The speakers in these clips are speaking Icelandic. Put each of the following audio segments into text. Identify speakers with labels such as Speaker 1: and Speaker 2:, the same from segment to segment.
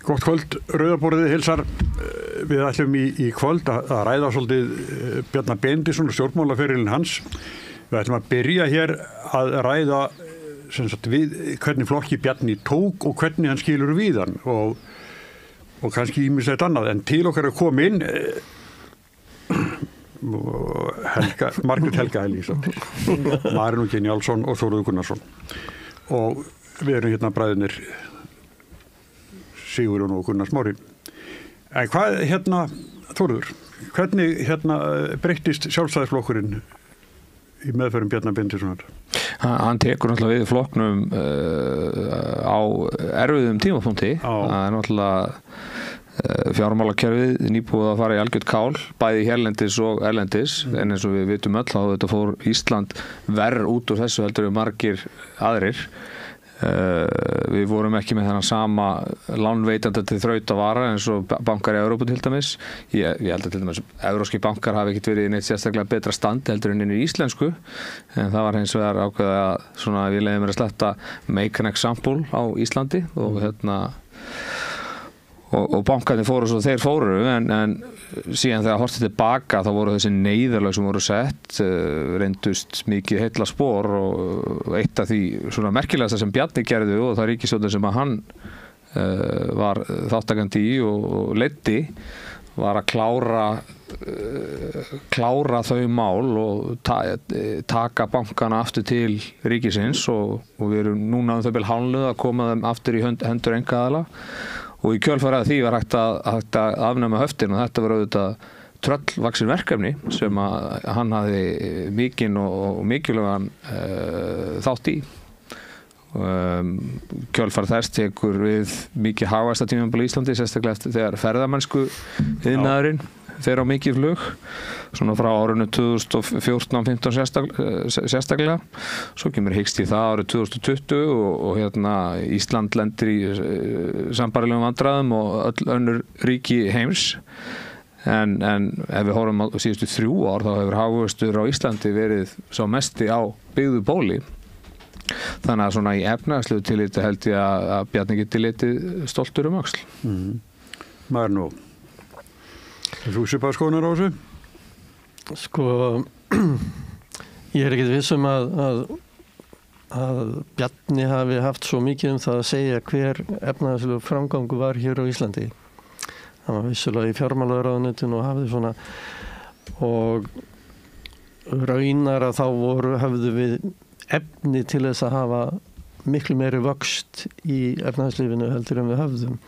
Speaker 1: Gott kvöld, Rauðaborðið hilsar. Við ætlum í kvöld að ræða svolítið Bjarna Benediktsson og stjórnmálaferilinn hans. Við ætlum að byrja hér að ræða sem sagt, við hvernig flokki Bjarni tók og hvernig hann skilur við hann og kannski ýmislegt annað. En til okkar er komin Margrét Helga Elísdóttir, Marinó Njálsson og Þórður Gunnarsson. Og við erum hérna bræðurnir Sigurjón og Gunnar Smári. En hvað Þórður, hvernig breyttist sjálfstæðisflokkurinn í meðferðum Bjarna Benediktssonar?
Speaker 2: Hann tekur náttúrulega við flokknum á erfiðum tímapunkti. Það er náttúrulega fjármálakerfið nýbúið að fara í algjört kál, bæði hérlendis og erlendis, en eins og við vitum öll þá þetta fór Ísland verr út úr þessu heldur við margir aðrir. Við vorum ekki með þennan sama lánveitanda til þrautavara eins og bankar í Evrópu til dæmis. Ég held að til dæmis evrópski bankar hafi ekkert verið í neitt sérstaklega betra stand heldur en inn í íslensku, en það var hins vegar ákveðið að svona við leiðum mér að sletta make an example á Íslandi og bankarnir fóru svo þeir fóru, en síðan þegar horftið tilbaka þá voru þessi neyðarlög sem voru sett reyndust mikið heilla spor og eitt af því svona merkilegasta sem Bjarni gerði og það ríkisstjórnin sem að hann var þáttakandi í og leiddi var að klára þau mál og taka bankana aftur til ríkisins og við erum núna þau bil hálfnuð að koma þeim aftur í hendur einkaaðila. Og í kjölfarið af því var hægt að afnema höftin og þetta var auðvitað tröllvaxin verkefni sem að hann hafði mikinn og mikilvægan þátt í. Kjölfarið þess tekur við mikið hagvaxtartímabil í Íslandi, sérstaklega eftir þegar ferðamennsku iðnaðurinn fer á mikið flug, svona frá árinu 2014-15 sérstaklega. Svo kemur hikst í það árið 2020 og Ísland lendir í sambærilegum vandræðum og öll önnur ríki heims. En ef við horfum á síðustu 3 ár þá hefur hagvöxtur á Íslandi verið sá mesti á byggðu bóli. Þannig að svona í efnahagslegu tilliti held ég að Bjarni geti litið stoltur öxl.
Speaker 1: Marinó, þú svipað skoðunar á þessu?
Speaker 3: Sko, ég er ekkert viss að Bjarni hafi haft svo mikið það að segja hver efnahagslegu framgangur var hér á Íslandi. Það var vissulega í fjármálaráðuneytinu og hafði svona og raunar að þá höfðu við efni til þess að hafa miklu meiri vöxt í efnahagslífinu heldur en við höfðum,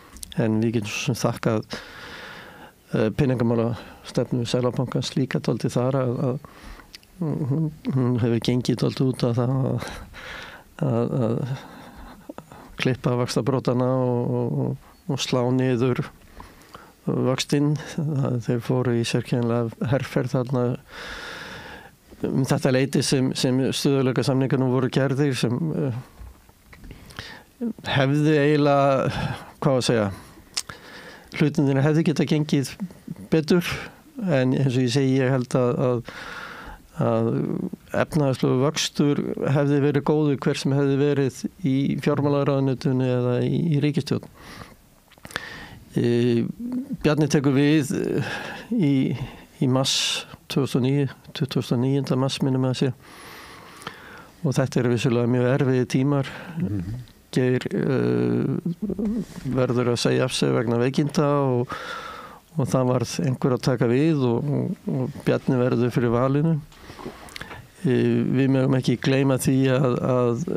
Speaker 3: en við getum svo sem þakkað peningamálastefnu Seðlabankans líka dálítið þar að hún hefur gengið dálítið út að það að klippa vaxtabrótana og slá niður vöxtinn. Þeir fóru í sérkennilega herferð þarna þetta leyti sem stöðugleika samningarnir voru gerðir sem hefði eiginlega, hvað að segja, hlutinir hefði geta gengið betur, en eins og ég segi, ég held að efnahagslegur vöxtur hefði verið góður hver sem hefði verið í fjármálaráðuneytinu eða í ríkisstjórn. Bjarni tekur við í mars 2009, 29. mars minnum að sé, og þetta er vissulega mjög erfiði tímar. Geir verður að segja af sig vegna veikinda og það varð einhver að taka við og Bjarni verður fyrir valinu. Við mögum ekki gleyma því að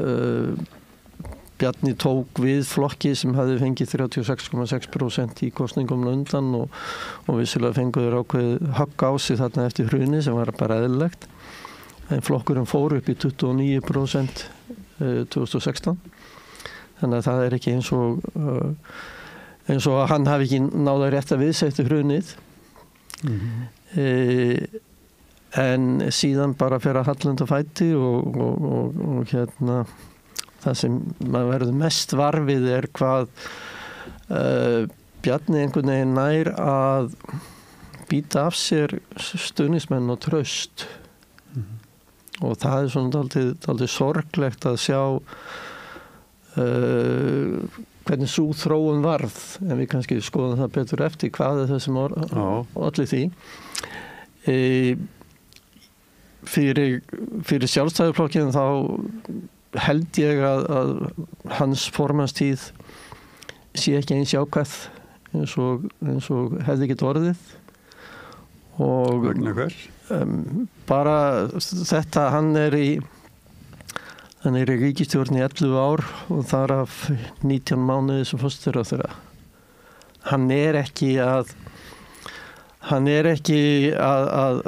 Speaker 3: Bjarni tók við flokki sem hafði fengið 36,6% í kosningum undan og vissulega fenguður ákveðið högg á sig þarna eftir hruni sem var bara eðlilegt. En flokkurinn fór upp í 29% 2016. Þannig að það ekki eins og hann hafi ekki náð að rétta við sig eftir hrunið. En síðan bara fer að hallenda fæti og hérna það sem maður verður mest varfið hvað Bjarni einhvern veginn nær að býta af sér stuðningsmenn og traust og það svona dálítið sorglegt að sjá hvernig sú þróun varð en við kannski skoðum það betur eftir hvað það sem olli því fyrir sjálfstæðisflokkinn þá held ég að hans formannstíð sé ekki eins jákvæð eins og hefði ekki orðið og
Speaker 1: vegna hvers?
Speaker 3: Bara þetta hann er í ríkisstjórn í 11 ár og þar af 19 mánuði sem forsætisráðherra. Hann er ekki að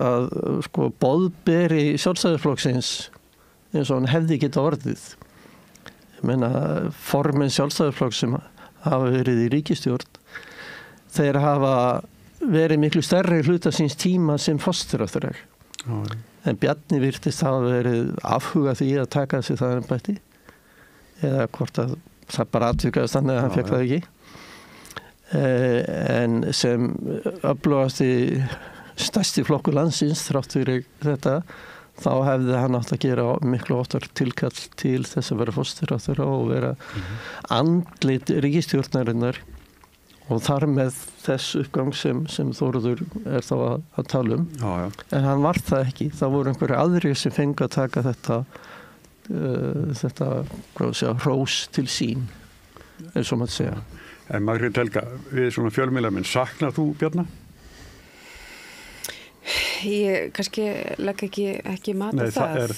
Speaker 3: sko boðberi sjálfstæðisflokksins eins og hann hefði geta orðið. Ég meina formenn sjálfstæðisflokks sem hafa verið í ríkisstjórn þeir hafa verið miklu stærri hluta síns tíma sem forsætisráðherra. En Bjarni virtist hafa verið afhuga því að taka sig það embætti eða hvort að það bara atvikaðist þannig að hann fekk það ekki. En sem öflugasti stærsti flokkur landsins þrátt fyrir þetta þá hefði hann átt að gera miklu oftar tilkall til þess að vera forsætisráðherra og vera andlit ríkisstjórnarinnar og þar með þess uppgang sem Þórður þá að tala um. En hann var það ekki. Það voru einhverju aðrir sem fengu að taka þetta hrós til sín eins og maður segja.
Speaker 1: En Margrét Helga, við svona fjölmiðlamenn, saknar þú Bjarna?
Speaker 4: Ég kannski legg ekki mat á það.
Speaker 1: Nei, það er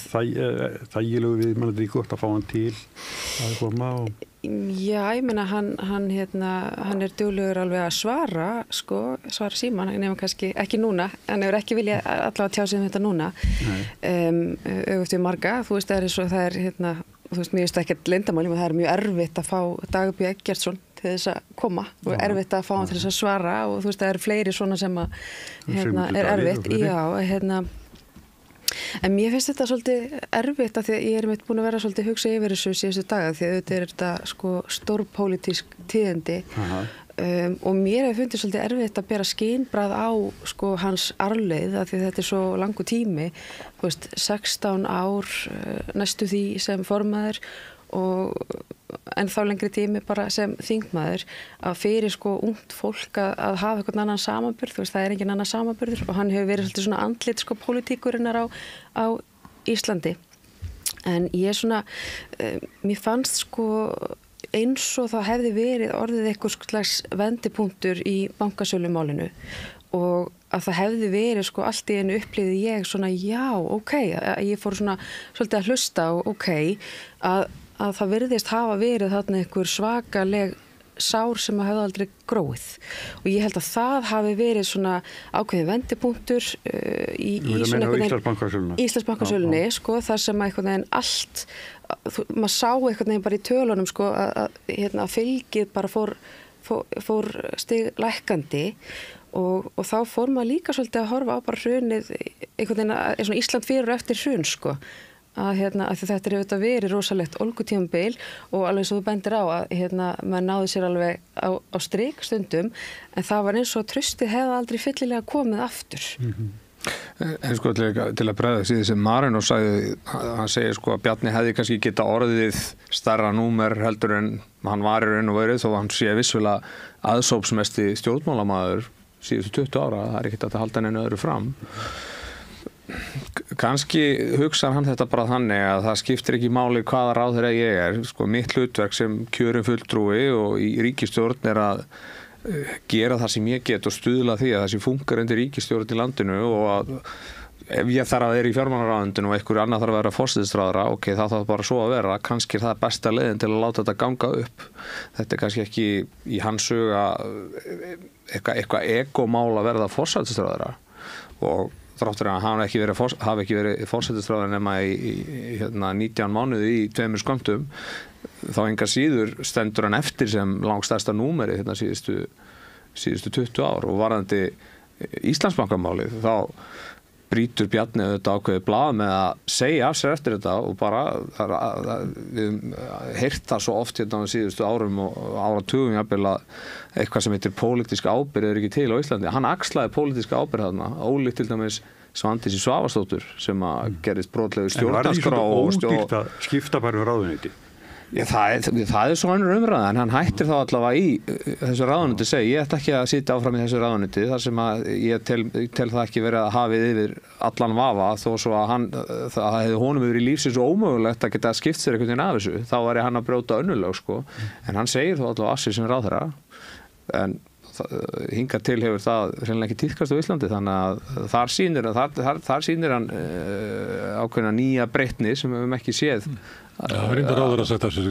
Speaker 1: þægilegu við mannandi gott að fá hann til að koma og...
Speaker 4: Já, ég meina hann er duglegur alveg að svara síman, nema kannski ekki núna, hann hefur ekki viljað allavega tjá sig þetta núna. Öfugt við marga, þú veist, það er þú veist, mér veist ekki að leyndamáli, það er mjög erfitt að fá Dagbjörn Eggertsson til þess að koma og erfitt að fá hann til þess að svara og þú veist, það eru fleiri svona sem að er erfitt. Já, en mér finnst þetta svolítið erfitt af því að ég er búin að vera svolítið hugsa yfir þessu síðustu daga því að þetta er þetta stórpólitísk tíðindi og mér hefur fundið svolítið erfitt að bera skynbragð á hans arfleið af því að þetta er svo langur tími, þú veist, 16 ár næstu því sem formaður og en þá lengri tími bara sem þingmaður að fyrir ungt fólk að hafa eitthvað annan samanburð, þú veist, það er engin annan samanburður og hann hefur verið svolítið svona andlit pólitíkurinnar á Íslandi. En ég mér fannst eins og það hefði verið orðið eitthvað slags vendipunktur í bankasölumálinu og að það hefði verið allt í einu upplifði ég já, ég fór svolítið að hlusta og að það virðist hafa verið þarna einhver svakaleg sár sem að hefði aldrei gróið og ég held að það hafi verið ákveðin vendipunktur í Íslandsbankasölunni þar sem að einhvern veginn allt maður sá einhvern veginn bara í tölunum að fylgið bara fór stiglækkandi og þá fór maður líka svolítið að horfa á bara hrunið einhvern veginn Ísland fyrir og eftir hrun að þetta er auðvitað verið rosalegt ólgutímabil og alveg svo þú bendir á að maður náði sér alveg á strik stundum en það var eins og traustið hefði aldrei fyllilega komið aftur.
Speaker 2: En til að bregða því sem Marino sagði, hann segir að Bjarni hefði kannski geta orðið stærra númer heldur en hann var í raun og verið þó hann sé vissulega aðsópsmesti stjórnmálamaður síðustu 20 ára, það er ekkert að halda neinu öðru fram. Kannski hugsar hann þetta bara þannig að það skiptir ekki máli hvaða ráðherra ég er. Mitt hlutverk sem kjörinn fulltrúi og í ríkisstjórn er að gera það sem ég get og stuðla því að það sem funkar undir ríkisstjórn í landinu og ef ég þarf að vera í fjármálaráðuneytinu og einhverju annað þarf að vera forsætisráðherra, ok, það þarf bara svo að vera, kannski það besta leiðin til að láta þetta ganga upp. Þetta kannski ekki í hans huga eitthvað egomál að verða forsætisráðherra, og þráttur að hann hafi ekki verið forsætisráðherra nema í 19 mánuði í 2 skömmtum, þá enga síður stendur hann eftir sem langstærsta númeri síðustu 20 ár, og varðandi Íslandsbankamálið, þá brýtur Bjarni auðvitað ákveðið blað með að segja af sér eftir þetta, og bara við heyrt það svo oft á síðustu árum og áratugum jafnvel að eitthvað sem heitir pólitísk ábyrgð ekki til á Íslandi. Hann axlaði pólitíska ábyrgð þarna, ólíkt til dæmis Svandísi Svavarsdóttur sem að gerist brotlegu stjórnarskrá.
Speaker 1: En var því svona ódýrt að skipta bara um ráðuneyti?
Speaker 2: Já, það svo önnur umræða, en hann hættir þá allavega í þessu ráðuneyti segi, ég ætti ekki að sitja áfram í þessu ráðuneyti þar sem að ég tel það ekki verið að hafið yfir allan vafa, þó svo að það hefði honum yfir í lífsins svo ómögulegt að geta skipt sér einhvern veginn af þessu, þá væri hann að brjóta önnulög sko, en hann segir þá allavega af sér sem ráðherra, en hingað til hefur það hreinlega ekki tíðkast á Íslandi, þannig að þar sýnir hann ákveðna nýja breytni sem við höfum ekki séð.
Speaker 5: Það var reyndar áður að setja af sér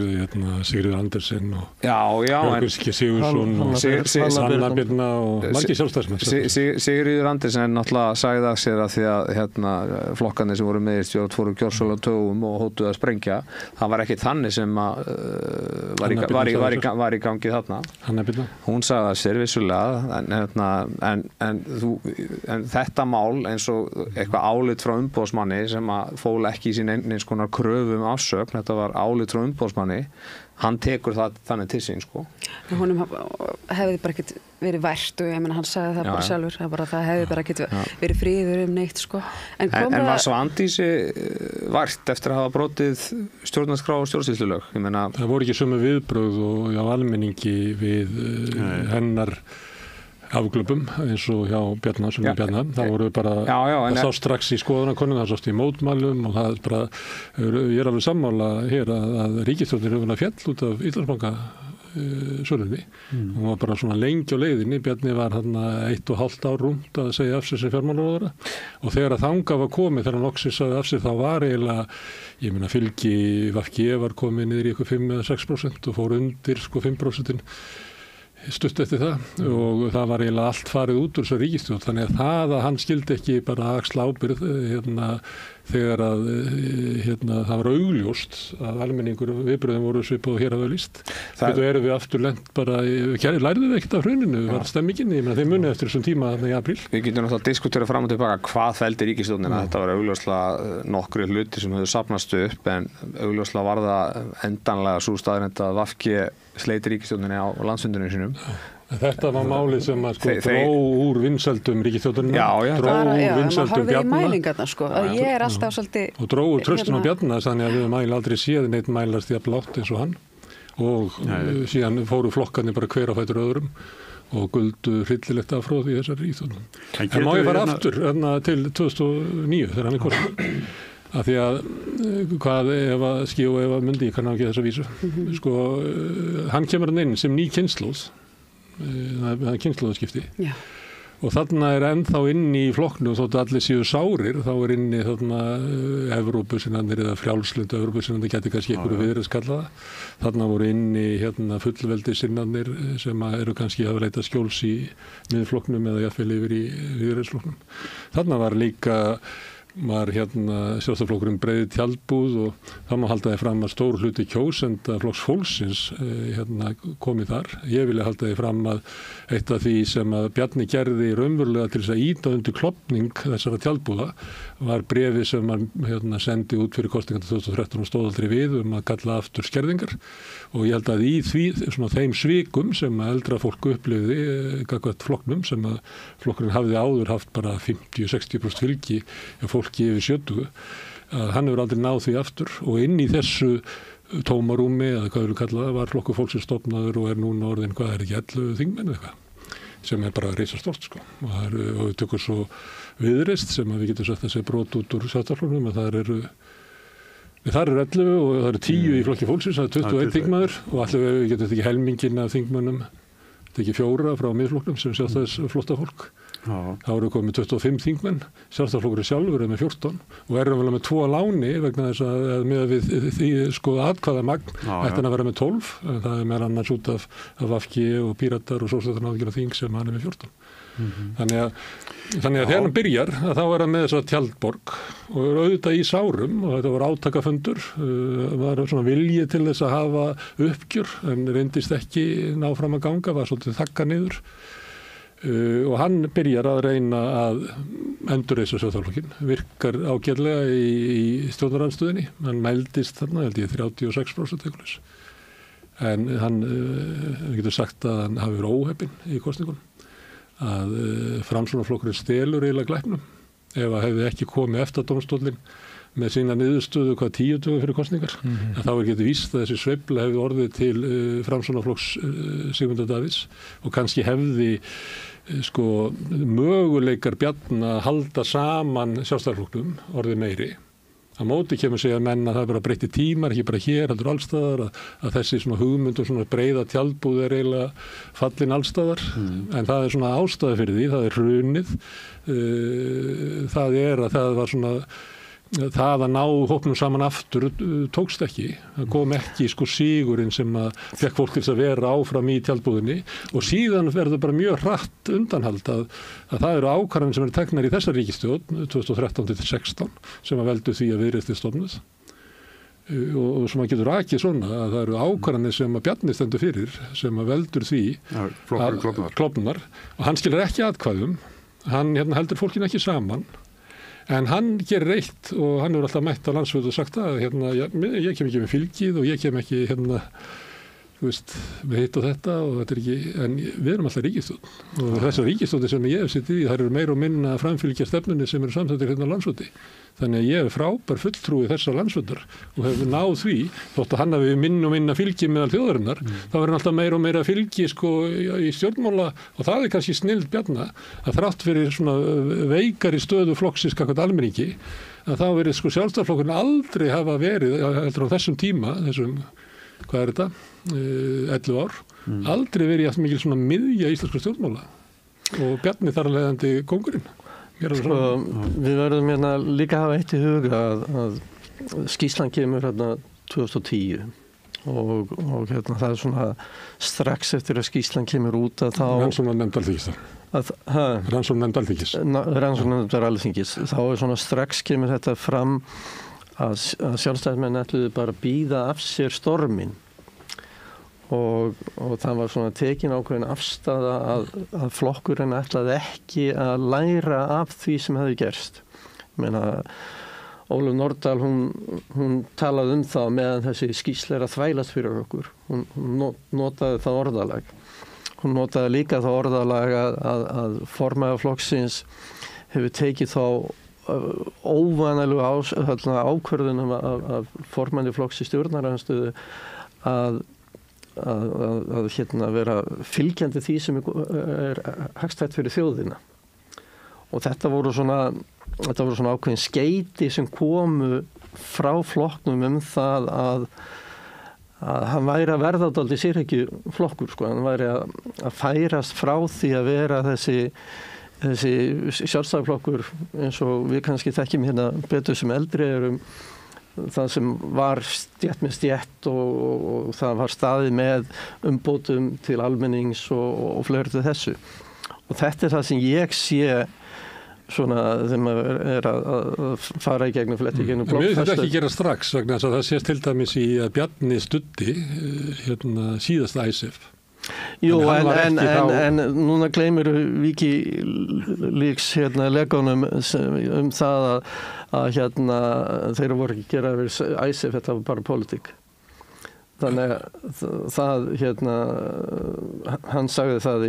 Speaker 5: Sigríður Andersen og Björgvin Sigurðsson og Sanna Birna og margir sjálfstæðismenn.
Speaker 2: Sigríður Andersen náttúrulega sagði af sér að því að flokkarnir sem voru með í stjórn fóru gjörsamlega á taugum og hótuðu að sprengja. Það var ekki þannig sem var í gangi þarna.
Speaker 5: Hanna Birna. Hún
Speaker 2: sagði af sér vissulega, en þetta mál eins og eitthvað álit frá umboðsmanni sem að fól ekki í sín eins konar kröfu afsögn, þetta var álit frá umboðsmanni, hann tekur það þannig til sín sko.
Speaker 4: En honum hefði bara ekkert verið vært, og ég meina hann sagði það bara sjálfur, það hefði bara ekkert verið friður neitt sko. En
Speaker 2: var Svandísi vært eftir að hafa brotið stjórnarskrá og stjórnsýslulög?
Speaker 5: Það voru ekki sömu viðbrögð og á almenningi við hennar afglöpum eins og hjá Bjarna, það voru bara það sá strax í skoðanakönnun, það sást í mótmælum, og það bara, ég alveg sammála hér að ríkisstjórnin hefur fjall út af Íslandsbanka sölunni. Hún var bara svona lengi á leiðinni. Bjarni var þarna 1,5 ár rúmt að segja af sér sem fjármálaráðherra, og þegar að þangað var komið, þegar hann loksins sagði af sér, þá var eiginlega, ég meina fylgi VG var komið niður í eitthvað 5 eða 6% og fór undir 5% stutt eftir það, og það var eiginlega allt farið út úr þessu ríkisstjórn, þannig að það að hann skildi ekki bara axla ábyrgð þegar að það var augljóst að almenningur viðbröðum voru svipað og hér hafa lýst. Þetta erum við aftur lent bara, lærðum við ekkert af hruninu, var stemmingin, ég meina þeim munið eftir þessum tíma í apríl.
Speaker 2: Við getum náttúrulega að diskutera fram og tilbaka hvað fældi ríkisstjórnina, þetta var augljóslega nokkrir hluti sem höfðu safnast upp, en augljóslega var það endanlega svo staðreynd að VG sleit ríkisstjórninni á landsfundinum sínum.
Speaker 5: Þetta var málið sem að dró úr vinsældum ríkisstjórnarinnar, dró úr vinsældum Bjarna
Speaker 4: ég er alltaf svolítið
Speaker 5: og dró úr tröstum á Bjarna, þannig að við höfum aldrei séð neitt mælast jafn lágt eins og hann, og síðan fóru flokkarnir bara hver á fætur öðrum og guldu hryllilegt afhróð í þessari ríkisstjórn. En má ég fara aftur til 2009 þegar hann kosinn? Af því að hvað Eva Skí og Eva Mundi, ég kann ekki þessa vísu, hann kemur hann inn sem ný kynslóð, það er kynslóðaskipti, og þarna er ennþá inni í flokknum, þótt allir séu sárir, þá er inni þarna Evrópusinnarnir eða frjálslyndu Evrópusinnarnir, gæti kannski einhverju viðreið skalla það. Þarna voru inni fullveldisinnarnir sem eru kannski að leita skjóls í miðflokknum eða jafnvel yfir í viðreiðsflokknum. Þarna var líka Sjálfstæðisflokkurinn breiði tjaldbúð, og það má halda því fram að stór hluti kjósenda Flokks fólksins komið þar. Ég vilja halda því fram að eitt af því sem að Bjarni gerði raunverulega til þess að ýta undir klofning þessara tjaldbúða var bréfi sem hann sendi út fyrir kosningar 2013 og stóð aldrei við að kalla aftur skerðingar, og ég held að í því þeim svikum sem að eldra fólk upplifði gagnvart flokknum, sem að flokkurinn hafði áður haft bara 50-60% fylgi fólki yfir 70, að hann hefur aldrei náð því aftur, og inn í þessu tómarúmi, eða hvað við kalla það, var Flokkur fólksins stofnaður og er núna orðin, hvað er ekki 11 þingmenn eitthvað, sem er bara risastórt sko, og við tökum svo Viðreisn sem að við getum sett að segja brot út úr Sjálfstæðisflokknum, að þar eru 11 og það eru 10 í Flokki fólksins, það er 21 þingmaður, og allir við getum ekki helmingin af þingmönnum, þetta ekki 4 frá miðflokknum sem Sjálfstæðisflotta fólk. þá eru komið 25 þingmenn, Sjálfstæðisflokkurinn sjálfur með 14 og erum vel með 2 á láni vegna þess að með við því sko atkvæðamagn ætti að vera með 12, en það meðal annars út af VG og Píratar og Sjálfstæðisflokkurinn þing sem hann með 14. Þannig að þegar hann byrjar þá hann með þessa tjaldborg og auðvitað í sárum og þetta var átakafundur, var svona vilji til þess að hafa uppgjör en reyndist ekki ná fram að ganga, var svolítið þakka niður. Og hann byrjar að reyna að endurreisa Sjálfstæðisflokkinn, virkar ágætlega í stjórnarandstöðinni, hann mældist þarna, held ég 36% eitthvað. En hann, við getum sagt að hann hafi verið óheppinn í kosningunum, að Framsóknarflokkurinn stelur eiginlega glæpnum, ef að hefði ekki komið EFTA-dómstóllinn með sína niðurstöðu 10 dögum fyrir kosningar, að þá getur víst að þessi sveifla hefði orðið til Framsóknarflokks Sigmundar Davíðs og kannski hefði sko möguleikar Bjarna að halda saman Sjálfstæðisflokknum orðið meiri. Á móti kemur segja menn að það er bara breytti tímar, ekki bara hér, heldur allstaðar, að þessi svona hugmynd og svona breiða tjaldbúð er eiginlega fallin allstaðar, en það er svona ástæða fyrir því, það er hrunið, það er að það var svona, það að ná hópnum saman aftur tókst ekki, það kom ekki sko sigurinn sem að fekk fólk til að vera áfram í tjaldbúðinni og síðan verður bara mjög hratt undanhald að það eru ákvarðanir sem eru teknar í þessar ríkisstjórn 2013-16 sem að veldu því að Viðreisn stofnuð og sem að getur rakið svona að það eru ákvarðanir sem að Bjarni stendur fyrir sem að veldur því að klofnar og hann skilar ekki atkvæðum, hann heldur fólkinu ekki saman. En hann gerir eitt og hann hefur alltaf mætt á landsfund og sagt að ég kem ekki með fylgið og ég kem ekki þú veist, með hitt og þetta og þetta er ekki, en við erum alltaf ríkisstjórn og þessar ríkisstjórnir sem ég hef sittið í, þær eru meira og minna að framfylgja stefnunni sem eru samþættir á landsfundi. Þannig að ég hef frábær fulltrúi þessar landsfundar og hefur náð því, þótt að hann hafi minna og minna fylgi meðal þjóðarinnar, þá verður alltaf meira og meira fylgi sko í stjórnmála og það er kannski snild Bjarna að þrátt fyrir svona veikari stöðu flokksins gagnvart almenningi að þá verið sko Sjálfstæðisflokkurinn aldrei hafa verið, heldur á þessum tíma, hvað er þetta, 11 ár, aldrei verið jafn mikil svona miðja íslenskra stjórnmála og Bjarni þar að leiðandi kóngurinn.
Speaker 3: Sko, við verðum líka að hafa eitt í huga að skýrslan kemur 2010 og það er svona strax eftir að skýrslan kemur út að þá
Speaker 5: Rannsóknarnefnd
Speaker 3: Alþingis þá er svona strax kemur þetta fram að sjálfstæðismenn ætluðu bara að bíða af sér storminn og það var svona tekin ákveðin afstaða að flokkurinn ætlaði ekki að læra af því sem hefði gerst. Ólöf Nordal hún talaði það meðan þessi skýrsla er að þvælast fyrir okkur. Hún notaði það orðalag. Hún notaði líka það orðalag að formaður flokksins hefur tekið þá óvanalegu ákvörðunum af formanni flokks í stjórnarandstöðu að vera fylgjandi því sem er hagstætt fyrir þjóðina og þetta voru svona ákveðin skeyti sem komu frá flokknum það að hann væri að verða dálítið sérhyggju flokkur sko, hann væri að færast frá því að vera þessi sjálfstæðisflokkur eins og við kannski þekkjum betur sem eldri erum það sem var stétt með stétt og það var staðið með umbótum til almennings og fleiri til þessu og þetta er það sem ég sé svona þegar maður er að fara í gegnum fletti gegnum blokkfæslu.
Speaker 5: Mér þetta ekki gera strax vegna þess að það sést til dæmis í að Bjarni studdi síðasta ISF.
Speaker 3: Jú, en núna gleymir Wikileaks legunum það að þeir voru ekki gera yfir ISF, þetta var bara pólitík. Þannig að það hann sagði það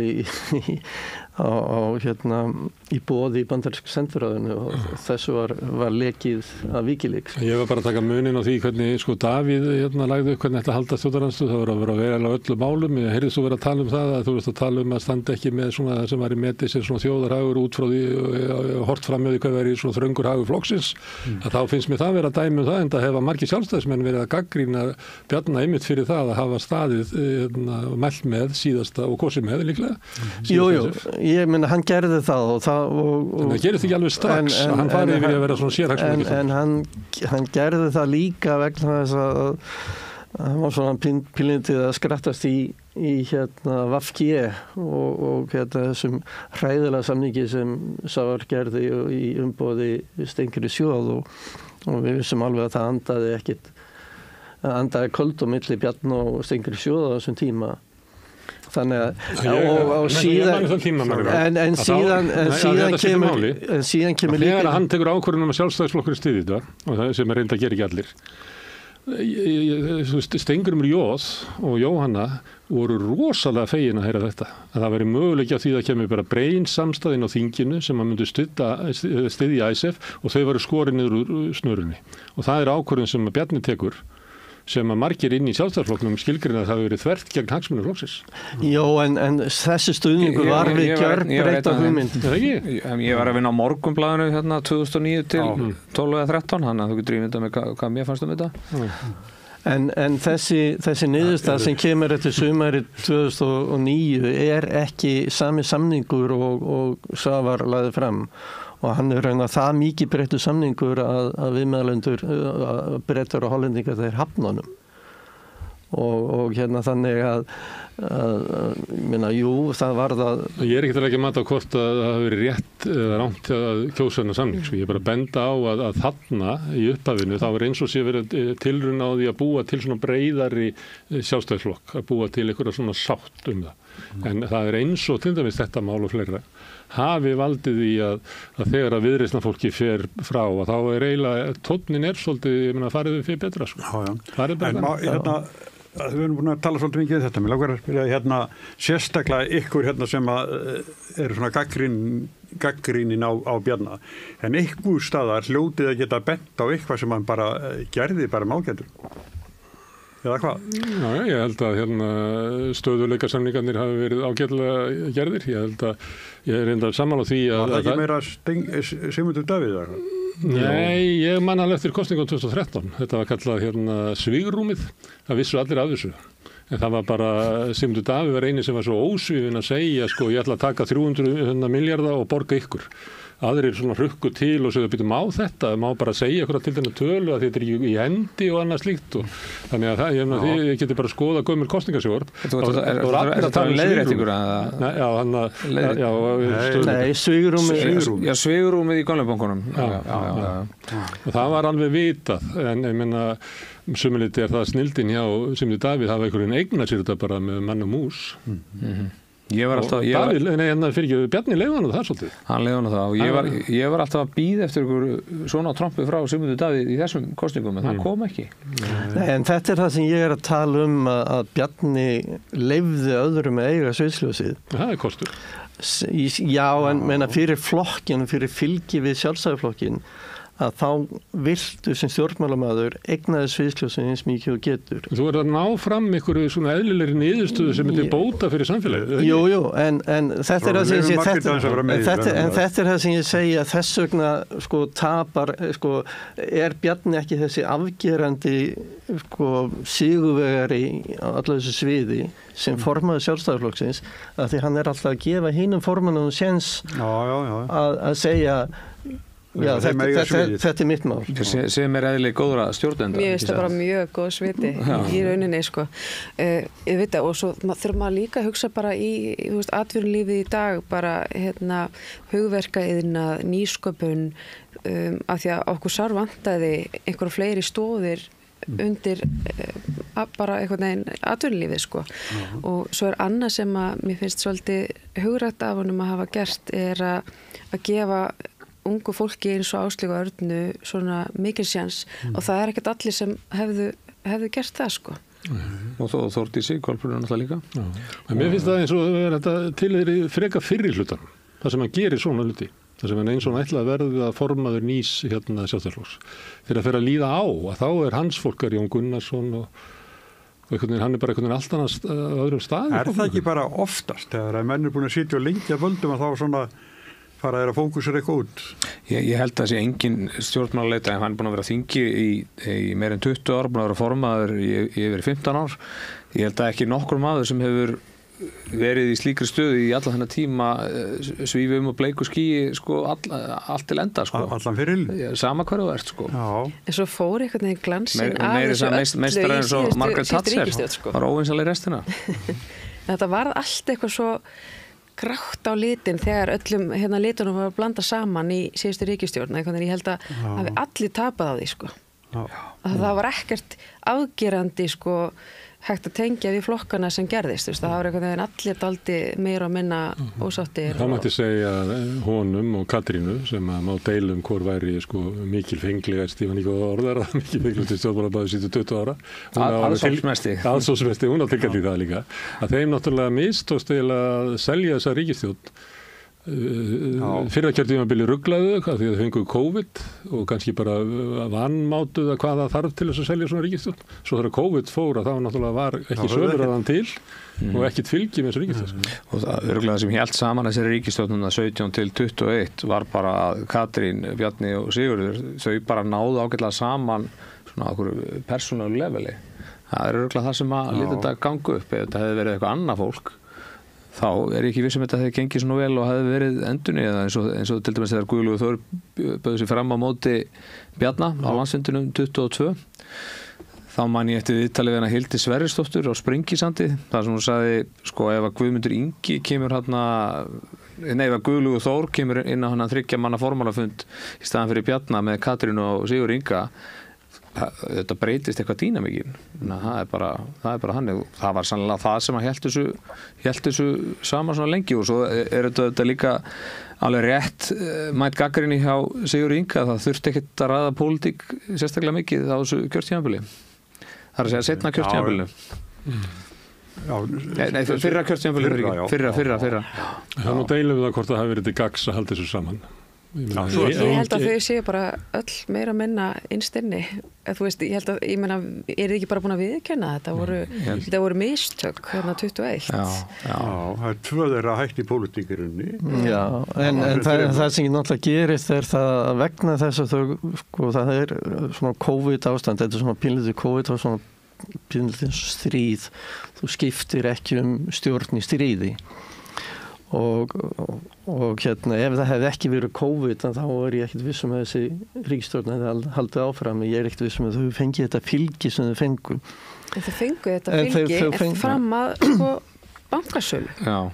Speaker 3: í boði í bandarísku sendiráðinu og þessu var lekið af Wikileaks.
Speaker 5: Ég var bara að taka munin á því hvernig sko Davíð lagði upp hvernig þetta halda stjórnarandstöðu, það voru að vera að vera á öllum málum. Ég heyrðist þú vera að tala um það að þú veist að tala um að standa ekki með svona það sem var í metið sem svona þjóðarhagur út frá því hort fram með því hvað verið svona þröngur hagur flokksins að þá finnst mér það vera dæmi um það en það hefa margir sjálfstæðismenn verið að gagnrýna Bjarna einmitt fyrir það að hafa staðið mælt með síðasta og kosið með líklega.
Speaker 3: Jú, ég meina hann gerði það og
Speaker 5: en það gerði ekki alveg strax að hann fari yfir að vera svona sérhagsmunir
Speaker 3: en hann gerði það líka vegna þess að hann var svona pínlítið að skrattast í VFG og þessum hræðilega samningi sem Sávar gerði í umboði Steingríms Sjóð og við vissum alveg að það andaði köld á milli Bjarna og Steingríms Sjóð á þessum tíma. Þannig að síðan kemur líka
Speaker 5: þegar hann tekur ákvörðun að Sjálfstæðisflokkur styðji þetta og það sem reynda að gera ekki allir Steingrímur Jóð og Jóhanna voru rosalega fegin að heyra þetta að það veri möguleiki á því að kemur bara brein samstæðin á þinginu sem að myndu styðja ISF og þau varu skorin niður úr snörunni og það ákvörðun sem að Bjarni tekur sem að margir inn í Sjálfstæðisflokknum skilgreinir að það hefur verið þvert gegn hagsmunum flokksins.
Speaker 3: Jó, en þessi stuðningur var við gjörbreytta hugmynd.
Speaker 2: Ég var að vinna á Morgunblaðinu hérna 2009 til 12 eða 13, þannig að þú getur ímyndað með hvað mér fannst þetta.
Speaker 3: En þessi niðurstað sem kemur eftir sumari 2009 ekki sami samningur og Sávar lagði fram. Og hann raunar það mikið breyttu samningur að viðmeðlendur Bretar og Hollendingar þeir hafnunum og þannig að minna, jú, það var það
Speaker 5: Ég er ekkert að leggja mat á hvort að það hafi verið rétt eða rangt að kjósa þennan samning ég er bara að benda á að þarna í upphafinu þá er eins og sé verið tilraun á því að búa til svona breiðari Sjálfstæðisflokk, að búa til einhverja svona sátt það en það er eins og til dæmis þetta mál og fleira hafi valdið í að þegar að viðreisnarfólki fer frá að þá er eiginlega tónnin svolítið, ég meina farið við fyrir betra sko.
Speaker 1: En við erum búin að tala svolítið mikið þetta, mér langar að spyrja sérstaklega ykkur sem eru svona gagnrýnin á Bjarna, en ykkur staðar hljótið að geta bent á eitthvað sem hann bara gerði bara mágætur. Eða hvað?
Speaker 5: Já, ég held að stöðuleikasamningarnir hafi verið ágætlega gerðir. Ég held að ég er enda sammála því að...
Speaker 1: Var það ekki meira Sigmundur Davíð?
Speaker 5: Nei, ég man alveg eftir kosningum 2013. Þetta var kallað svigrúmið. Það vissu allir af þessu. En það var bara, Sigmundur Davíð var eini sem var svo ósvífinn að segja, ég ætla að taka 300 milljarða og borga ykkur. Aðrir svona hrukku til og segja má þetta, má bara segja eitthvað til þennan tölu að þetta er ekki í hendi og annað slíkt og þannig að þið getur bara skoða gömul kostningasjórn.
Speaker 2: Er það leiðréttingur að?
Speaker 3: Nei, svigrúmið.
Speaker 2: Já, svigrúmið í gömlu bankunum.
Speaker 5: Og það var alveg vitað, en ég meina sumiliti það snildin hjá Sigmundur Davíð hafa einhverjum eignað sér þetta bara með mann og mús.
Speaker 2: Ég var alltaf
Speaker 5: Bjarni leiði hann það svolítið.
Speaker 2: Hann leiði hann það og ég var alltaf að bíða eftir ykkur svona trompi frá Sigmundur Davíð í þessum kosningum en það kom ekki.
Speaker 3: Nei, en þetta er það sem ég að tala að Bjarni leifði öðrum að eiga sviðsljósið.
Speaker 5: Það kostur.
Speaker 3: Já, en meina fyrir flokkin, fyrir fylgi við Sjálfstæðisflokkin að þá viltu sem stjórnmálamaður eignaði sviðsljósin eins mikið og getur.
Speaker 5: Þú er að ná fram einhverju svona eðlilegri niðurstöðu sem myndir bóta fyrir samfélagið.
Speaker 3: Jú, en þetta er það sem ég þetta er það sem ég segi að þess vegna tapar er Bjarni ekki þessi afgerandi sigurvegari á allar þessu sviði sem formaður Sjálfstæðisflokksins að því hann er alltaf að gefa hinum formannum séns að segja Já, þetta er mitt mál.
Speaker 2: Sem eðlilega góðra stjórnenda.
Speaker 4: Mér finnst það bara mjög góð sviti í rauninni, Ég veit og svo þurfum maður líka að hugsa bara í, atvinnulífið í dag, bara hugverkaiðnað, nýsköpun, af því að okkur vantaði einhverja fleiri stóðir undir bara einhvern veginn atvinnulífið, Og svo er annað sem að mér finnst svolítið hugrætt af honum að hafa gert er að gefa ungu fólki eins og Áslaugu Örnu svona mikil sjans og það er ekkert allir sem hefðu gert það
Speaker 2: Og Þórdísi, Kolbrún náttúrulega líka.
Speaker 5: En mér finnst það eins og þetta tilheyri freka fyrri hlutan, það sem hann gerir svona hluti, það sem hann eins og hann ætla að verða formaður nýs Sjálfstæðisflokks. Þegar að fer að líða á að þá er hans fólkar Jón Gunnarsson og hann er bara einhvern veginn allt annars öðrum staði.
Speaker 1: Er það ekki bara oftast þegar að menn er búin að sitja og lengja völdum að þá svona fara þeir að fókusera eitthvað út?
Speaker 2: Ég held að það sé engin stjórnmálaleita en hann er búin að vera þingi í meir en 20 ár, búin að vera formaður í yfir 15 ár. Ég held að ekki nokkur maður sem hefur verið í slíkri stöðu í alla þennan tíma svífum og bleiku skýi sko allt til enda sko.
Speaker 1: Allan fyrir.
Speaker 2: Sama hverju þú ert sko.
Speaker 1: Já.
Speaker 4: En svo fór einhvern veginn glansinn
Speaker 2: meistrar eins og Margaret Thatcher var óvinsaleg restina.
Speaker 4: Þetta var allt eitthvað svo grátt á litin þegar öllum litunum var að blanda saman í síðustu ríkisstjórn. Ég held að hafi allir tapað á því sko. Það var ekkert afgerandi sko hægt að tengja við flokkana sem gerðist. Það var einhvern veginn allir daldi meira og minna ósáttir.
Speaker 5: Það mætti segja honum og Katrínu sem að má deilum hvor væri sko mikil fenglegast, ég var ekki að orða það, mikil fenglegast í stjórnmálabæði síðustu 20 ára. Aðsóknsmesti, hún á tilkall í það líka. Að þeim náttúrulega mistókst til að selja þessa ríkisstjórn. Fyrra kjörtímabili ruglaðu því að þau fenguðu COVID og kannski bara vanmátuð að hvað það þarf til þess að selja svona ríkisstjórn. Svo þegar COVID fór að þá náttúrulega var ekki söluræðan til og ekkit fylgi með þessu ríkisstjórn.
Speaker 2: Og það ruglaða sem hélt saman þessari ríkisstjórnuna 17 til 21 var bara að Katrín, Bjarni og Sigurður þau bara náðu ágætlega saman svona okkur persónulegu leveli. Það ruglaða það sem að lítið þetta gangu upp. Ef þetta hefði verið eitthvað annað fólk þá ég ekki viss þetta hefði gengið svona vel og hefði verið endurnýjað eins og til dæmis þegar Guðlaugur Þór bauð sig fram á móti Bjarna á landsfundinum 22 þá man ég eftir viðtali við hana Hildi Sverrisdóttur á Sprengisandi þar sem hún sagði sko ef að Guðmundur Ingi kemur ef að Guðlaugur Þór kemur inn á hann 3 manna formálafund í staðan fyrir Bjarna með Katrínu og Sigur Inga þetta breytist eitthvað dýnamíkin. Það er bara hannig. Það var sannlega það sem að hélt þessu saman svona lengi og svo þetta líka alveg rétt mætt gagnrýni hjá Sigur Inga það þurfti ekkert að ræða pólitík sérstaklega mikið á þessu kjörtímabili. Það er að segja seinna kjörtímabilinu. Nei, fyrra kjörtímabilinu. Fyrra.
Speaker 5: Það nú deilum við það hvort það hafi verið til gagns að halda þessu saman.
Speaker 4: Ég held að þau séu bara öll meira minna innst inni. Þú veist, ég meina, þið ekki bara búin að viðurkenna þetta voru mistök 21.
Speaker 1: Já, það er 2 þeirra hægt í pólitíkirunni.
Speaker 3: Já, en það sem ég náttúrulega gerist er það að vegna þess að sko, það er svona COVID ástand, þetta er svona pínlítið COVID og svona pínlítið stríð. Þú skiptir ekki stjórn í stríði. Og ef það hefði ekki verið COVID þá ég ekkert vissum að þessi ríkisstjórn hefði haldið áfram ég ekkert vissum að þau fengið þetta fylgi sem þau fengu
Speaker 4: þau fengu þetta fylgi fram að sko bankasölu þau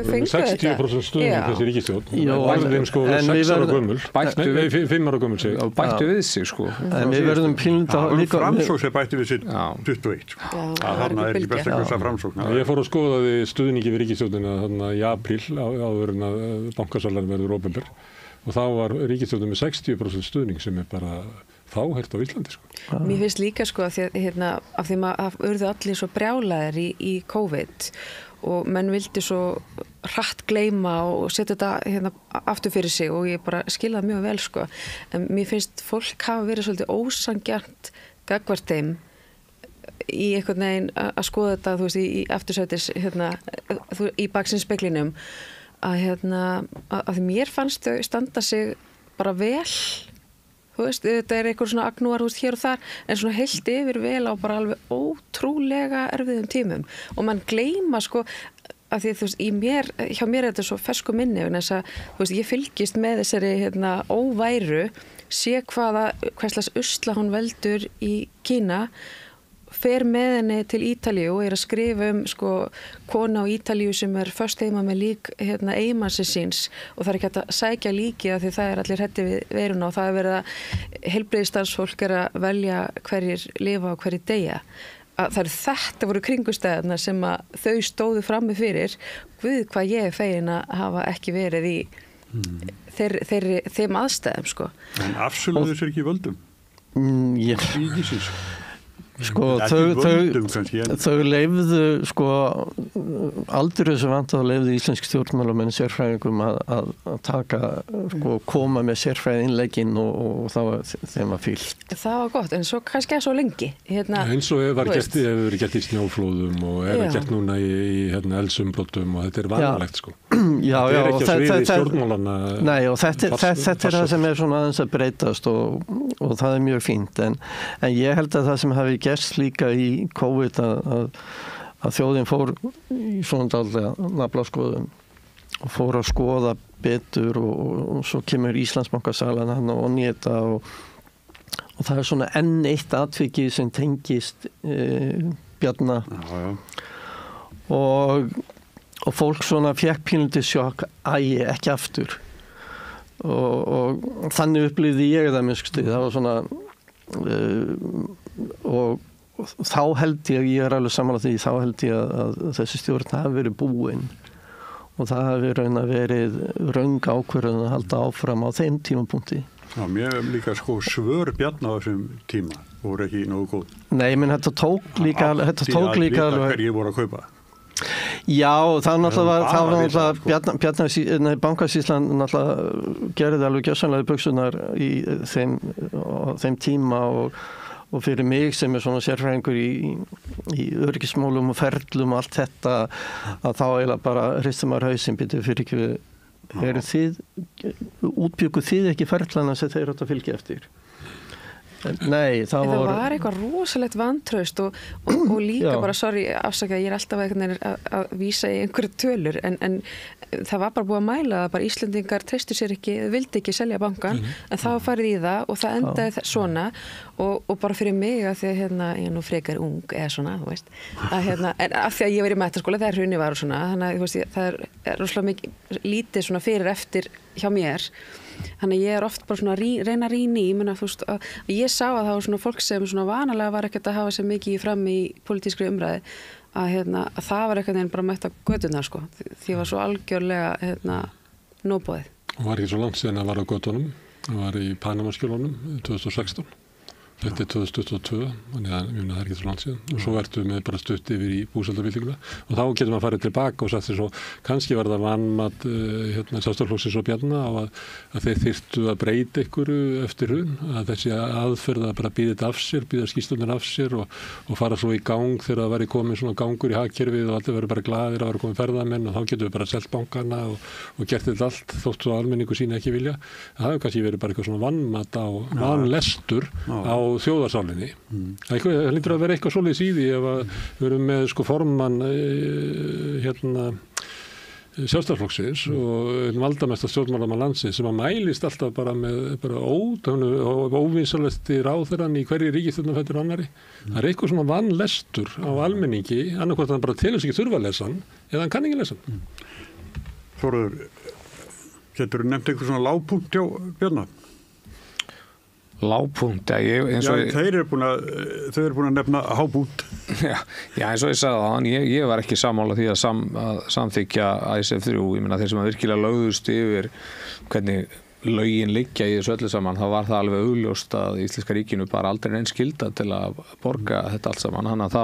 Speaker 4: fengu
Speaker 5: 60% stuðning þessi ríkisstjórn varðin sko 6 ára gömul 5 ára gömul
Speaker 2: bættu við sig sko
Speaker 3: en við verðum pínlítið
Speaker 1: líka framsókn sem bætti við sig 21 þarna er ekki best að hversa framsókn
Speaker 5: ég fór að skoða því stuðningi við ríkisstjórnina þarna í apríl áður en að bankasalan verður opinber og þá var ríkisstjórnin með 60% stuðning sem er bara fáhært á Íslandi sko.
Speaker 4: Mér finnst líka sko að því maður urðu allir svo brjálaðir í COVID og menn vildi svo hratt gleyma og setja þetta aftur fyrir sig og ég bara skilði það mjög vel sko en mér finnst fólk hafa verið svolítið ósanngjarnt gagnvart þeim í einhvern veginn að skoða þetta þú veist í aftursætis í baksinspeglinum að mér fannst þau standa sig bara vel þú veist, þetta er eitthvað svona agnúar hér og þar, en svona heilt yfir vel á bara alveg ótrúlega erfiðum tímum og mann gleyma sko að því þú veist, hjá mér er þetta svo fersku minni vegna þess að þú veist, ég fylgist með þessari óværu, sé hverslags usla hún veldur í Kína fer með henni til Ítalíu og er að skrifa sko kona á Ítalíu sem er föst heima með lík eiginmannsins síns og það er ekki hægt að sækja líkið af því það er allir hræddir við veiruna og það er verið að heilbrigðisstarfsfólk er að velja hverjir lifa og hverjir deyja. Þetta voru kringumstæðurnar sem að þau stóðu frammi fyrir Guð hvað ég er fegin að hafa ekki verið í þeim aðstæðum sko.
Speaker 1: En afsöluðu sér ekki völdum?
Speaker 3: Sko þau leifðu sko aldrei þessu vant að leifðu íslensk stjórnmálamenn sérfræðingum að taka sko koma með sérfræðinlegginn og það var þeim að fyllt.
Speaker 4: Það var gott en svo kannski svo lengi
Speaker 5: eins og hefur verið gert í snjóflóðum og hefur gert núna í eldsumbrotum og þetta er vanalegt sko.
Speaker 3: Já,
Speaker 5: þetta er ekki að sviði stjórnmálanna.
Speaker 3: Nei og þetta er það sem er svona aðeins að breytast og það er mjög fínt en ég held að það sem hafi gerst líka í COVID að þjóðin fór í svona dálítið naflaskoðun og fór að skoða betur og svo kemur Íslandsbankasalan hann og nýta og það svona enn eitt atviki sem tengist Bjarna og fólk svona fekk pínlítið sjokk ekki aftur og þannig upplifði ég það minnst það var svona og þá held ég alveg samanlega því, þá held ég að þessi stjórn hafi verið búin og það hafi raun að verið röng ákvörðun að halda áfram á þeim tímapunkti.
Speaker 1: Já, mér líka svör Bjarna á þessum tíma voru ekki nógu góð.
Speaker 3: Nei, menn þetta tók líka
Speaker 1: hverju voru að kaupa.
Speaker 3: Já, það var náttúrulega Bankasýslan náttúrulega gerði alveg gjörsamlega buksunar í þeim tíma og fyrir mig sem svona sérfræðingur í öryggismálum og ferlum og allt þetta að þá eiginlega bara hristum maður hausinn býtu fyrir ekki útbygguð þið ekki ferlana sem þeir átt að fylgja eftir. Nei, það
Speaker 4: var eitthvað rosalegt vantraust og líka bara, sorry, afsaka, ég alltaf að vísa í einhverju tölur en það var bara búið að mæla að bara Íslendingar treystu sér ekki, vildi ekki selja bankan en það var farið í það og það endaði svona og bara fyrir mig að því að ég er nú frekar ung eða svona, þú veist en af því að ég var í menntaskóla þegar hrunið var og svona þannig að þú veist, það er rosalega mikið lítið svona fyrir eftir hjá mér. Þannig að ég er oft bara svona reyna að rýna í, þú veist, að ég sá að það var svona fólk sem svona vanalega var ekkert að hafa sér mikið fram í pólitískri umræði að það var ekkert bara mætt á göturnar sko, því var svo algjörlega nóboðið.
Speaker 5: Og var ekki svo langt síðan að var á götunum, það var í Panamaskjölunum 2016. Þetta er 2022, þannig að það er ekki svo langt síðan og svo ertum við bara stutt yfir í búsaldabildinguna og þá getum við að fara tilbaka og sagt þess að kannski var það vanmat Sjálfstæðisflokksins og Bjarna á að þeir þyrftu að breyta ykkur eftir hrun, að þessi aðferð að bara býða þetta af sér, býða skýrslurnar af sér og fara svo í gang þegar það væri komið svona gangur í hagkerfið og allir verið bara glaðir að vera komið ferðamenn og þá getum við bara selt bankana og gert þetta allt þótt svo almenningu sína ekki vilja. Það hefur kannski verið bara eitthvað svona vanmat á vanlestur á þjóðarsálinni. Það lítur að vera eitthvað svoleiðis í því ef við erum með formann Sjálfstæðisflokksins og valdamesta stjórnmálamann landsins sem að mælist alltaf bara með óvinsalesti ráðherrann í hverju ríkisstjórn fætur annari. Það er eitthvað svona vanlestur á almenningi, annarkvæmt hann bara telur sig ekki þurfa að lesa hann eða hann kann ekki lesa hann.
Speaker 1: Þórður, getur þú nefnt eitthvað svona lágpunkt hjá Bjarna?
Speaker 2: Lágpunkt,
Speaker 1: þeir eru búin að nefna hápunkt.
Speaker 2: Já, eins og ég sagði það, ég var ekki sammála því að samþykja ICF 3, ég meina þeir sem að virkilega lögðust yfir hvernig lögin liggja í þessu öllu saman, þá var það alveg augljóst að Íslenska ríkinu bara aldrei neins skylda til að borga þetta allt saman, þannig að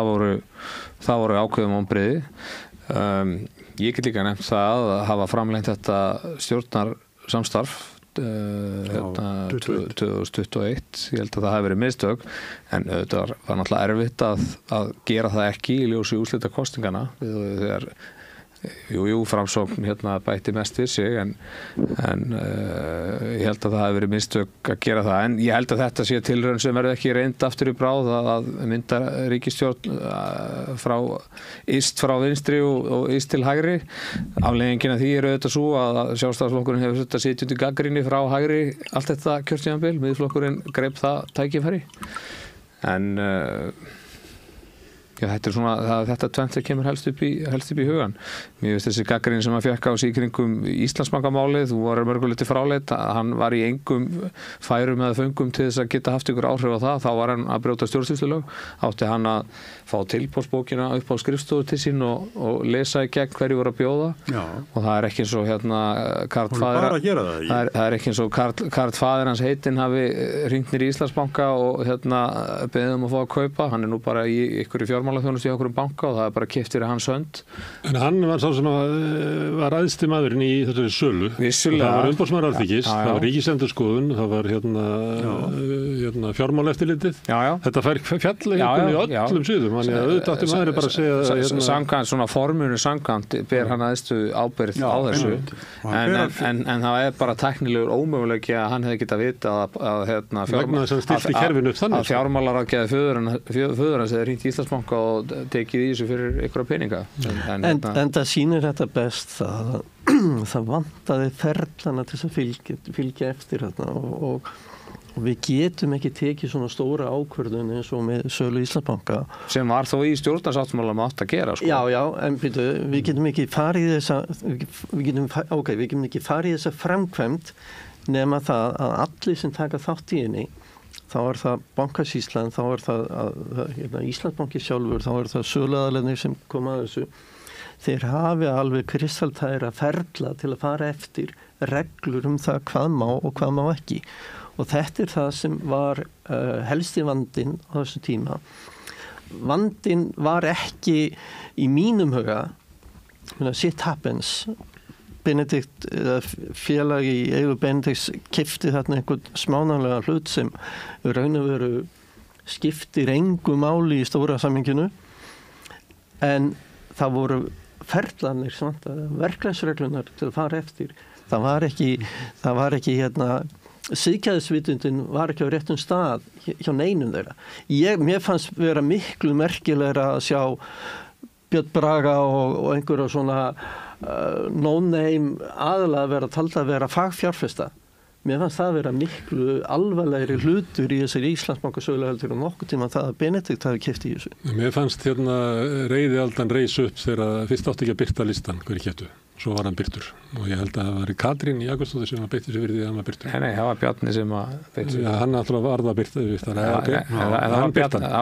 Speaker 2: það voru ákveðum vonbrigði. Ég get líka nefnt það að hafa framlengt þetta stjórnarsamstarf 2021, ég held að það hafi verið mistök en þetta var náttúrulega erfitt að gera það ekki í ljósi úrslita kostingana þegar Framsókn bætti mest við sig en ég held að það hafi verið mistök að gera það en ég held að þetta sé tilraun sem verði ekki reynd aftur í bráð að mynda ríkisstjórn frá vinstri og yst til hægri. Afleiðingin af því er auðvitað svo að Sjálfstæðisflokkurinn hefur þetta sitjandi gagnrýni frá hægri allt þetta kjörtímabil, Miðflokkurinn greip það tækifæri en þetta er svona, þetta tvennt sem kemur helst upp í hugan. Mér finnst þessi gagnrýni sem hann fékk á sig í kringum Íslandsbankamálið, þú voru mörgulegt fráleit, hann var í engum færum eða föngum til þess að geta haft ykkur áhrif á það, þá var hann að brjóta stjórnsýslulög, átti hann að fá tilboðsbókina upp á skrifstofu til sín og lesa í gegn hverju voru að bjóða. Já. Og það er ekki eins og það er ekki eins og Karl faðir hans heitinn hafi hringt niður í Íslandsbanka og beðið að fá að kaupa, hann er nú bara í ykkur í fjármálaþjónustu í okkur banka og það er bara keypt fyrir hans hönd. En
Speaker 5: hann var sá sem var æðsti maðurinn í þessari sölu.
Speaker 2: Vissulega.
Speaker 5: Það var umboðsmaður Alþingis, það var Ríkisendurskoðun, það var fjármálaeftirlitið. Þetta fær fjalla í öllum sviðum.
Speaker 2: Samkvæmt svona formunu samkvæmt ber hann aðstu ábyrgð á þessu en það er bara tæknilegur ómöguleiki að hann hefði getað vita að fjármálaráðgjafi föður hans hefði hringt í Íslandsbanka og tekið í þessu fyrir einhverja peninga.
Speaker 3: En það sýnir þetta best það vantaði ferlana til þess að fylgja eftir þetta og við getum ekki tekið svona stóra ákvörðun eins og með sölu Íslandsbanka.
Speaker 2: Sem var þó í stjórnarsáttmálanum átt að gera, sko.
Speaker 3: Já, en við getum ekki farið í þessa framkvæmd nema það að allir sem taka þátt í henni, þá það Bankasýslan, þá það Íslandsbanki sjálfur, þá það söluaðilarnir sem koma að þessu, þeir hafi alveg kristaltæra ferla til að fara eftir reglur það hvað má og hvað má ekki. Og þetta það sem var helsti vandinn á þessu tíma. Vandinn var ekki í mínum huga, shit happens. Benedikt, félag í eigu Benedikts keypti þarna einhvern smánarlega hlut sem raun og veru skiptir engu máli í stóra samhenginu. En það voru ferlanir, verklagsreglunar til að fara eftir. Það var ekki siðgæðisvitundin var ekki á réttum stað hjá neinum þeirra. Mér fannst vera miklu merkilegra að sjá Björn Braga og einhverja svona no-name aðalega vera talda að vera fagfjárfesta. Mér fannst það vera miklu alvarlegri hlutur í þessari Íslandsbankasölu heldur og nokkuð tíma það að Benedikt hafi keypt í þessu.
Speaker 5: Mér fannst reiðialdan reis upp þegar fyrst átti ekki að birta listan hverju keyptu. Svo var hann byrtur og ég held að það var Katrín Jakobsdóttir sem beitti sig fyrir því að hann var byrtur.
Speaker 2: Nei, það var Bjarni sem beitti sig.
Speaker 5: Já, hann alltaf var það byrtur.
Speaker 2: Það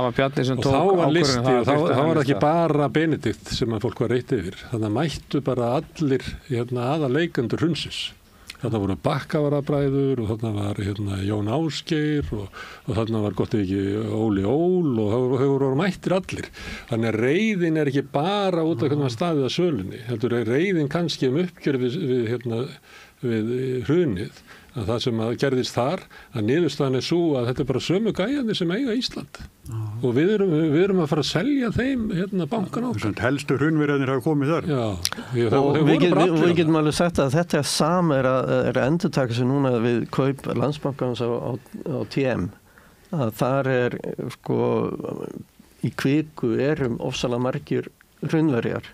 Speaker 2: var Bjarni sem tók
Speaker 5: ákvörðun. Og þá var listi og þá var ekki bara Benedikt sem að fólk var reitt yfir. Þannig að mættu bara allir aðaleikendur hrunsins. Þarna voru Bakkavarabræður og þarna var Jón Ásgeir og þarna var gott ekki Óli Ól og þau voru mættir allir. Þannig að reiðin ekki bara út af hvernig staðið að sölunni. Heldur reiðin kannski uppgjör við hrunið. Að það sem gerðist þar, að niðurstaðan svo að þetta bara sömu gæjarnir sem eiga Ísland. Og við erum að fara að selja þeim bankan á.
Speaker 1: Helstu hrunverðinir hafa komið þar.
Speaker 5: Já.
Speaker 3: Og við getum alveg sagt að þetta sama er að endurtaka sig núna við kaup Landsbankans á TM. Að þar í Kviku ofsalega margir hrunverjar.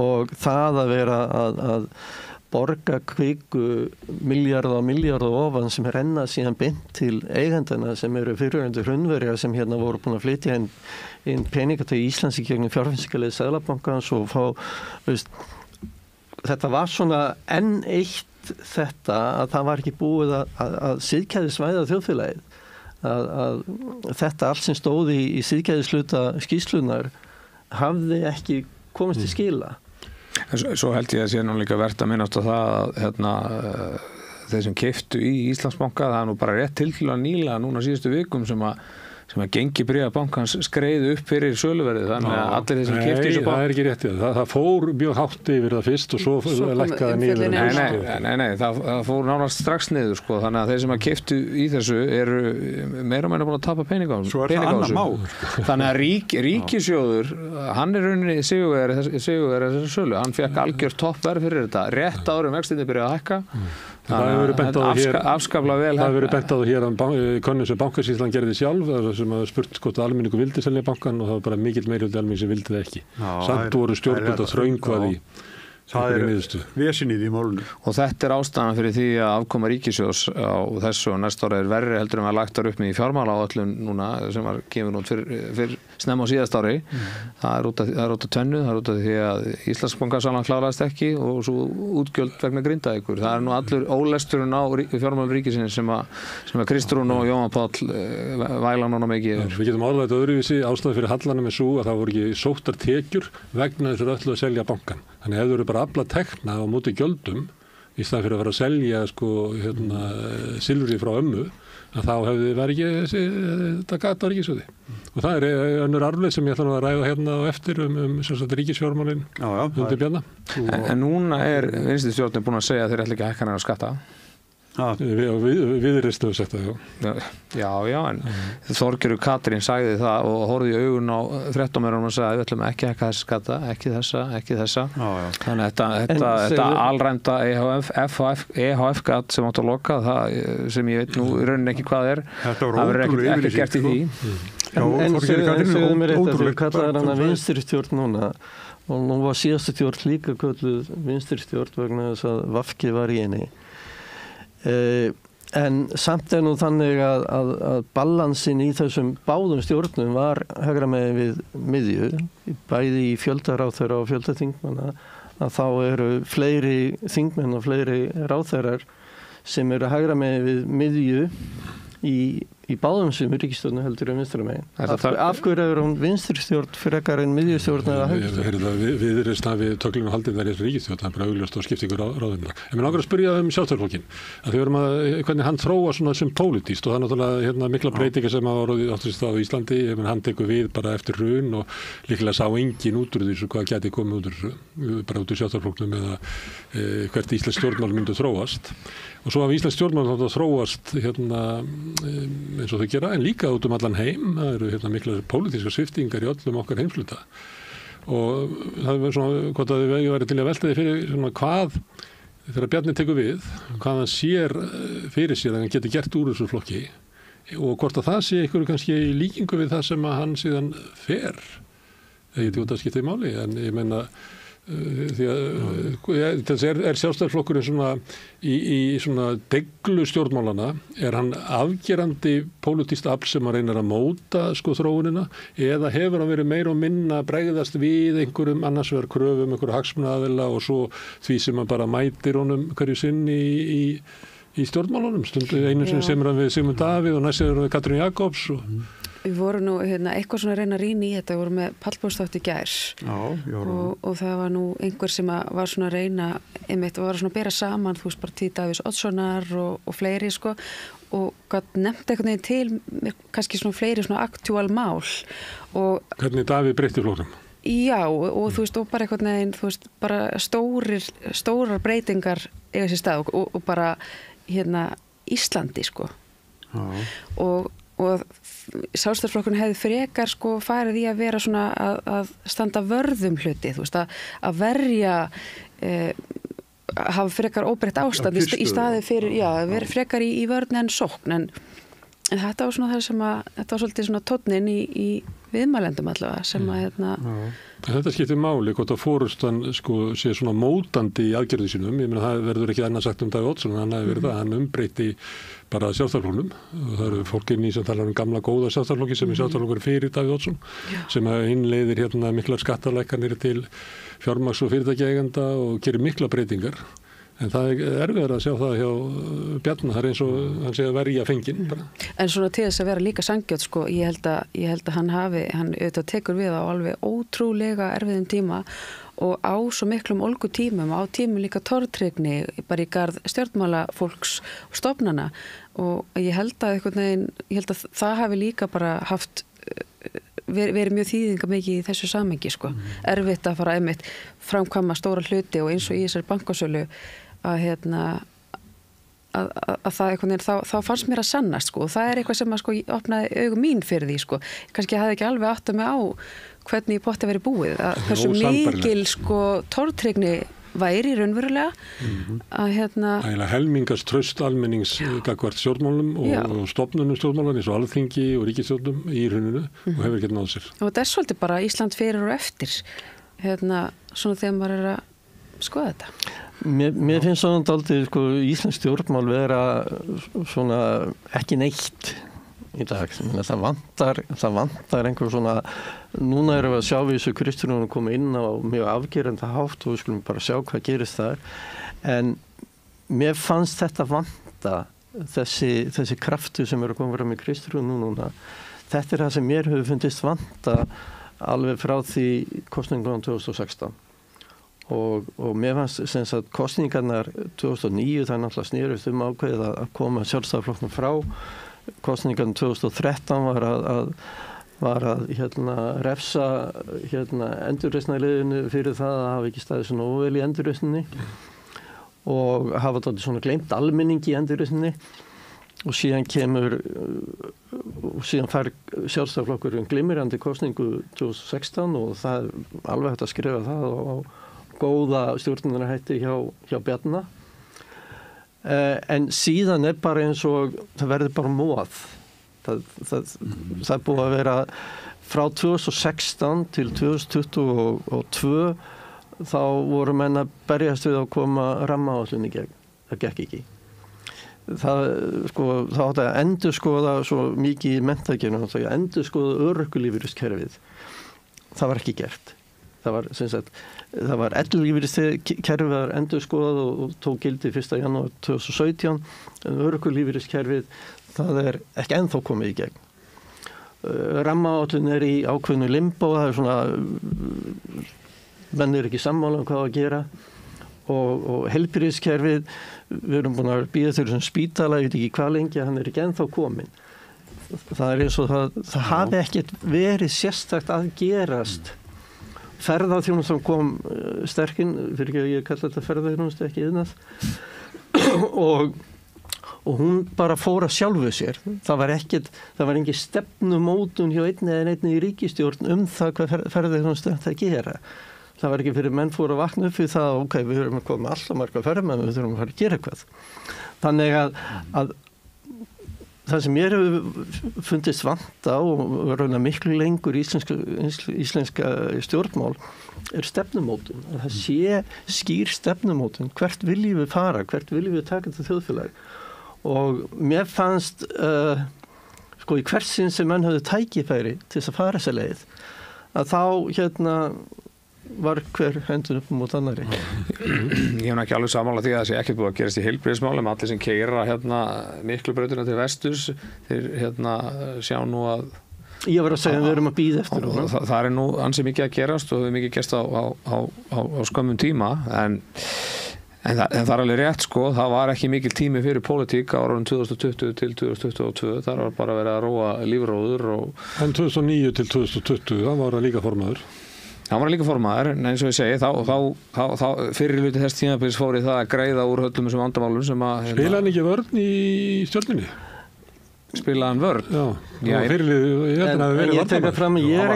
Speaker 3: Og það að vera að borga Kviku milljarða ofan sem renna síðan beint til eigendana sem eru fyrirhugaðir hrunverjar sem voru búin að flytja inn peninga til Íslands í gegnum fjárfestingarleið Seðlabankans og þetta var svona enn eitt þetta að það var ekki búið að siðgæðisvæða þjóðfélagið að þetta allt sem stóði í siðgæðisluta skýrslunar hafði ekki komist til skila.
Speaker 2: Svo held ég að sé nú líka vert að minnast á það að þeir sem keyptu í Íslandsbanka, það nú bara rétt til að nýla núna síðustu vikum sem að gengi bréfabankans skreið upp fyrir söluverðið, þannig að allir þeir sem keyptu þessu banka.
Speaker 5: Það ekki rétt, það fór mjög hátt yfir það fyrst og svo lækkaði niður.
Speaker 2: Nei, það fór nánast strax niður, þannig að þeir sem keyptu í þessu eru meira og meira búin að tapa peninga á þessu.
Speaker 1: Svo það annar mál.
Speaker 2: Þannig að ríkissjóður, hann rauninni sigurvegari þessari sölu, hann fekk algjört toppverð fyrir þetta, rétt árum vextinni byrjaði að hækka.
Speaker 5: Það hefur verið bent á það hér að könnun sem Bankasýslan gerði sjálf sem að spurt hvort almenningu vildi selja bankan og það var bara mikill meirihluti almenning sem vildi það ekki. Samt voru stjórnvöld að þröngvað í það
Speaker 1: vesenið í málunum.
Speaker 2: Og þetta ástæðan fyrir því að afkoma ríkissjóðs á þessu og næsta ári verri heldur en var lagt upp með í fjármálaáætlun núna sem var gefin út fyrir snemma á síðast ári. Það er út af tvennu, það er út af því að Íslandsbankasalan kláraðist ekki og svo útgjöld vegna Grindavíkur. Það er nú allur ólesturinn á fjármálum ríkisins sem að Kristrún og Jóhann Páll væla núna mikið.
Speaker 5: Við getum álega þetta öðruvísi ástæðan fyrir hallanum er svo að það voru ekki sóttar tekjur vegna þess að öllu að selja bankan. Þannig að ef þú eru bara afla tekna á móti gjöldum í staðan fyrir að fara að selja silfri frá ömmu að þá hefði verið ekki þetta gat á ríkissjóði. Og það er önnur arfleið sem ég ætla að ræða hérna á eftir ríkisfjármálin undir Bjarna.
Speaker 2: En núna vinstri stjórnin búin að segja að þeir ætla ekki að hækka neina skatta.
Speaker 5: Við reistum að setja það.
Speaker 2: Já, en Þorgerður Katrín sagði það og horfði í augun á 13 árum og sagði við ætlum ekki að hækka þessa skatta, ekki þessa. Þannig að þetta alræmda EHF-gat sem átt að loka, það sem ég veit nú í rauninni ekki hvað það verður ekki gert í því.
Speaker 3: En segðu mér eitt að þú kallaði hana vinstri stjórn núna og nú var síðasta stjórn líka kölluð vinstri stjórn vegna þess að VG var í henni. En samt nú þannig að balansin í þessum báðum stjórnum var hægra megin við miðju, bæði í fjöldaráðherra og fjöldaþingmanna, að þá eru fleiri þingmenn og fleiri ráðherrar sem eru hægra megin við miðju í báðum sem ríkisstjórnu heldur vinstra megin. Af hverju er hún vinstri stjórn frekar en miðjustjórn eða hægri stjórn?
Speaker 5: Við erum snafið töklum og haldið þær í ríkisstjórn, það er bara augljóst og skipt ykkur ráðumna. En mér langar að spyrja Sjálfstæðisflokkinn, að þau verum hvernig hann þróa svona sem pólitískt og það er náttúrulega mikla breytingar sem hafa áttist á Íslandi, hann tekur við bara eftir hrun og líklega sá engin út úr þessu hvað gæti komið út úr þessu, bara út úr Sjálfstæðisflokknum eða hvert íslensk stjórnmál myndu þróast. Og svo hafa íslensk stjórnmál þróast eins og þau gera, en líka út allan heim. Það eru mikla pólitískar sviptingar í öllum okkar heimsluta. Og það er svona, hvort að við væri til að velta því fyrir svona hvað, þegar Bjarni tekur við, hvað hann sér fyrir sér að hann geti gert úr þessu flokki og hvort að það sé ykkur kannski í líkingu við það sem að hann síðan fer. Það geti út að skipta í máli, en ég meina því að þess Sjálfstæðisflokkurinn svona í svona deglu stjórnmálana, er hann afgerandi pólitískt afl sem að reyna að móta þróunina eða hefur hann verið meira og minna að bregðast við einhverjum annars vegar kröfum, einhverju hagsmunaaðila og svo því sem hann bara mætir honum hverju sinni í stjórnmálunum, einu sinni semur hann við Sigmund Davíð og næst semur hann við Katrín Jakobs og
Speaker 4: Við vorum nú eitthvað svona að reyna að rýna í þetta, við vorum með pallborðsþátt í gær og það var nú einhver sem var svona að reyna einmitt og var svona að bera saman, þú veist, bara tíð Davíðs Oddssonar og fleiri sko og gat nefnt einhvern veginn til kannski svona fleiri svona aktúal mál og
Speaker 5: hvernig Davíð breytti flokknum?
Speaker 4: Já, og þú veist, og bara einhvern veginn, þú veist, bara stórar breytingar eiga sér stað og bara Íslandi sko og Sjálfstæðisflokkurinn hefði frekar sko farið í að vera svona að standa vörðum hluti, þú veist, að verja hafa frekar óbreytt ástand í staði fyrir, vera frekar í vörn en sókn, en þetta var svona það sem þetta var svolítið svona tónninn í viðmælendum allavega sem að
Speaker 5: Þetta skiptir máli, hvort að fórustan sko sé svona mótandi í aðgerði sínum, ég meina það verður ekki annað sagt Davíð Oddsson, hann hefði verið það, hann umbreytti bara Sjálfstæðisflokknum og það eru fólkin í sem talar gamla góða Sjálfstæðisflokki sem Sjálfstæðisflokkur fyrir Davíð Oddsson sem innleiðir miklar skattalækkanir til fjármagns- og fyrirtækjaeigenda og gerir mikla breytingar. En það er erfiðar að sjá það hjá Bjarna, það er eins og hann sé að verja fenginn bara. En
Speaker 4: svona til þess að vera líka sanngjarn sko, ég held að hann auðvitað tekur við á alveg ótrúlega erfiðum tíma og á svo miklum ólgu tímum, á tímum líka tortryggni bara í garð stjórnmálafólks og stofnana og ég held að það hafi líka bara haft verið mjög þýðingamikið í þessu samhengi sko. Erfitt að fara einmitt framkvæma stóra hluti og eins og í þessari bankasölu að það einhvern veginn þá fannst mér að sannast sko og það er eitthvað sem að sko opnaði augum mín fyrir því sko. Kannski hafði ekki alveg áttað mig á hvernig í potti verið búið að hversu mikil sko tortryggni væri raunverulega að
Speaker 5: helmingast traust almennings gagnvart stjórnmálum og stofnunum stjórnmálum eins og alþingi og ríkisstjórnum í hruninu og hefur ekki náð sér.
Speaker 4: Og þetta er svolítið bara Ísland fyrir og eftir svona þegar maður er að skoða þetta.
Speaker 3: Mér finnst svona dálítið sko íslensk stjórnmál vera svona ekki neitt í dag. Það vantar einhver svona, núna erum við að sjá við þessu Kristrúnu koma inn á mjög afgerandi hátt og við skulum bara sjá hvað gerist þar. En mér fannst þetta vanta þessi kraftu sem eru að koma fram í Kristrúnu núna. Þetta er það sem mér hefur fundist vanta alveg frá því kosningunum 2016. Og mér fannst sem sagt kosningarnar 2009 það náttúrulega snerust ákveðið að koma Sjálfstæðisflokknum frá. Kosningarnar 2013 var að refsa endurreisnarliðinu fyrir það að hafa ekki staðið svona óvel í endurreisninni og hafa þetta svona gleymt almenningi í endurreisninni og síðan fær Sjálfstæðisflokkurinn glimrandi kosningu 2016 og það er alveg hægt að skrifa það á góða stjórnunarhætti hjá Bjarna en síðan er bara eins og það verður bara móð Það er búið að vera frá 2016 til 2022 þá voru menn að berjast við að koma rammaáætlun í gegn. Það gekk ekki. Það átti að endurskoða svo mikið í menntakerfinu, það að endurskoða örorkulífeyriskerfið. Það var ekki gert. Það var ellilífeyriskerfið var endurskoðað og tók gildi 1. janúar 2017 en örorkulífeyriskerfið það ekki ennþá komið í gegn. Rammaáætlun í ákveðnu limbo, það svona menn ekki sammála hvað að gera og heilbrigðiskerfið, við erum búin að bíða þau sem spítala, ég veit ekki hvað lengi, hann ekki ennþá komin. Það eins og það hafi ekkert verið sérstakt að gerast. Ferðaþjónustan kom sterkinn, fyrir ekki að ég kalla þetta ferðaþjónustu ekki iðnað og hún bara fór að sjálfu sér. Það var engin stefnumótun hjá einni í ríkisstjórn það hvað ferðaþjónustu ætti að gera. Það var ekki fyrir menn fóru að vakna upp við það ok, við erum að koma alltaf marga ferðamenn, við þurfum að fara að gera eitthvað. Þannig að það sem mér hefur fundist vanta og rauna miklu lengur íslenska stjórnmál stefnumótun. Það sé skýr stefnumótun. Hvert viljum við fara? Hvert viljum við taka þetta þjóðfélag? Og mér fannst í hvert sinn sem menn höfðu tækifæri til þess að fara þessa leið að þá var hver hendur upp mot annari.
Speaker 2: Ég hef ekki alveg sammála því að það sé ekki búið að gerast í heilbrigðismálum. Allir sem keyra Miklubrautina til vesturs þeir sjá nú að
Speaker 3: ég var að segja að við erum að bíða eftir
Speaker 2: það er nú ansi mikið að gerast og mikið gerst á skömmum tíma en það er alveg rétt það var ekki mikil tími fyrir pólitík á árunum 2020 til 2022 þar var bara verið að róa lífróður
Speaker 5: en 2009 til 2020 það var líka formaður.
Speaker 2: Það var líka formaður, en eins og ég segi, þá fyrir hluti þess tímabils fór í það að greiða úr öllum þessum vandamálum sem að...
Speaker 5: Spilaði hann ekki vörn í Stjörnunni?
Speaker 2: Spilaði hann vörn?
Speaker 5: Já,
Speaker 3: ég tek fram að ég er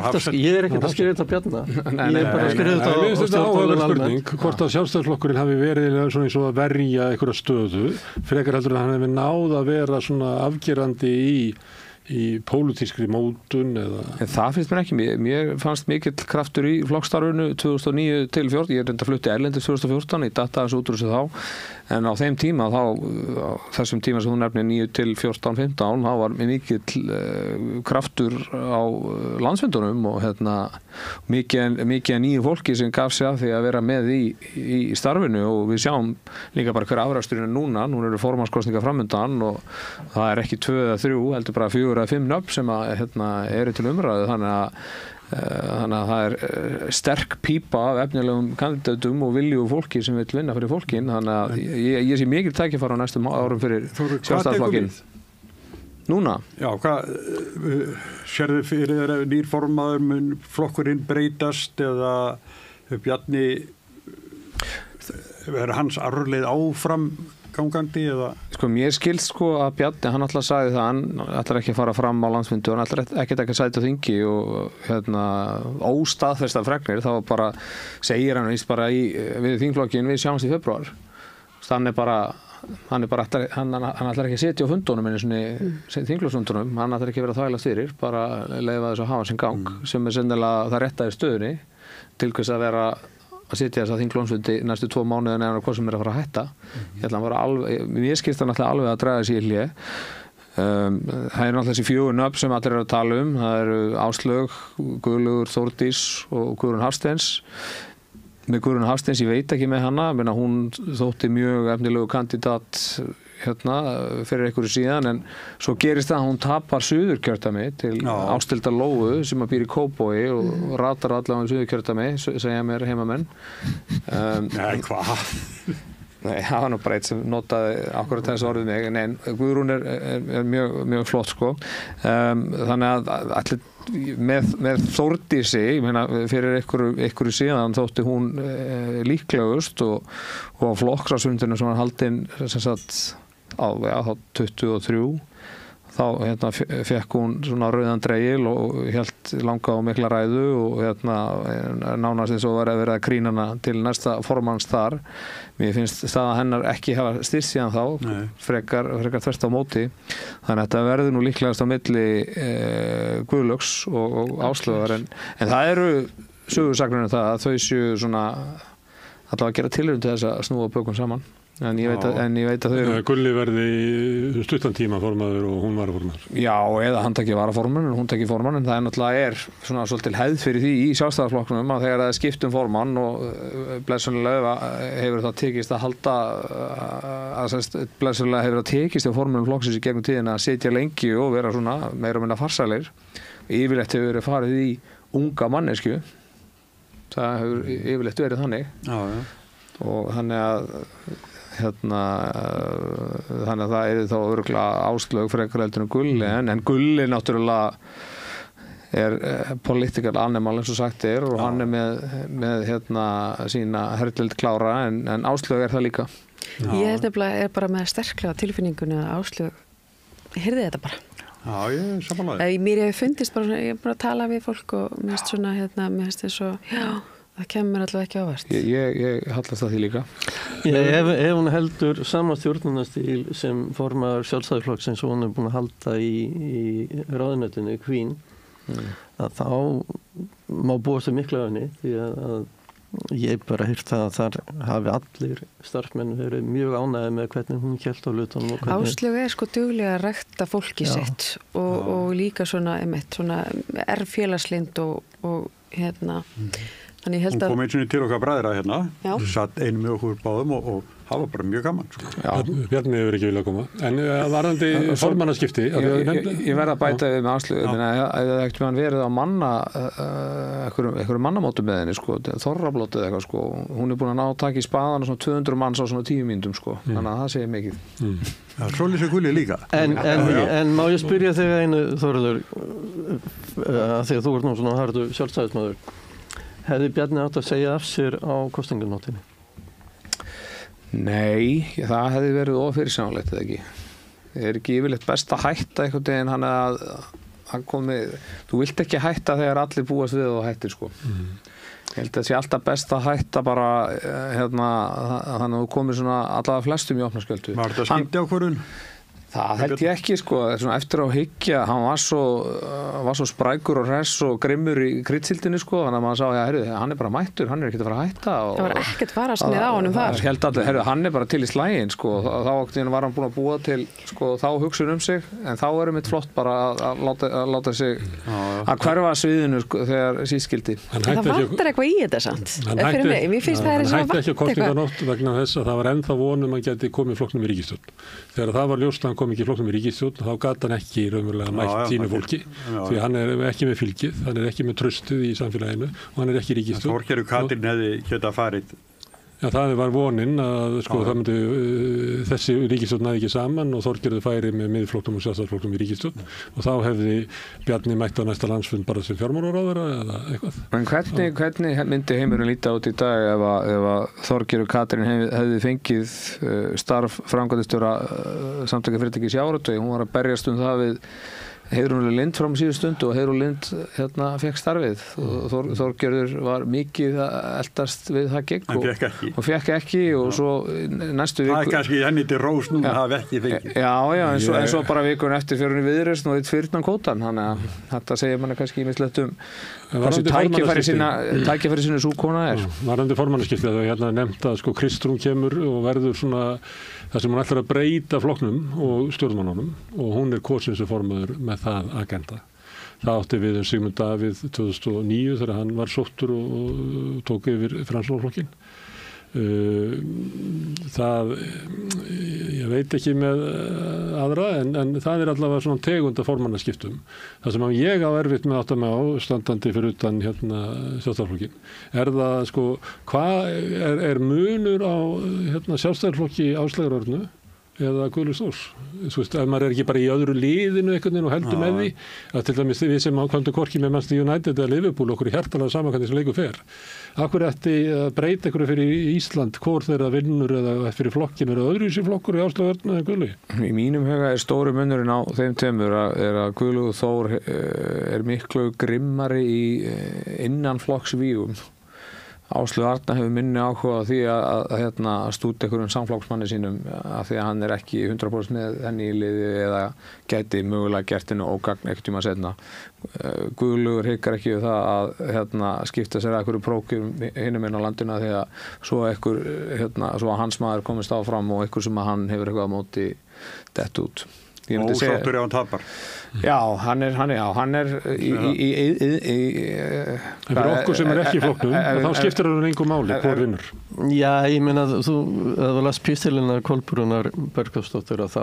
Speaker 3: ekkert að skrifa þetta á Bjarna. Ég er bara að skrifa þetta á stjórnmálum almennt.
Speaker 5: Hvort að Sjálfstæðisflokkurinn hafi verið svona eins og að verja einhverja stöðu, frekar heldur að hann hefði náð að vera svona afgerandi í pólitískri mótun eða...
Speaker 2: En það finnst mér ekki. Mér fannst mikill kraftur í flokkstarfinu 2009 til 14. Ég reynda að flutti erlendis 2014, ég datta þessu út úr þessu þá. En á þeim tíma, þessum tíma sem þú nefnir 9 til 14, 15, þá var mikill kraftur á landsfundunum og mikið nýju fólki sem gaf sig að því að vera með í starfinu og við sjáum líka bara hver afræksturinn núna eru formannskosningar framundan og það er ekki 2 eða 3, heldur bara 4 eða 5 nöfn sem eru til umræðu þannig að það er sterk pípa af efnilegum kandidatum og viljugu fólki sem vil vinna fyrir fólkin þannig að ég sé mikil tækifæri á næstum árum fyrir Sjálfstæðisflokkinn. Núna?
Speaker 1: Já, hvað sérðu fyrir þér nýr formaður mun flokkurinn breytast eða Bjarni er hans arfleið áfram gangandi eða?
Speaker 2: Mér skilst að Bjarni, hann alltaf sagði það, hann ætlar ekki að fara fram á landsfundi og hann ætlar ekki að sæta á þingi og óstaðfestar fregnir, þá bara segir hann víst bara við þingflokkin við sjáumst í febrúar. Hann ætlar ekki að sitja á fundunum þingflokksfundunum, hann ætlar ekki að vera þvælast fyrir, bara leyfa þess að hafa sinn gang sem sennilega það réttaði stöðunni til hvers að vera að sitja þess að þingflokksfundi næstu 2 mánuði eða hvað sem að fara að hætta. Mér skilst það náttúrulega alveg að draga sér í hlé. Það náttúrulega þessi 4 nöfn sem allir eru að tala það eru Áslaug, Guðlaugur, Þórdís og Guðrún Hafsteins. Með Guðrún Hafsteins, ég veit ekki með hana, hún þótti mjög efnilegu kandidat fyrir einhverju síðan en svo gerist það að hún tapar Suðurkjördæmi til Ásthildar Lóu sem að býr í Kópavogi og ratar allavega í Suðurkjördæmi, segja mér heimamenn.
Speaker 1: Nei, hvað?
Speaker 2: Nei, það var nú bara eitt sem notaði akkurat þessu orðið mig, en Guðrún er mjög flott þannig að allir með Þórdísi, ég meina fyrir einhverju síðan þótti hún líklegust og á flokksráðsfundinu sem var haldinn sem sagt á 23 þá fekk hún svona rauðan dreigil og hélt langa og mikla ræðu og nánast eins og var að vera að krýna hana til næsta formanns þar. Mér finnst staða hennar ekki hafa styrst síðan þá, frekar þvert á móti. Þannig að þetta verður nú líklegast á milli Guðlaugs og Áslaugar en það eru sögursagnir það að þau séu svona allavega að gera tilraun til þess að snúa bökum saman. En ég veit að þau...
Speaker 5: Gulli verði stuttan tíma formaður og hún varaformaður.
Speaker 2: Já, eða hann taki varaformann og hún taki formann, en það náttúrulega svona svolítil hefð fyrir því í Sjálfstæðisflokknum að þegar það skiptum formann og blessunlega hefur það tekist að halda blessunlega hefur það tekist á formannum flokksins í gegnum tíðina að sitja lengi og vera svona meira og minna farsælir. Yfirleitt hefur verið farið í unga mannesku. Það hefur yfirleitt verið þannig. Og þannig að þannig að það þá örugglega Áslaug frekar heldur en Gulli en Gulli náttúrulega political animal eins og sagt og hann með sína herrlild klára en Áslaug það líka.
Speaker 4: Ég nefnilega bara með sterklega tilfinningunni að Áslaug heyrði þetta bara.
Speaker 1: Já, ég samanlega.
Speaker 4: Mér hefur fundist bara, ég bara að tala við fólk og mér finnst svona, mér finnst eins og, það kemur allavega ekki ávart.
Speaker 2: Ég hallast það því líka.
Speaker 3: Ef hún heldur sama stjórnunastíl sem formaður Sjálfstæðisflokksins og hún búin að halda í ráðuneytinu Queen, að þá má búast mikla af henni því að ég bara heyrt það að þar hafi allir starfsmenn verið mjög ánægðir með hvernig hún hélt á hlutunum.
Speaker 4: Áslaug sko duglega að rækta fólki sitt og líka svona félagslynd og Þannig ég held að...
Speaker 1: Hún kom eins og til okkar bræðra satt einu með okkur báðum og það var bara mjög gaman.
Speaker 5: Bjarni hefur ekki viljað koma. En varðandi formannaskipti...
Speaker 2: Ég verð að bæta við með Áslaug. Ef það ekkert með hann verið á einhverju mannamótum með henni, þorrablótið eitthvað, hún búin að ná að taka í spaðan svona 200 manns á svona 10 mínútum, þannig að það segir mikið.
Speaker 1: Svolítið Gulli líka.
Speaker 3: En má ég spyrja þig einu, Þórður, að því að þú ert nú svona harður sjálfstæðismaður. Hefði Bjarni átt að segja af sér á kosninganóttinni?
Speaker 2: Nei, það hefði verið ofyrirsjánlegt eða ekki. Það ekki yfirleitt best að hætta einhvern veginn hann að þú vilt ekki hætta þegar allir búast við og hættir Ég held að það sé alltaf best að hætta bara þannig að þú komir svona allavega flestum í opnaskjöldu.
Speaker 1: Var þetta skipti ákvörðun?
Speaker 2: Það held ég ekki eftir á hyggja, hann var svo sprækur og hress og grimmur í kryddsildinni þannig að maður sá, hann bara mættur, hann ekkert að fara að hætta.
Speaker 4: Það var ekkert farasnið á honum þar.
Speaker 2: Held allir, hann bara til í slægin, þá var hann búin að búa til þá hugsun sig, en þá mitt flott bara að láta sig að hverfa sviðinu þegar sískildi.
Speaker 4: Það vantar eitthvað í þetta samt. Fyrir mig, mér finnst það
Speaker 5: hann hætti ekki á kosninganótt vegna þess að það var ennþá von að geti komið flokknum í ríkisstjórn. Þegar það var ljóst að hann kom ekki flokknum í ríkisstjórn, þá gat hann ekki raunverulega mætt sínu fólki, því hann ekki með fylgið, hann ekki með tröstuð í samfélaginu og hann ekki í ríkisstjórn.
Speaker 1: Þorgerður Katrín hefði getað farið.
Speaker 5: Já, það var vonin að það myndi þessi ríkisstjórn næði ekki saman og Þorgerður færi með Miðflokknum og Sjálfstæðisflokknum í ríkisstjórn og þá hefði Bjarni mætt á næsta landsfund bara sem fjármálaráðherra eða eitthvað.
Speaker 2: En hvernig myndi heimurinn líta út í dag ef að Þorgerður Katrín hefði fengið starf framkvæmdastjóra Samtaka fyrirtækja í sjávarútvegi, hún var að berjast það við Heiðrún Lind fram síðustu stundu og Heiðrún Lind fekk starfið og Þorgerður var mikið að eldast við það gegn og fekk ekki og svo næstu viku...
Speaker 1: Það kannski henni til rós núna hafi ekki fengið.
Speaker 2: Já, en svo bara vikun eftir fyrir henni viðreisn og eitt fyrirnan kótan, þannig að þetta segir manni kannski ímislegt hversu tækifæri sinni sú kona
Speaker 5: Varðandi formannaskipti að það nefnt að Kristrún kemur og verður svona það sem hún ætlar að breyta flokknum og stjórnmannunum og hún kosin sem formaður með það agenda. Það átti við Sigmund Davíð 2009 þegar hann var sóttur og tók yfir Framsóknarflokkinn. Ég veit ekki með aðra en það allavega svona tegund af formannaskiptum. Það sem ég á erfitt með átt að með á standandi fyrir utan Sjálfstæðisflokkinn það hvað munur á Sjálfstæðisflokki Áslaugar Örnu eða Guðlaugs Þórs. Þú veist, ef maður ekki bara í öðru liðinu einhvern veginn og heldur með því, að til dæmis við sem ákvæmdu hvorki með Manchester United eða Liverpool, okkur í hjartalega saman hvernig þessu leikur fer. Akkur ætti að breyta einhverju fyrir Ísland, hvor þeirra vinnur eða fyrir flokkin, er öðru í sér flokkur í Áslaug Örn eða Guðlaug? Í
Speaker 2: mínum huga stóru munurinn á þeim tveimur að Guðlaugur Þór miklu grimmari í innanflokksvígum. Áslaug Arna hefur minni áhuga á því að stúta einhverjum samflokksmanni sínum af því að hann ekki 100% með henni í liði eða gæti mögulega gert henni ógagn ekkert tíma seinna. Guðlaugur hikar ekki við það að skipta sér að einhverju prókjum hinum inn á landinu því að svo að hans maður komist áfram og einhver sem að hann hefur eitthvað á móti dett út.
Speaker 1: Ósáttur ef hann tapar.
Speaker 2: Já, hann er
Speaker 5: fyrir okkur sem ekki í flokknum, þá skiptir það engu máli, hvor vinnur?
Speaker 3: Já, ég meina, þú las pistilina Kolbrúnar Bergþórsdóttur og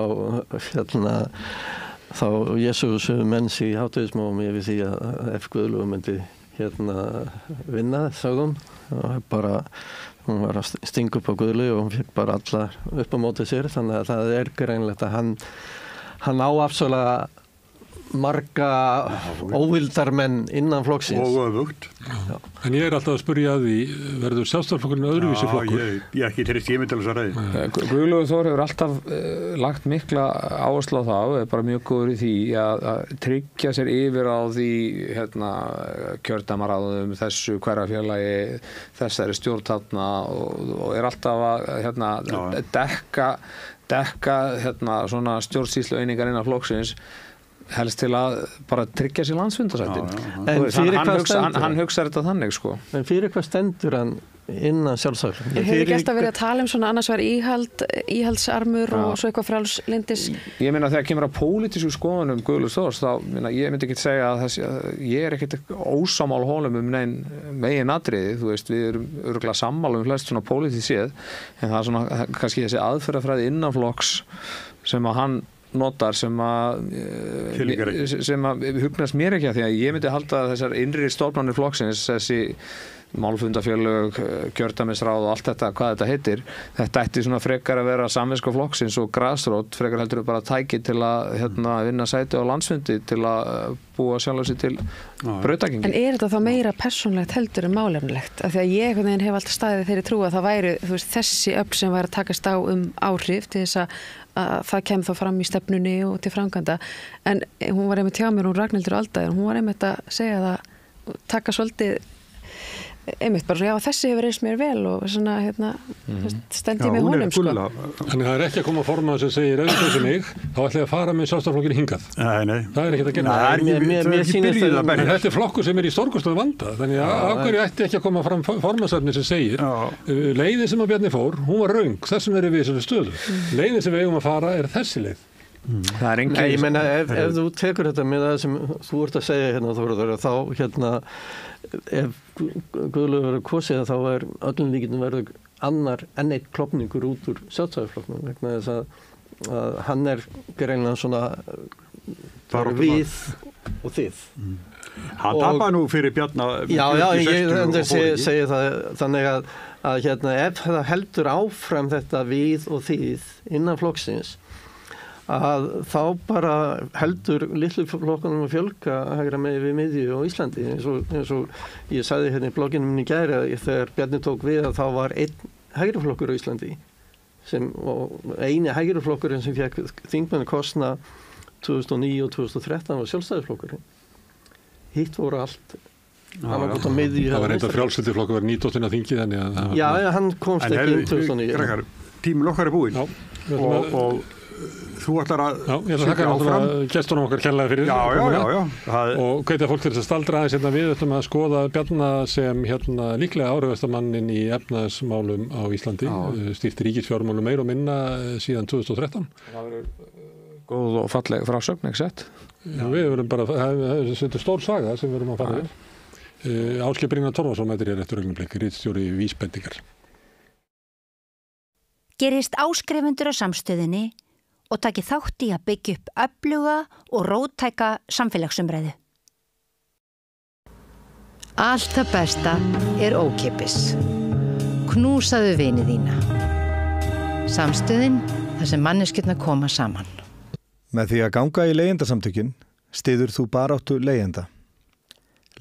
Speaker 3: þá Jesús menns í hádegismóum yfir því að F. Guðlaugur myndi vinna, sagði hún. Hún var að stinga upp á Guðlaug og hún fikk bara alla upp á móti sér, þannig að það er greinlegt að hann á afsögulega marga óvildarmenn innan flokksins.
Speaker 1: Og öfugt.
Speaker 5: En ég alltaf að spyrja að því, verður Sjálfstæðisflokkurinn öðruvísi flokkur?
Speaker 1: Ég ekki treyst ég mig til þess að ræði.
Speaker 2: Guðlaugur Þór hefur alltaf lagt mikla áherslu á það og er bara mjög góður í því að tryggja sér yfir á því kjördæmaráðum, þessu hverafélagi, þessari stjórnþarna og er alltaf að dekka svona stjórnsýslueiningar innan flokksins helst til að bara tryggja sér landsfundarsætin. Hann hugsaði þetta þannig sko.
Speaker 3: En fyrir hvað stendur hann innan Sjálfstæðisflokksins?
Speaker 4: Hefur ekki alltaf verið að tala svona annars var íhaldsarmur og svo eitthvað frjálslindis?
Speaker 2: Ég meina þegar kemur að pólitísku skoðunum Guðlaugs Þórs þá ég myndi ekki segja að ég er ekkert ósammála honum nein megin atriði, þú veist, við erum örugglega sammála flest svona pólitískt séð, en það svona kannski þessi aðferðafræði innanflokks sem að hann notar sem að hugnast mér ekki að því að ég myndi halda þessar innri stofnanir flokksins, þessi málfundafjölög, kjördæmisráð og allt þetta, hvað þetta heitir, þetta ætti svona frekar að vera samviska flokksins og grasrót, frekar heldur bara tæki til að vinna sæti á landsfundi til að búa sjálf sig til brautagengi.
Speaker 4: En er þetta þá meira persónlegt heldur en málefnilegt? Af því að ég hef alltaf staðið þeirri trú að það væri þessi öfl sem væri að takast á áhrif til þess að það kemur þá fram í stefnunni og til framkvæmda. En hún var einmitt hjá mér, hún Ragnhildur Aldaður, hún var einmitt að segja það, taka svolítið einmitt bara, já þessi hefur reynst mér vel og svona stendi með honum sko.
Speaker 5: Þannig það er ekki að koma formaður sem segir auðvitað sem mig, þá ætla ég að fara með Sjálfstæðisflokkinn hingað.
Speaker 1: Nei. Það
Speaker 5: er ekkert að gera.
Speaker 1: Mér sýnist það.
Speaker 5: En þetta er flokkur sem er í stórkostlegu vanda, þannig að af hverju ætti ekki að koma fram formaðsefni sem segir leiðin sem að Bjarni fór, hún var röng, þessum erum við í þessari stöðu. Leiðin sem við eigum að fara er þessi leið.
Speaker 3: Það er engin... Nei, ég meina, ef þú tekur þetta með það sem þú ert að segja þá ef Guðlaugur verður kosið þá er öllum líkindum verður annar enn eitt klofningur út úr Sjálfstæðisflokknum vegna þess að hann er greinlega svona við og þið.
Speaker 1: Hann tapar nú fyrir Bjarna.
Speaker 3: Já, ég segi það þannig að ef það heldur áfram þetta við og þið innan flokksins að þá bara heldur litlu flokkunum að fjölga hægra með við miðju á Íslandi eins og ég sagði hérna í blogginum minni í gær að þegar Bjarni tók við að þá var einn hægri flokkur á Íslandi og eini hægri flokkurinn sem fekk þingmennu kosna 2009 og 2013 var Sjálfstæðisflokkurinn. Hitt voru allt það
Speaker 5: var reynda frjálslyndi flokkur var nýtóttin að þingi þannig að
Speaker 3: Já, hann komst ekki inn 2009.
Speaker 1: Tíminn okkar er búinn og þú ætlar að
Speaker 5: ég ætla að þakka náttúrulega gestunum okkar kærlega fyrir og hvetja fólk til þess að staldra aðeins við ætlum að skoða Bjarna sem líklega áhrifastamannin í efnahagsmálum á Íslandi stýrt ríkisfjármálum meira og minna síðan 2013.
Speaker 2: Það verður góð og falleg frásögn, ekki sett?
Speaker 5: Já, við verðum bara, þetta er stór saga sem við verðum að fara við. Ásgeir Brynjar Torfason mætir hér eftir augnablik, ritstjóri Vísbendingar.
Speaker 6: Gerist áskrifendur á Samstöðinni og taki þátt í að byggja upp öfluga og róttæka samfélagsumræðu.
Speaker 7: Allt það besta er ókeypis. Knúsaðu vini þína. Samstöðin þar sem manneskjurnar koma saman.
Speaker 8: Með því að ganga í leigjendasamtökin styður þú baráttu leigjenda.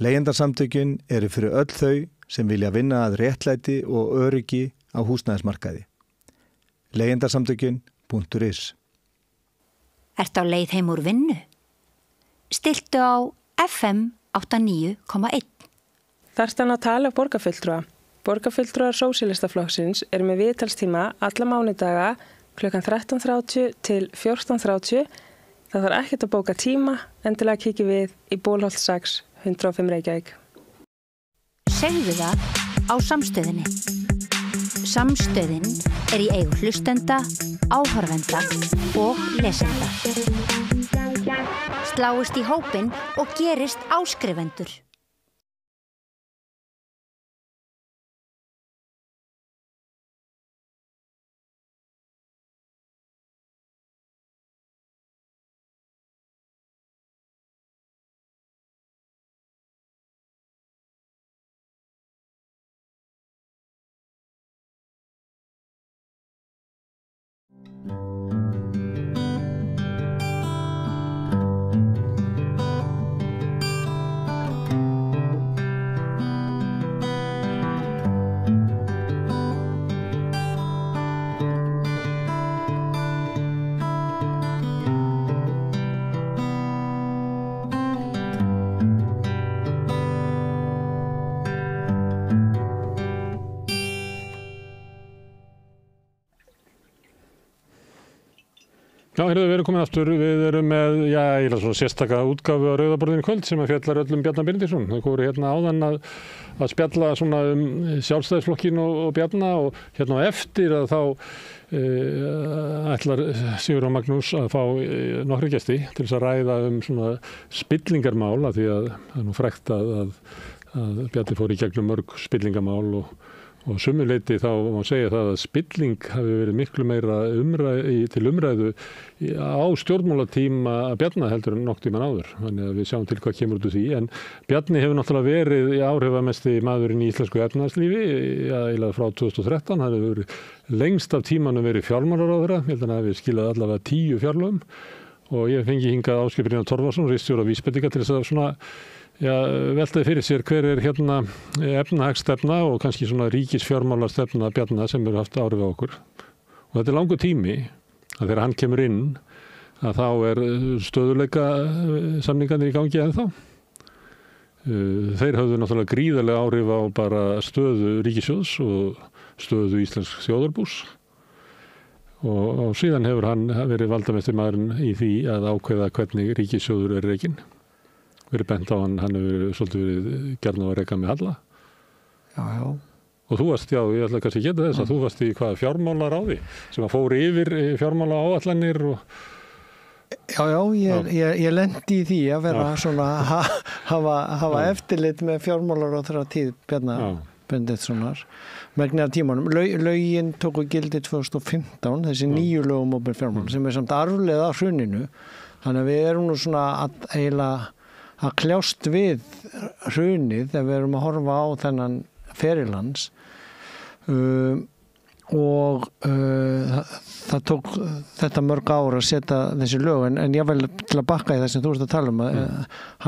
Speaker 8: Leigjendasamtökin eru fyrir öll þau sem vilja vinna að réttlæti og öryggi á húsnæðismarkaði. Leigjendasamtökin.is.
Speaker 6: Ertu á leið heim úr vinnu? Stilltu á FM 89,1.
Speaker 9: Þarftu hann að tala á borgarfulltrúa? Borgarfulltrúar Sósíalistaflokksins eru með viðtalstíma alla mánudaga klukkan 13:30 til 14:30. Það þarf ekkert að bóka tíma, endilega kikið við í Bólholt 6, 105 Reykjavík.
Speaker 6: Segðu það á Samstöðinni. Samstöðin í eigu hlustenda, áhorfenda og lesenda. Sláist í hópinn og gerist áskrifendur.
Speaker 5: Já, við erum komin aftur. Við erum með, svona sérstaka útgáfu á Rauðaborðinu í kvöld sem að fjallar öllum Bjarna Benediktsson. Þau voru hérna áðan að spjalla svona Sjálfstæðisflokkinn og Bjarna og hérna á eftir að þá ætlar Sigurður Magnús að fá nokkra gesti til þess að ræða svona spillingarmál af því að það er nú frægt að Bjarni fór í gegnum mörg spillingarmál og sumuleyti þá má segja það að spilling hafi verið miklu meira til umræðu á stjórnmálatíma Bjarna heldur en nokkuð tíman áður. Þannig að við sjáum til hvað kemur út úr því. En Bjarni hefur náttúrulega verið áhrifamesti maðurinn í íslensku efnahagslífi eiginlega frá 2013. Hann hefur verið lengst af tímanum verið fjármálaráðherra. Ég held að hann hafi skilað allavega 10 fjárlögum og ég fengi hingað Ásgeir Brynjar Torfason, ritstjóra Vísbendinga til þess að svona veltaði fyrir sér hver er hérna efnahagsstefna og kannski svona ríkisfjármálastefna Bjarna sem eru haft áhrif á okkur. Og þetta er langur tími að þegar hann kemur inn að þá er stöðuleika samningarnir í gangi ennþá. Þeir höfðu náttúrulega gríðarlega áhrif á bara stöðu ríkissjóðs og stöðu íslensks þjóðarbús. Og síðan hefur hann verið valdamestur maðurinn í því að ákveða hvernig ríkissjóður er rekinn. Verið bent á hann hefur svolítið verið gjarn á að reka með halla.
Speaker 3: Já.
Speaker 5: Og þú varst, ég ætla kannski að geta þess að þú varst í hvað fjármálaráði sem að fór yfir fjármála áætlanir og...
Speaker 3: Já, ég lendi í því að vera svona hafa eftirlit með fjármálaráðherra tíð Bjarna Benediktssonar megni af tímanum. Lögin tóku gildi 2015, þessi nýju lög um opinber fjármál sem er samt arfleið af hruninu. Þannig að við erum nú svona að kljást við hrunið þegar við erum að horfa á þennan ferilans og það tók þetta mörg ár að setja þessi lög en ég vel til að bakka í það sem þú ert að tala um að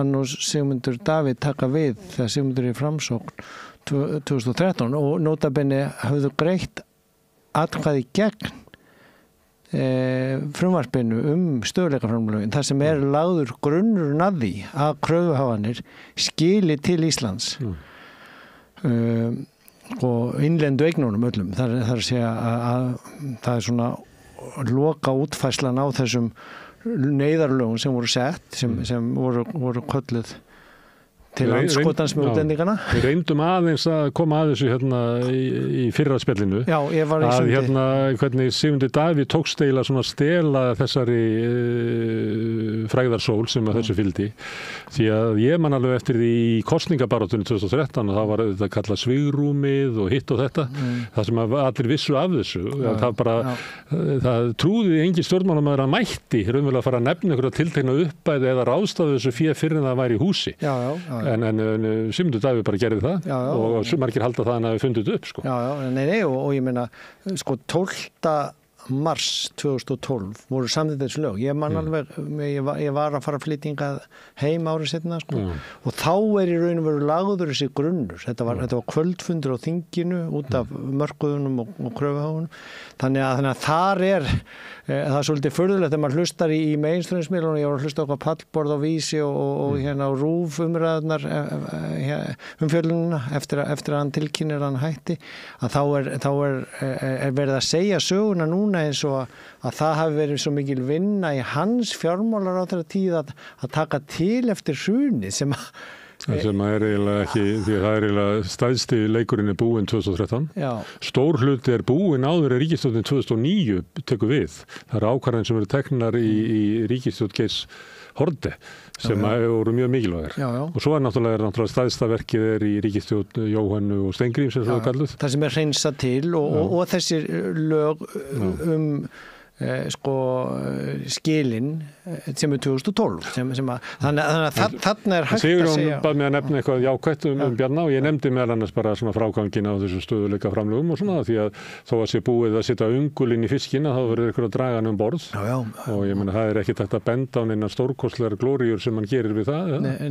Speaker 3: hann og Sigmundur Davíð taka við þegar Sigmundur í Framsókn 2013 og notabenni höfðu greitt atkvæði gegn frumvarpinu stöðugleikaframlögin þar sem er lagður grunnurinn að því að kröfuhafanir skili til Íslands og innlendu eignunum öllum. Það er að segja að það er svona loka útfærslan á þessum neyðarlögum sem voru sett sem voru kölluð til andskotans með útlendingana.
Speaker 5: Við reyndum aðeins að koma að þessu hérna í fyrra spjallinu.
Speaker 3: Já, ég var í sundi.
Speaker 5: Hérna hvernig Sigmundur Davíð tókst eiginlega svona stela þessari frægðarsól sem að þessu fylgdi. Því að ég man alveg eftir því í kosningabaráttunni 2013 og það var þetta kallað svigrúmið og hitt og þetta. Það sem allir vissu af þessu. Það trúði engin stjórnmálamaður að mætti raunverulega að fara að nefna einhverja tiltekna uppbæði eða ráðstafa þessu fé fyrir en það væri í húsi. En Sigmundur Davíð bara gerði það og margir halda það hann hafi fundið upp sko.
Speaker 3: Nei, og ég meina sko 12.
Speaker 10: mars 2012 voru samþykkt þessu lög. Ég man alveg, ég var að fara að flytja heim árið seinna sko. Og þá í raun og veru lagður þessi grunnur. Þetta var kvöldfundur á þinginu út af mörkuðunum og kröfuháfunum. Þannig að þar það er svolítið furðulegt þegar maður hlustar í mainstream-smílunum. Ég var að hlusta okkar pallborð á Vísi og hérna á RÚV umræðunar umfjöllunina eftir að hann tilkynnir hann hætti, að þá er verið að segja söguna núna eins og að það hafi verið svo mikil vinna í hans fjármálaráðherra tíð að taka til eftir hrunið sem
Speaker 5: er eiginlega ekki, því að það er eiginlega stærsti leikurinn búinn 2013. Stór hluti búinn áður ríkisstjórnin 2009 tekur við. Það eru ákvarðanir sem eru teknar í ríkisstjórn Geirs Haarde sem voru mjög mikilvægir. Og svo náttúrulega stærsta verkið í ríkisstjórn Jóhannu og Steingríms sem það er kalluð.
Speaker 10: Það sem hreinsað til og þessir lög skilin sem 2012 þannig að þarna hægt að segja.
Speaker 5: Sigurjón bað mig að nefna eitthvað jákvætt Bjarna og ég nefndi meðal annars bara svona frágangin á þessu stöðuleika framlögum og svona því að þó að sé búið að setja ungulinn í fiskina þá verður eitthvað að draga hann borð og ég meina það ekki takt að benda á neina stórkostlegar glóríur sem hann gerir við það.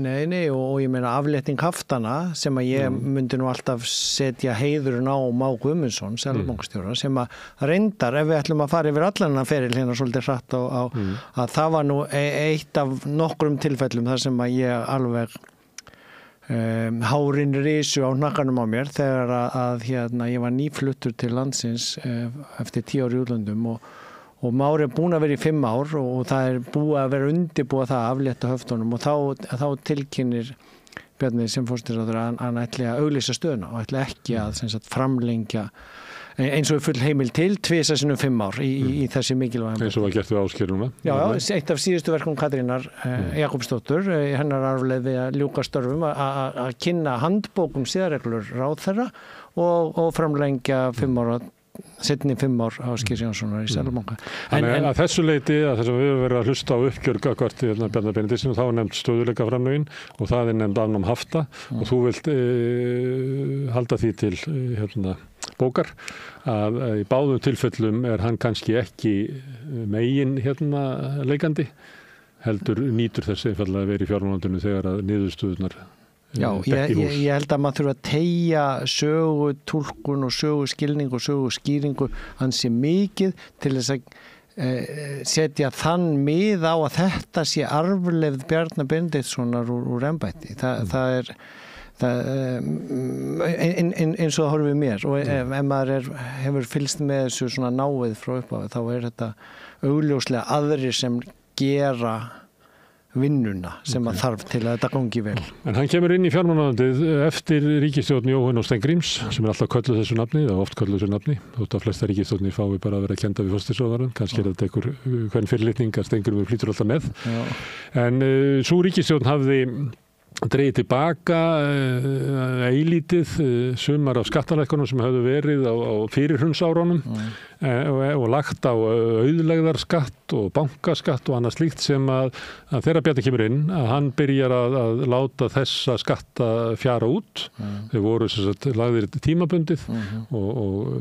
Speaker 10: Nei og ég meina aflétting haftana sem að ég myndi nú alltaf setja heiðurinn á Má Guðmundsson, seðlabankastjóra, sem að reyndar ef við ætlum að fara yfir allan feril hérna svolítið hratt að það var nú eitt af nokkrum tilfellum þar sem að ég alveg hárin risu á hnakkanum á mér þegar að ég var nýfluttur til landsins eftir 10 ár í útlöndum og Már búin að vera í 5 ár og það búið að vera undirbúið það að aflétta höftunum og þá tilkynnir Bjarni sem forsætisráðherra að hann ætli að auglýsa stöðuna og ætli ekki að framlengja eins og full heimil til 2 sinnum 5 ár í þessi mikilvæg
Speaker 5: eins og var gert við Ásgeiruna.
Speaker 10: Já, eitt af síðustu verkum Katrínar Jakobsdóttur hennar arfleið við að ljúka störfum að kynna handbókum siðareglur ráðherra og framlengja 5 ára seinni 5 ár Ásgeirs Jónssonar í Seðlabanka.
Speaker 5: En að þessu leyti að þess að við höfum verið að hlusta á uppgjör gagnvart Bjarna Benediktssyni, þá nefnt stöðuleika framlögin og það nefnt afnám hafta og þú vilt halda því til bókar að í báðum tilfellum hann kannski ekki megin leikandi heldur nýtur þess einfaldlega að vera í fjármálaráðuneytinu þegar að niðurstöðurnar
Speaker 10: Já, ég held að maður þurfa að teygja sögu túlkun og sögu skilning og sögu skýringu ansi mikið til þess að setja þann mið á að þetta sé arfleifð Bjarna Benediktssonar úr embætti. Það er eins og það horfið mér og ef maður hefur fylgst með þessu svona náið frá upphafi þá er þetta augljóslega aðrir sem gera vinnuna sem að þarf til að þetta gangi vel.
Speaker 5: En hann kemur inn í fjármálaráðuneytið eftir ríkisstjórn Jóhann og Steingríms sem alltaf kölluð þessu nafni, eða oft kölluð þessu nafni þótt að flesta ríkisstjórnir fái bara að vera að kenda við forsætisráðherrann, kannski þetta hvern fyrirlitning að Steingrímur flýtur alltaf með. En sú ríkisstjórn hafði dregið tilbaka eilítið sumar af skattalækkunum sem höfðu verið á fyrirhrunsárunum og lagt á auðlegðarskatt og bankaskatt og annað slíkt sem að þegar Bjarni kemur inn að hann byrjar að láta þessa skatta fjara út. Þeir voru lagðir tímabundið og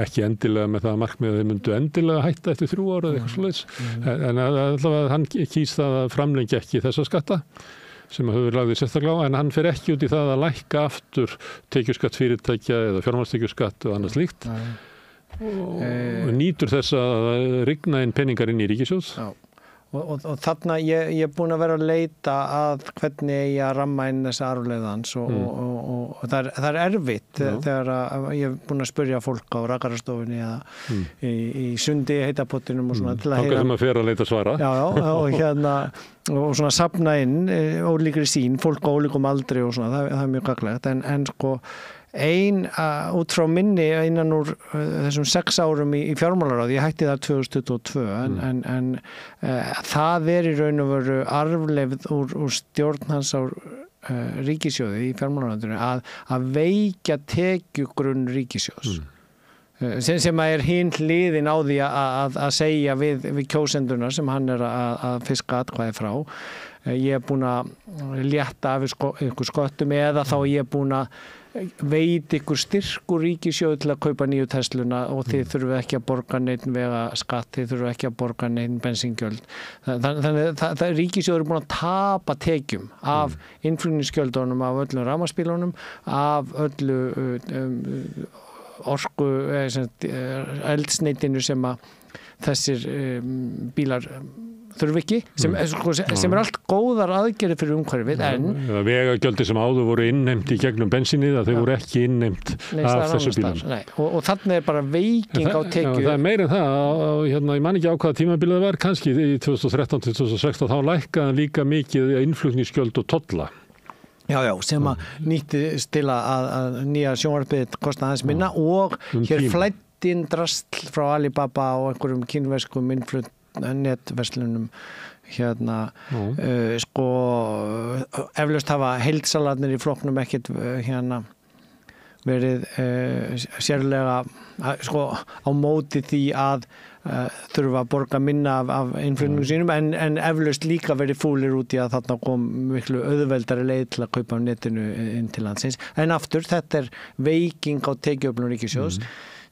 Speaker 5: ekki endilega með það markmið að þeir myndu endilega hætta eftir 3 ára eða eitthvað svoleiðis. En allavega hann kýs það að framlengja ekki þessa skatta sem hefur lagðið sérstaklega á, en hann fer ekki út í það að lækka aftur tekjuskatt fyrirtækja eða fjármagnstekjuskatt og annað slíkt og nýtur þess að rigna inn peningar inn í ríkissjóð.
Speaker 10: Og þarna ég búin að vera að leita að hvernig ég að ramma inn þessa arfleiðans og það er erfitt þegar ég er búin að spyrja fólk á rakarastofunni eða í sundi heitapottinum og svona til að
Speaker 5: heyra. Sem að fer að leita svara.
Speaker 10: Já, og svona safna inn ólíkri sín, fólk á ólíkum aldri og svona, það er mjög gagnlegt en sko út frá minni innan úr þessum 6 árum í fjármálaráði, ég hætti það 2022 en það í raun og veru arfleifð úr stjórn hans á ríkissjóði í fjármálaráðinu að veikja tekjugrunn ríkissjóðs sem er hinn hliðin á því að segja við kjósendurna sem hann er að fiska atkvæði frá ég er búin að létta af ykkur sköttum eða þá ég er búin að veit ykkur styrkur ríkissjóð til að kaupa nýju Tesluna og þið þurfum ekki að borga neinn vegaskatt, þið þurfum ekki að borga neinn bensíngjöld. Þannig að ríkissjóður er búin að tapa tekjum af innflutningsgjöldunum, af öllum rafmagnsbílunum, af öllu orku, eldsneytinu sem að þessir bílar þurfi ekki, sem er allt góðar aðgerðir fyrir umhverfið, en
Speaker 5: vegagjöldin sem áður voru innheimt í gegnum bensínið, þau voru ekki innheimt af þessu bílum.
Speaker 10: Og þannig er bara veiking á tekju.
Speaker 5: Það er meira en það, ég man ekki á hvaða tímabilið það var, kannski í 2013-2016, þá lækkaði líka mikið innflutningsgjöld og tolla.
Speaker 10: Já, sem að nýttist til að nýja sjónvarpið kosta aðeins minna og hér flæddi inn drasl frá Alibaba og einhverjum kínverskum netverslunum eflaust hafa heildsalarnir í flokknum ekkert verið sérlega á móti því að þurfa að borga minna af innflutningum sínum en eflaust líka verið fúlir út í að þarna kom miklu auðveldari leið til að kaupa á netinu inn til landsins. En aftur, þetta er veiking á tekjuöflun ríkissjóðs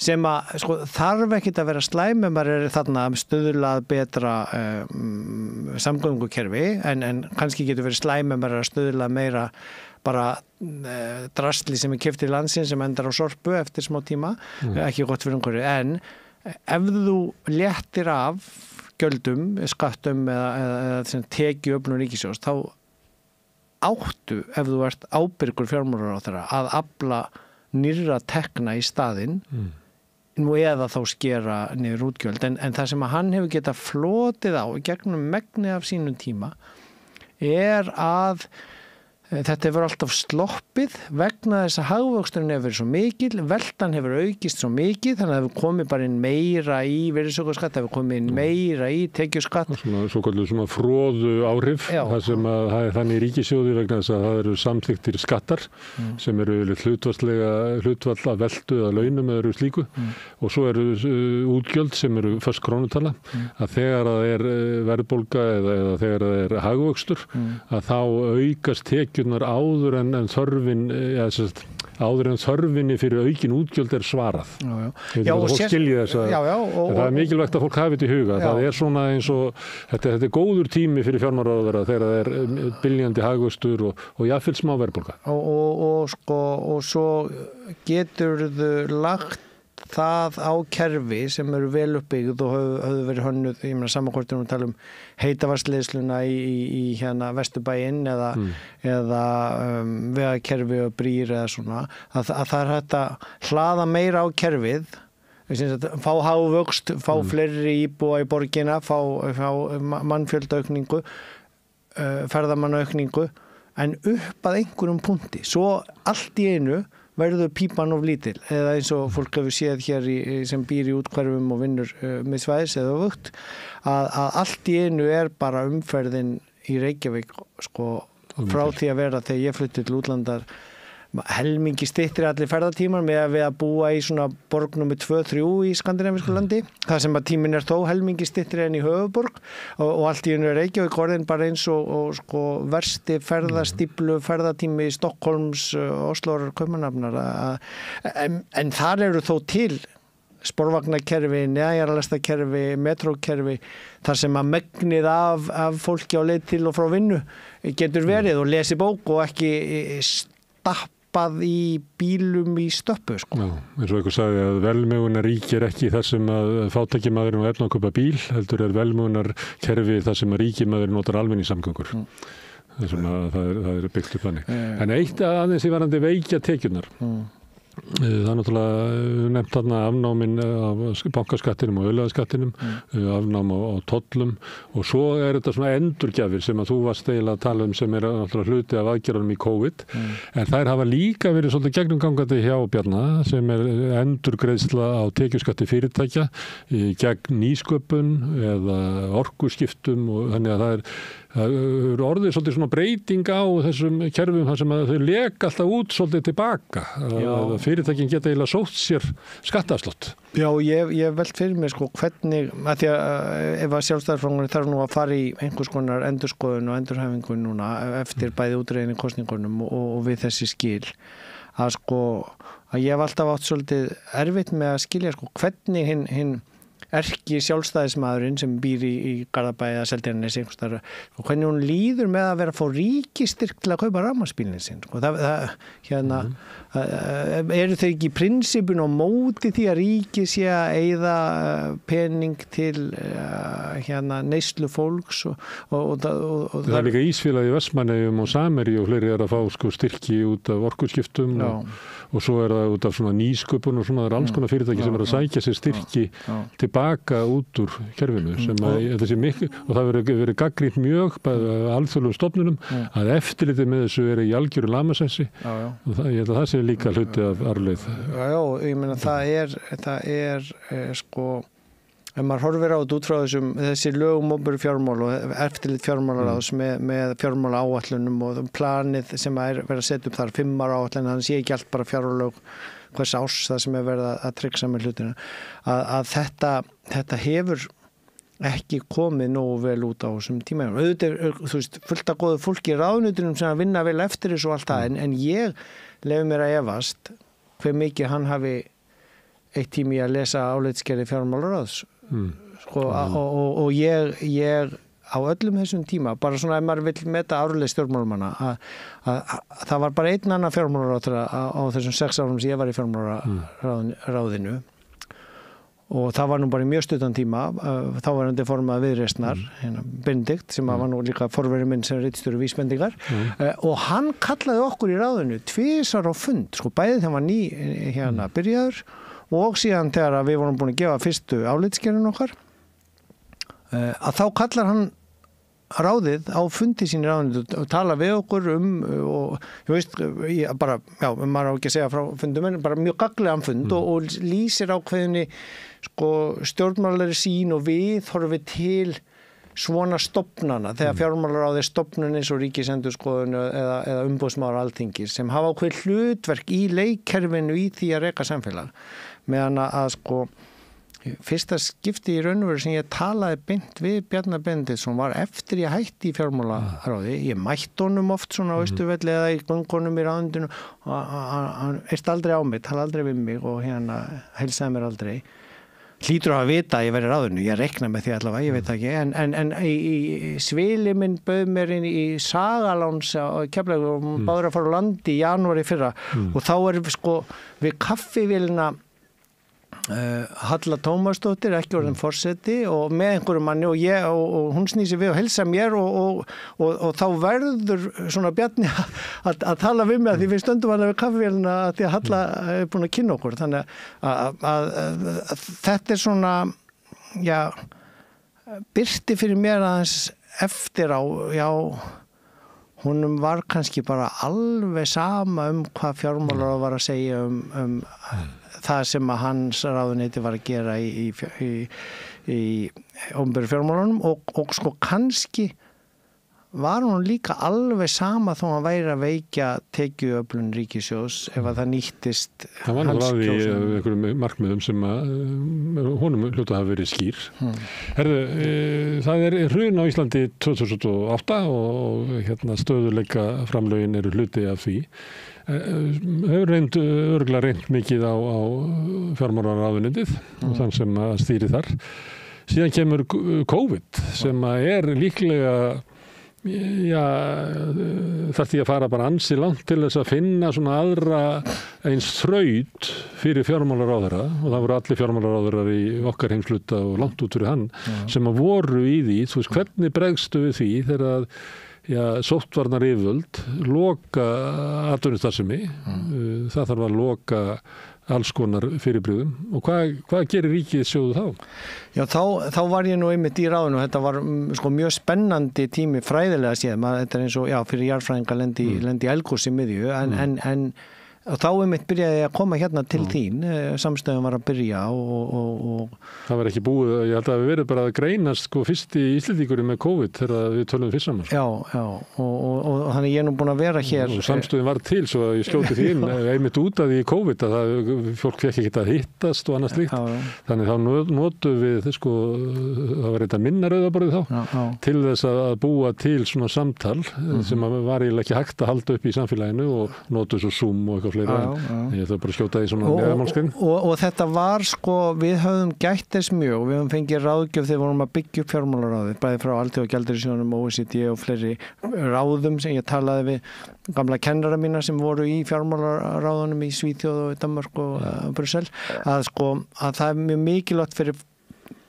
Speaker 10: sem að þarf ekkert að vera slæm ef maður er þarna stuðlað betra samgöngukerfi en kannski getur verið slæm ef maður er að stuðlað meira bara drasli sem er keypt í landsins sem endar á sorpu eftir smá tíma, ekki gott fyrir umhverfið, en ef þú léttir af gjöldum, skattum eða tekjuöflun ríkissjóðs, þá áttu, ef þú ert ábyrgur fjármálaráðherra, að afla nýrra tekna í staðinn nú eða þá skera niður útgjöld en það sem að hann hefur getað flotið á gegnum megni af sínum tíma er að þetta hefur alltaf sloppið vegna þess að hagvöxturinn hefur verið svo mikil, veltan hefur aukist svo mikið, þannig að það hefur komið bara inn meira í virðisaukaskatt, það hefur komið inn meira í tekjuskatt.
Speaker 5: Svona fróðu áhrif, það sem að það er þannig í ríkissjóði vegna þess að það eru samþykktir skattar sem eru hlutfall að veltu eða launum eða eru slíku og svo eru útgjöld sem eru föst krónutala, að þegar það er verðbólga eða þegar það er hagvöxtur, að þá aukast áður en þörfinni fyrir aukin útgjöld er svarað. Það er mikilvægt að fólk hafi þetta í huga. Það er svona eins og þetta er góður tími fyrir fjármálaráðherra þegar það er byljandi hagvöxtur og jafnvel smá verðbólga.
Speaker 10: Og svo geturðu lagt það á kerfi sem eru vel uppbyggð og höfðu verið hönnuð, ég meina saman hvort við tala heitavatnsleiðsluna í Vesturbæinn eða vegakerfi og brýr eða svona, að það er hægt að hlaða meira á kerfið, fá hagvöxt, fá fleiri íbúa í borgina, fá mannfjöldaukningu, ferðamannaukningu, en upp að einhverjum punkti. Svo allt í einu verður pípan of lítil eða eins og fólk hefur séð hér sem býr í útkverfum og vinnur með svæðis eða vögt að allt í einu er bara umferðin í Reykjavík frá því að vera þegar ég flutti til útlandar helmingi styttri allir ferðatímar með að búa í svona borg nummer 2-3 í skandinavísku landi það sem að tíminn er þó helmingi styttri en í höfuborg og allt í einu er Reykjavík orðin bara eins og versti ferðastíplu ferðatími í Stokkólms, Oslóar, Kaupmannahafnar en þar eru þó til sporvagnakerfi, neðjarlestakerfi, metrókerfi þar sem að megnið af fólki á leið til og frá vinnu getur verið og lesi bók og ekki stappað í bílum í stöppu.
Speaker 5: Já, eins og einhver sagði að velmegunar ríkir ekki þar sem að fátækjamaðurinn og efna að kaupa bíl, heldur er velmegunar kerfi þar sem að ríkimaðurinn notar almenningssamgöngur. Það sem að það er byggt upp þannig. En eitt aðeins í varandi veikja tekjurnar. Það er náttúrulega nefnt þarna afnámin af bankaskattinum og auðlegðaskattinum, afnám á tollum og svo er þetta svona endurgjafir sem að þú varst eiginlega að tala sem er náttúrulega hluti af aðgerðunum í COVID en þær hafa líka verið svolítið gegnumgangandi hjá Bjarna sem er endurgreiðsla á tekjuskatti fyrirtækja gegn nýsköpun eða orkuskiptum og þannig að það er orðið svolítið svona breyting á þessum kerfum þar sem að þau leka alltaf út svolítið tilbaka að fyrirtækin geta eiginlega sótt sér skattaafslátt.
Speaker 10: Já, ég velt fyrir mig sko hvernig, að því að ef að sjálfstæðisflokkurinn þarf nú að fara í einhvers konar endurskoðun og endurhæfingu núna eftir bæði útreiðinni kosningunum og við þessi skil, að sko að ég hef alltaf átt svolítið erfitt með að skilja sko hvernig hinn erki sjálfstæðismadurinn sem býr í Garðabæ eða Seltjarnarnesi einhvers staðar, og hvernig hún líður með að vera að fá ríkistyrk til að kaupa rafmagnsbílinn sinn. Eru þau ekki í prinsipun og móti því að ríki sé að eyða pening til neyslu fólks og
Speaker 5: það er líka Ísfélagi í Vestmannaeyjum og Samherji og fleiri að fá sko styrki út af orkuskiptum og svo það út af svona nýsköpun og svona, það alls konar fyrirtæki sem að sækja sér styrki tilbaka út úr kerfinu sem að þessi miklu, og það verið gagnrýnt mjög bæði alþjóðlegum stofnunum að eftirlitið með þessu í algjöru lamasessi og ég held að það sé líka hluti af arfleið.
Speaker 10: Já, ég meina það er sko ef maður horfir á þetta út frá þessi lögum opinber fjármál og eftirlit fjármálaráðs með fjármála áætlunum og planið sem verið að setja upp þar 5 ára áætlun, þannig sé ekki allt bara fjárlög hvers árs það sem verið að tryggja með hlutina, að þetta hefur ekki komið nógu vel út á þessum tíma. Auðvitað fullt af góðu fólki í ráðuneytunum sem að vinna vel eftir þessu og allt það, en ég leyfi mér að efast hve mikið hann hafi eitt tími að lesa álitsgerði fjármálaráðs sko, og ég á öllum þessum tíma, bara svona ef maður vill meta árlega stjórnmálamanna að það var bara einn annan fjármálaráðherra á þessum 6 árum sem ég var í fjármálaráðinu og það var nú bara í mjög stuttan tíma, þá var hann formað Viðreisnar, Benedikt sem var nú líka forveri minn sem ritstjóri vísbendingar og hann kallaði okkur í ráðinu 2 á fund, sko bæði þegar var ný byrjaður og síðan þegar við vorum búin að gefa fyrstu álitsgerðin okkar að þá kallar hann ráðið á fundi sín í ráðinu og tala við okkur og ég veist, maður á ekki að segja frá fundum en bara mjög gagnlegan fund og lýsir ákveðinni sko stjórnmálalegri sín og við horfum til svona stofnana þegar fjármálaráð stofnun eins og Ríkisendurskoðun eða umboðsmaður Alþingis sem hafa ákveð hlutverk í leikkerfinu í því að reka samfélag meðan að sko fyrsta skipti í raun og veru sem ég talaði beint við Bjarnar Benediktsson var eftir ég hætti í fjármálaráði. Ég mætti honum oft svona á Austurvelli eða í göngunum í ráðundinu og hann erst aldrei á mig, talaði aldrei við mig og heilsaði mér aldrei. Hlýtur að vita að ég verið ráðinu, ég rekna með því allavega, ég veit ekki, en í svili minn bauð mér inn í Sagaláns á Keflavík og báður að fara á landi í janúar í fyrra og þá sko við kaffivélina Halla Tómasdóttir, ekki orðin forseti og með einhverjum manni og hún snýsi við og helsa mér og þá verður svona Bjarni að tala við mig að því við stöndum alveg við kaffivélina að því að Halla er búin að kynna okkur þannig að þetta er svona birti fyrir mér aðeins eftir á honum var kannski bara alveg sama hvað fjármálaráð var að segja það sem að hans ráðuneyti var að gera í opinberu fjármálunum og sko kannski var hún líka alveg sama þó hann væri að veikja tekjuöflun ríkissjóðs ef að það nýttist
Speaker 5: það var náttúrulega í einhverjum markmiðum sem að honum hlutu að hafa verið skýr það hrun á Íslandi 2008 og stöðuleika framlögin eru hluti af því hefur örugglega reynt mikið á fjármálaráðuneytið og þann sem að stýri þar síðan kemur COVID sem að líklega þarf því að fara bara ansi langt til þess að finna svona aðra eins þraut fyrir fjármálaráðherra og það voru allir fjármálaráðherrar í okkar heimsluta og langt út fyrir hann sem að voru í því, þú veist hvernig bregstu við því þegar að sóttvarnar yfirvöld loka atvinnustarfsemi það þarf að loka alls konar fyrirbrigðum og hvað gerir ríkissjóður þá?
Speaker 10: Já, þá var ég nú einmitt í ráðinu og þetta var sko mjög spennandi tími fræðilega séð, þetta er eins og fyrir jarðfræðinga lendi í eldgosi miðju en þá einmitt byrjaði ég að koma hérna til þín, samstöðum var að byrja og
Speaker 5: það var ekki búið, ég held að það hefur verið bara að greinast sko fyrsti Íslendingurinn með COVID þegar við tölum fyrst saman.
Speaker 10: Já, og þannig ég er nú búin að vera hér.
Speaker 5: Og samstöðin var til, svo að ég skjóti því inn, einmitt út af því í COVID, að fólk fekk ekki að hittast og annars slíkt. Þannig þá notum við, sko, það var eitthvað minna rauðaborðið þá, til þess að búa til svona samtal sem var eiginlega ekki hægt að halda upp í samfélaginu og notum svo Zoom og eitthvað fleira. Ég ætla bara að skjóta því svona neðamálskinn.
Speaker 10: Og þetta var, sko, við höfum gætt þess mjög, við höfum fengið ráðgjöf þegar við vorum að byggja upp fjármálaráðið, bæði frá Alþjóðagjaldeyrissjóðnum, OECD og fleiri ráðum sem ég talaði við gamla kennara mína sem voru í fjármálaráðunum í Svíþjóð og Danmörk og Brussel, að það er mjög mikilvægt fyrir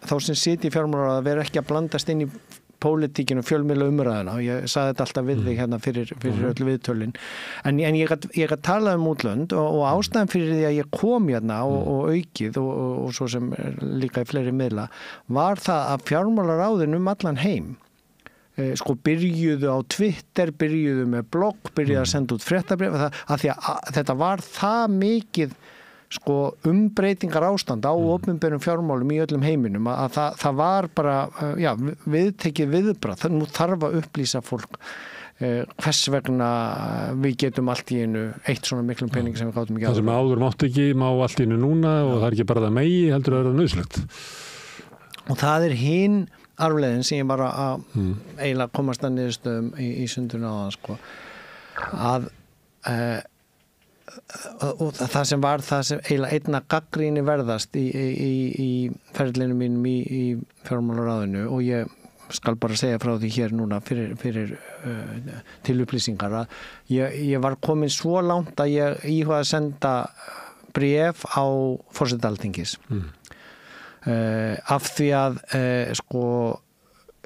Speaker 10: þá sem sitja í fjármálaráði að vera ekki að blandast inn í pólitíkinu og fjölmiðla umræðuna og ég sagði þetta alltaf við þig hérna fyrir öll viðtölin en ég gat talað útlönd og ástæðan fyrir því að ég kom hérna og aukið og svo sem líka í fleiri miðla var það að fjármálaráðin allan heim sko byrjuðu á Twitter, byrjuðu með blogg, byrjuðu að senda út fréttabréf að því að þetta var það mikið sko umbreytingar ástand á opinberum fjármálum í öllum heiminum að það var bara viðtekið viðbragð, nú þarf að upplýsa fólk hvers vegna við getum allt í einu eitt svona miklum pening sem við gátum ekki
Speaker 5: það sem áður mátt ekki, má allt í einu núna og það er ekki bara það megi, heldur að vera nauðsynlegt
Speaker 10: og það er hinn arfleiðin sem ég var að eiginlega komast að niðurstöðum í sunduna á það sko að og það sem eiginlega einna gagnrýni verðast í ferlinu mínum í fjármálaráðinu og ég skal bara segja frá því hér núna fyrir til upplýsingar að ég var komin svo langt að ég íhugaði að senda bréf á forseta Alþingis af því að sko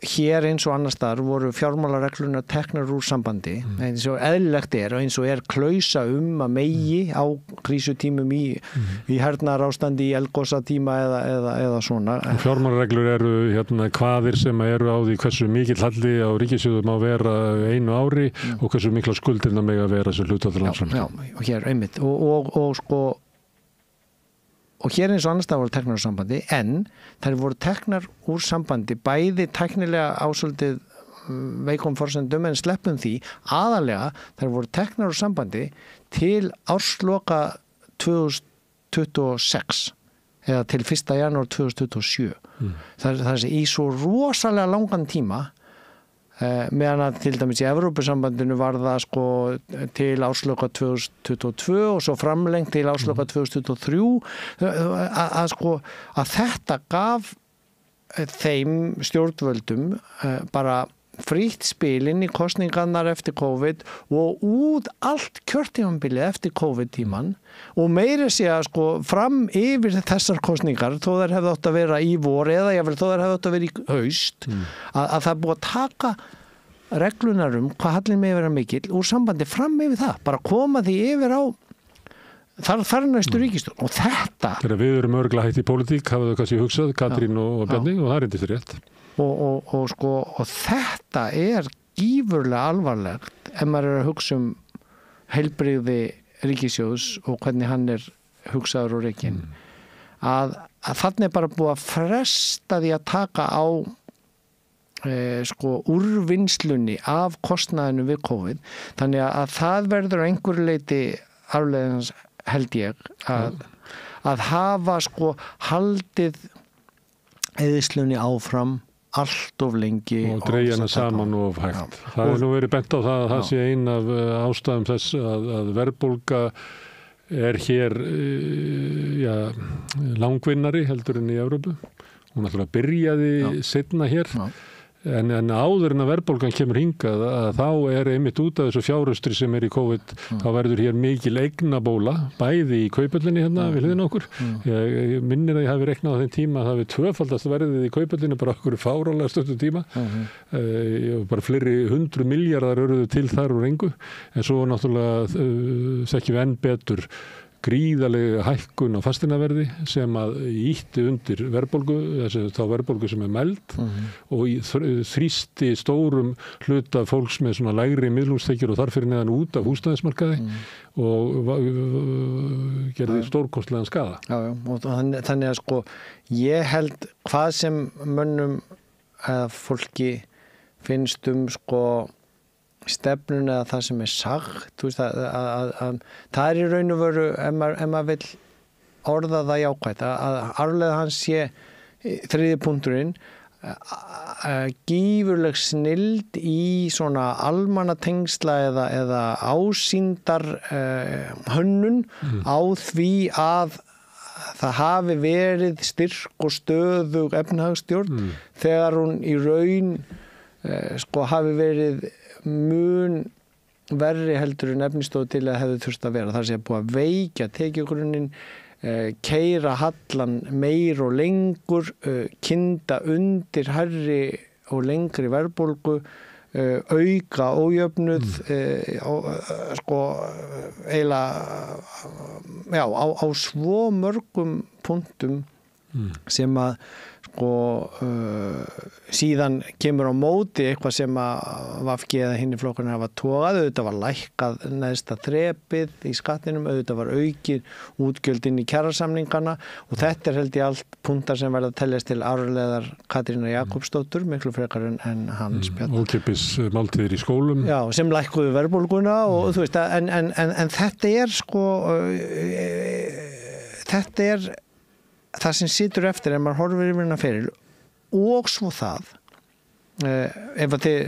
Speaker 10: hér eins og annars staðar voru fjármálareglurnar teknar úr sambandi eins og eðlilegt og eins og klausa að megi á krísutímum í hernaðarástandi í eldgosatíma eða svona.
Speaker 5: Fjármálareglur eru hérna kvaðir sem eru á því hversu mikill halli á ríkissjóði má vera einu ári og hversu mikla skuldirna mega vera sem hlutfall landsframleiðslu.
Speaker 10: Já, og hér einmitt og sko og hér eins og annars það voru teknar úr sambandi en þær voru teknar úr sambandi bæði tæknilega ásöldið veikum forsendum en sleppum því aðalega þær voru teknar úr sambandi til ársloka 2026 eða til 1. janúar 2027 það er í svo rosalega langan tíma meðan að til dæmis í Evrópusambandinu var það sko til ársloka 2022 og svo framlengt til ársloka 2023 að þetta gaf þeim stjórnvöldum bara frítt spilin í kosningarnar eftir COVID og út allt kjörtímabilið eftir COVID-tíman og meiri sé að sko fram yfir þessar kosningar þó þær hefði átt að vera í vor eða jáfnvel þó þær hefði átt að vera í haust að það er búið að taka reglunar hvað hallin með vera mikill úr sambandi fram yfir það, bara koma því yfir á þar næstu ríkisstjórn og þetta
Speaker 5: þegar við erum örgla hægt í pólitík hafa þau kannski hugsað, Katrín og Bjarni og það er eitthvað rétt
Speaker 10: og þetta er gífurlega alvarlegt ef maður er að hugsa heilbrigði ríkissjóðs og hvernig hann er hugsaður og rekinn að þannig er bara búið að fresta því að taka á sko úrvinnslunni af kostnaðinu við COVID þannig að það verður á einhverju leiti afleiðans held ég að hafa sko haldið eðislunni áfram allt of lengi
Speaker 5: og dreigja saman of hægt. Það er nú verið bent á það að það sé ein af ástæðum þess að verðbólga er hér langvinnari heldur en í Evrópu. Hún ætlar að byrjaði seinna hér. En áður en að verðbólgan kemur hingað að þá er einmitt út af þessu fjárhustri sem er í COVID þá verður hér mikil eignabóla bæði í kaupöllinni hérna við hliðina okkur ég minnir að ég hafi reiknað á þeim tíma að það við tvöfaldast verðið í kaupöllinni bara okkur fáránlega stuttum tíma bara fleiri 100 milljarðar eruðu til þar úr engu en svo náttúrulega þekkjum við enn betur gríðarlega hækkun á fasteignaverði sem að ýtti undir verðbólgu, þá verðbólgu sem mæld og þrýsti stórum hluta fólks með svona lægri miðlungstekjur og þar fyrir neðan út af húsnæðismarkaði og gerði stórkostlegan skaða.
Speaker 10: Já, og þannig að sko ég held hvað sem mönnum eða fólki finnst sko stefnun eða það sem sagt, þú veist að það í raun og veru ef maður vill orða það jákvætt að arfleða hans sé þriðji punkturinn gífurleg snilld í svona almannatengsla eða ásýndar hönnun á því að það hafi verið styrk og stöðug efnahagsstjórn þegar hún í raun sko hafi verið mun verri heldur en efnistóð til að hefði þurft að vera. Það sé búið að veikja tekjugrunnin, keyra hallan meir og lengur, kynda undir hærri og lengri verðbólgu, auka ójöfnuð, sko eiginlega, já, á svo mörgum punktum sem að sko síðan kemur á móti eitthvað sem að VG eða hinni flokkurinn hafa togað, auðvitað var lækkað neðsta þrepið í skattinum, auðvitað var aukið útgjöldin í kjarasamningana og þetta held ég allt punktar sem verða að teljast til árleðar Katrínar Jakobsdóttur, miklu frekar en Hans Bjarnar.
Speaker 5: Ókeypis máltíðir í skólum.
Speaker 10: Já, sem lækkuðu verðbólguna og þú veist að en þetta sko þetta það sem situr eftir ef maður horfir yfir hérna feril og svo það ef að þið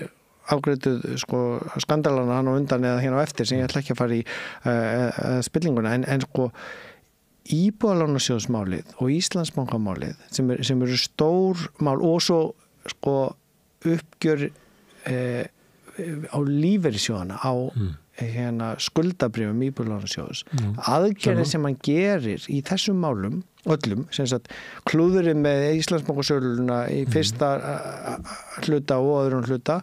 Speaker 10: afgreiðuð sko skandalana hann á undan eða hérna á eftir sem ég ætla ekki að fara í spillinguna en sko Íbúðalánasjóðsmálið og Íslandsbankamálið sem eru stór mál og svo sko uppgjör á lífeyrissjóðana á hérna skuldabrifum Íbúðalánasjóðs aðgerðir sem hann gerir í þessum málum öllum, sem sagt klúðurinn með Íslandsbankasöluna í fyrsta hluta og öðrum hluta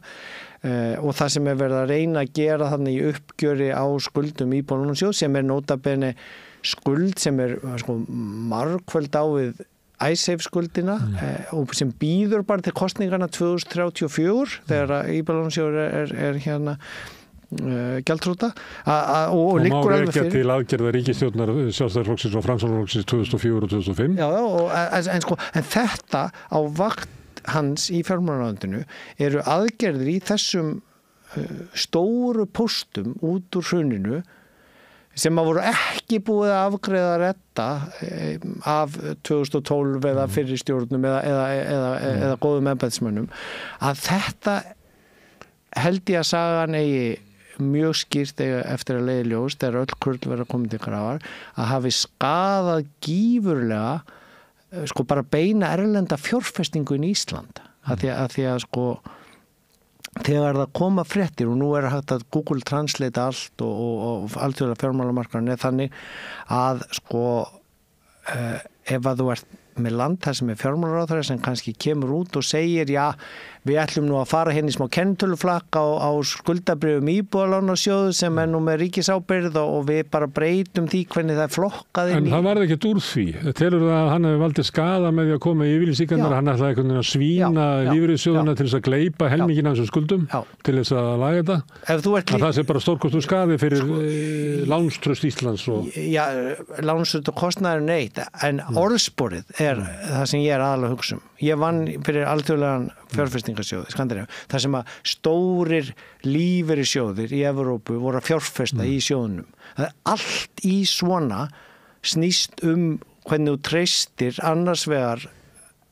Speaker 10: og það sem verið að reyna að gera þannig í uppgjöri á skuldum Íbúðalánasjóðs sem nota bene skuld sem sko margföld á við Icesave skuldina og sem býður bara til kostningarna 2034 þegar Íbúðalánasjóður er hérna gjaldþrota og liggur alveg fyrir.
Speaker 5: Og má rekja til aðgerða ríkisstjórnar Sjálfstæðisflokksins og Framsóknarflokksins 2004 og 2005.
Speaker 10: Já, en þetta á vakt hans í fjármálaráðuneytinu eru aðgerðir í þessum stóru póstum út úr hruninu sem að voru ekki búið að afgreiða retta af 2012 eða fyrri stjórnum eða góðum embættismönnum að þetta held ég að sagan eigi mjög skýrt eftir að leiði ljós þegar öll kurl verða komið til grafar að hafi skaðað gífurlega sko bara beina erlenda fjárfestingu í Ísland að því að sko þegar það koma fréttir og nú hægt að Google Translate allt og alþjóðlega fjármálamarkaðurinn þannig að sko ef að þú ert með land þar sem fjármálaráðherra sem kannski kemur út og segir já, við ætlum nú að fara hérna í smá kennitöluflakk á skuldabrifum Íbúðalánasjóð sem nú með ríkisábyrgð og við bara breytum því hvernig það flokkað inn í.
Speaker 5: En það varði ekkert úr því. Telur það að hann hefði valdið skaða með því að koma í yfirlýsingarnar, hann ætlaði einhvern veginn að svína lífeyrissjóðana til þess að gleypa helminginn af þessum skuldum til þess að laga þetta. Að það sé bara stórkostlegur skaði fyrir lánstraust Íslands og...
Speaker 10: Já, lánstraust og kostnaður neitt, en orðsporið það sem ég aðalega að hugsa um. Ég vann fyrir alþjóðlegan fjárfestingarsjóði, Skandinavíu, þar sem að stórir lífeyrissjóðir í Evrópu voru að fjárfesta í sjóðunum. Allt í svona snýst hvernig þú treystir annars vegar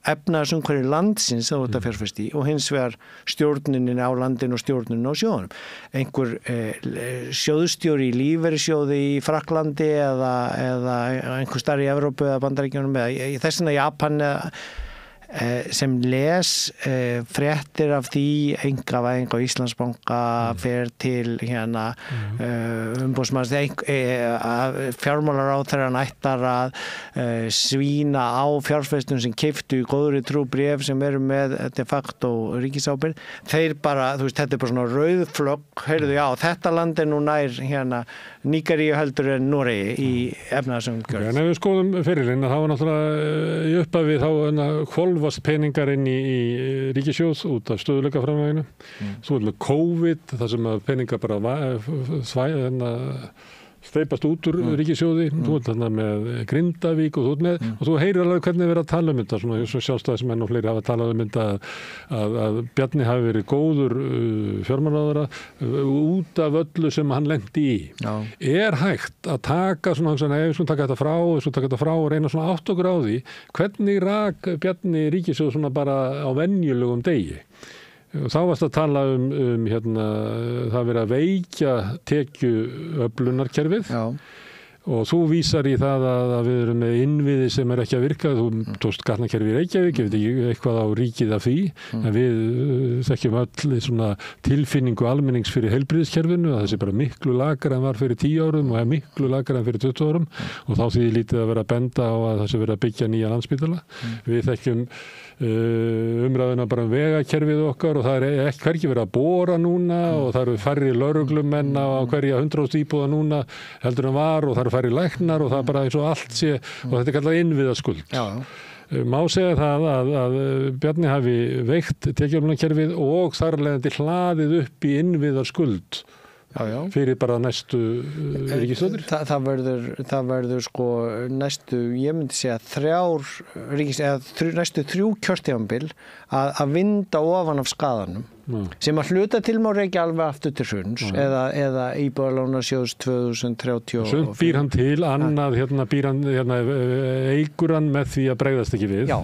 Speaker 10: efnahagsumhverfi landsins að þetta fjárfesti og hins vegar stjórnunin á landinu og stjórnunin á sjóðunum. Einhver sjóðstjóri í lífeyrissjóði í Frakklandi eða einhver starf í Evrópu eða Bandaríkjunum eða þess vegna Japan sem les fréttir af því einkavæðing á Íslandsbanka fer til hérna umboðsmanns fjármálaráðherrann ættar að svína á fjárfestum sem keyptu í góðri trú bréf sem eru með de facto ríkisábyrgð. Þeir bara, þú veist, þetta er bara svona rauð flögg, heyrðu, já, þetta land er nú nær hérna Nígeríu heldur en Noregi í efnahagsumgjörð.
Speaker 5: En ef við skoðum ferilinn, þá var náttúrulega í upphafi þá hvolfast peningar inn í ríkissjóð út af stöðugleikaframlaginu. Svo er með COVID, þar sem að peningar bara steipast út úr ríkissjóði, þú ert þarna með Grindavík og þú ert með, og þú heyrir alveg hvernig verið að tala um þetta, svona sjálfstæðismenn og fleiri hafa talað um þetta að Bjarni hafi verið góður fjármálaráðherra út af öllu sem hann lenti í. Já. Er hægt að taka svona, ef við taka þetta frá og reyna svona átt okkur á því, hvernig rak Bjarni ríkissjóð svona bara á venjulegum degi? Þá varst að tala um hérna, það verið að veikja tekjuöflunarkerfið. Já. Og þú vísar í það að við erum með innviði sem ekki að virka. Þú tókst gatnakerfi í Reykjavík, ég veit ekki eitthvað á ríkið af því, en við þekkjum öll svona tilfinningu almennings fyrir heilbrigðiskerfinu, að þessi bara miklu lakara en var fyrir 10 árum og er miklu lakara en fyrir 20 árum og þá því lítið að vera að benda á að þessi verið að byggja nýja Landspítala. Við þekkjum umræðuna bara vegakerfið okkar og það er ekki hvergi verið að bora núna og það eru færri lögreglumenn á hverja 100 íbúða núna heldur en var og það eru færri læknar og það er bara eins og allt sé og þetta er kallað innviðaskuld. Já. Má segja það að Bjarni hafi veikt tekjuöflunarkerfið og þar af leiðandi hlaðið upp í innviðaskuld. Já. Fyrir bara næstu ríkisstjórnir?
Speaker 10: Það verður sko næstu, ég myndi segja næstu 3 kjörtímabil að vinda ofan af skaðanum sem að hluta til má rekja alveg aftur til hruns eða íbúðalánasjóðs 2030.
Speaker 5: Sumt býr hann til, annað eigur hann með því að bregðast ekki við.
Speaker 10: Já.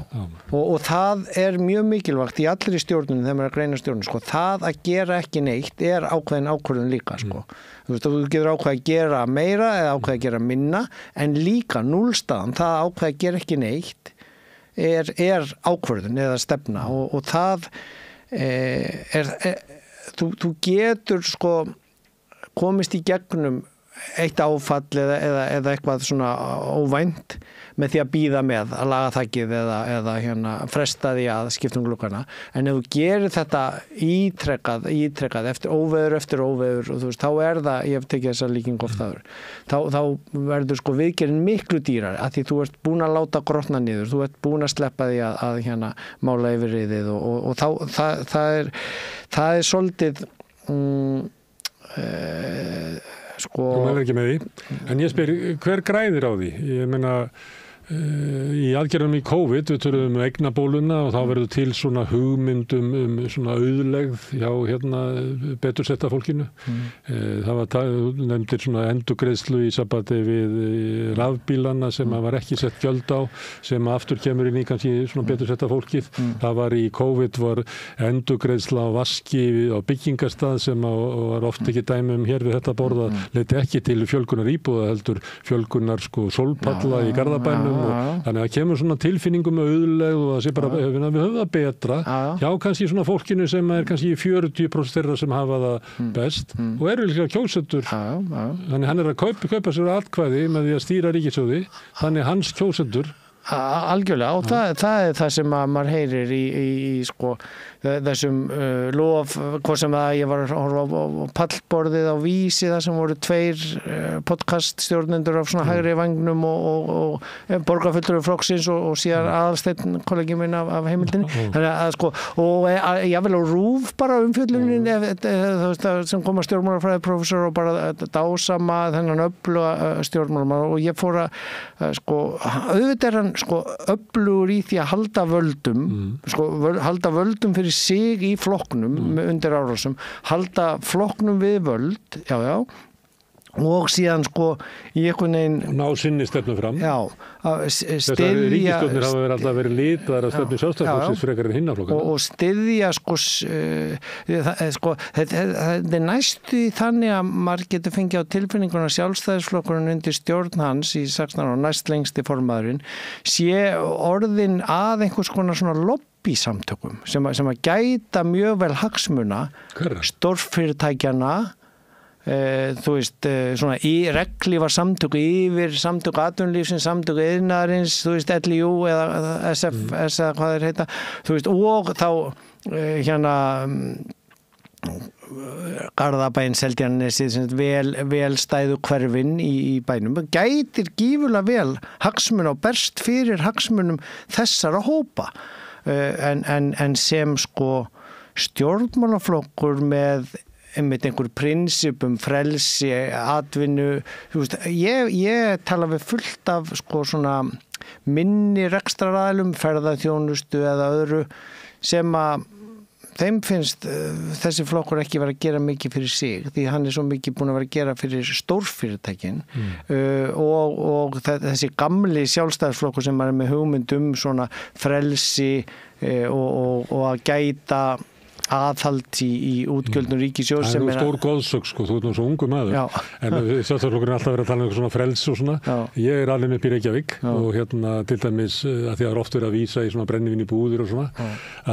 Speaker 10: Og það er mjög mikilvægt í allri stjórnunum þegar maður að greina stjórnun. Sko. Það að gera ekki neitt er ákveðin ákvörðun líka. Sko. Þú getur ákveð að gera meira eða ákveð að gera minna, en líka núllstaðan, það ákveð að gera ekki neitt er ákvörðun eða stefna og það þú getur sko komist í gegnum eitt áfall eða eitthvað svona óvænt með því að bíða með að laga þakkið eða hérna fresta því að skipta gluggana, en ef þú gerir þetta ítrekkað eftir óveður og þú veist, þá er það, ég hef tekið þessa líking oft áður, þá verður sko viðgerðin miklu dýrari að því þú ert búin að láta grotna niður, þú ert búin að sleppa því að hérna mála yfir riðið og þá það er svolítið sko...
Speaker 5: Þú meðver ekki með því, en ég spyr, hver græðir á því? Ég meina, í aðgerðum í COVID, við töluðum eignabóluna og þá verður til svona hugmyndum svona auðlegð hjá hérna betur setta fólkinu. Það var nefndir svona endurgreiðslu í sambandi við rafbílana sem var ekki sett gjöld á, sem aftur kemur inn í kannski svona betur setta fólkið. Það var í COVID var endurgreiðsla á vaski á byggingarstað sem var oft ekki dæmi hér við þetta borða, leiti ekki til fjölgunar íbúða heldur fjölgunar sko sólpalla í Garðabænum. Þannig að það kemur svona tilfinningu með auðlegð og það sé bara við höfum það betra hjá kannski svona fólkinu sem er kannski 40% þeirra sem hafa það best og eru líka kjósendur þannig hann er að kaupa sér atkvæði með því að stýra ríkissjóði þannig hans kjósendur
Speaker 10: algjörlega og það er það sem maður heyrir í sko þessum lof, hvað sem það ég var að horfa á pallborðið á Vísi þar sem voru 2 podcaststjórnendur af svona hægri vagnum og borgarfulltrúi flokksins og síðan Aðalsteinn kollegi minn af heimildinni þannig að sko og jável á RÚV bara umfjöllunin sem kom að stjórnmálafræðiprófessor og bara dásama þennan öfluga stjórnmálamann og ég fór að sko auðvitað er hann sko öflugur í því að halda völdum fyrir sig í flokknum undir árásum, halda flokknum við völd, og síðan sko í einhvern veginn
Speaker 5: ná sinni stefnu fram.
Speaker 10: Já,
Speaker 5: þessar ríkisstjórnir hafa alltaf verið litaðar af stefnu Sjálfstæðisflokksins frekar en hinna flokkana.
Speaker 10: Og styðja þetta næstu þannig að maður getur fengið á tilfinninguna Sjálfstæðisflokkurinn undir stjórn hans í 16 ára, næst lengsti formaðurinn, sé orðin að einhvers konar svona lobbysamtökum sem að gæta mjög vel hagsmuna stórfyrirtækjana, þú veist, svona reglífa samtöku yfir samtöku atvinnulífsins, samtöku iðnaðarins, þú veist, LIU eða SFS eða hvað þeir heita, þú veist, og þá hérna Garðabæinn, Seltjarnarnesið, vel stæðu hverfin í bænum, gætir gífurlega vel hagsmun og berst fyrir hagsmunum þessara hópa, en sem sko stjórnmálaflokkur með einhver prinsipum, frelsi, atvinnu, þú veist, ég tala við fullt af sko svona minni rekstraraðilum, ferðaþjónustu eða öðru sem að þeim finnst þessi flokkur ekki vera að gera mikið fyrir sig, því hann svo mikið búin að vera að gera fyrir stórfyrirtækin og þessi gamli Sjálfstæðisflokkur sem er með hugmynd svona frelsi og að gæta aðhald í útgjöldum ríkissjóðs sem
Speaker 5: stór góðsögn sko, þú ert nú svo ungu maður en Sjálfstæðisflokkurinn alltaf verið að tala um svona frels og svona, ég alveg með Reykjavík og hérna til dæmis að því að oft verið að vísa í svona brennivín í búðir og svona,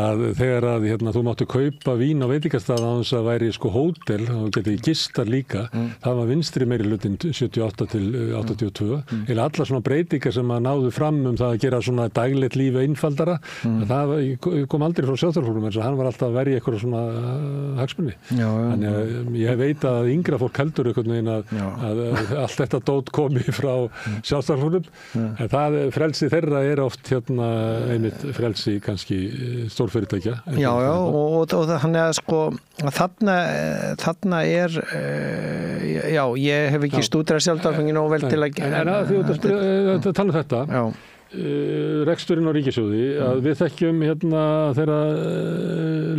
Speaker 5: að þegar að hérna, þú máttu kaupa vín á veitingastað á þess að væri sko hótel og getið gistar líka, það var vinstri meiri hlutin 78 til 82 eða alla svona breytingar sem að náðu fram það að gera svona daglegt lífi einfaldara, það kom aldrei frá Sjálfstæðisflokknum eins og hann var alltaf að verja eitthvað svona hagsmunni. Þannig að ég veit að yngra fólk heldur einhvern veginn að allt þetta dót komi frá Sjálfstæðisflokknum, en það frelsi þeirra oft hérna einmitt frelsi kannski stórfyrirtækja.
Speaker 10: Já, og þannig að sko þarna já, ég hef ekki stúdrað Sjálfstæðisflokkinn nóg vel til að
Speaker 5: en að þú tala um þetta. Já. Reksturinn á ríkissjóði að við þekkjum hérna þegar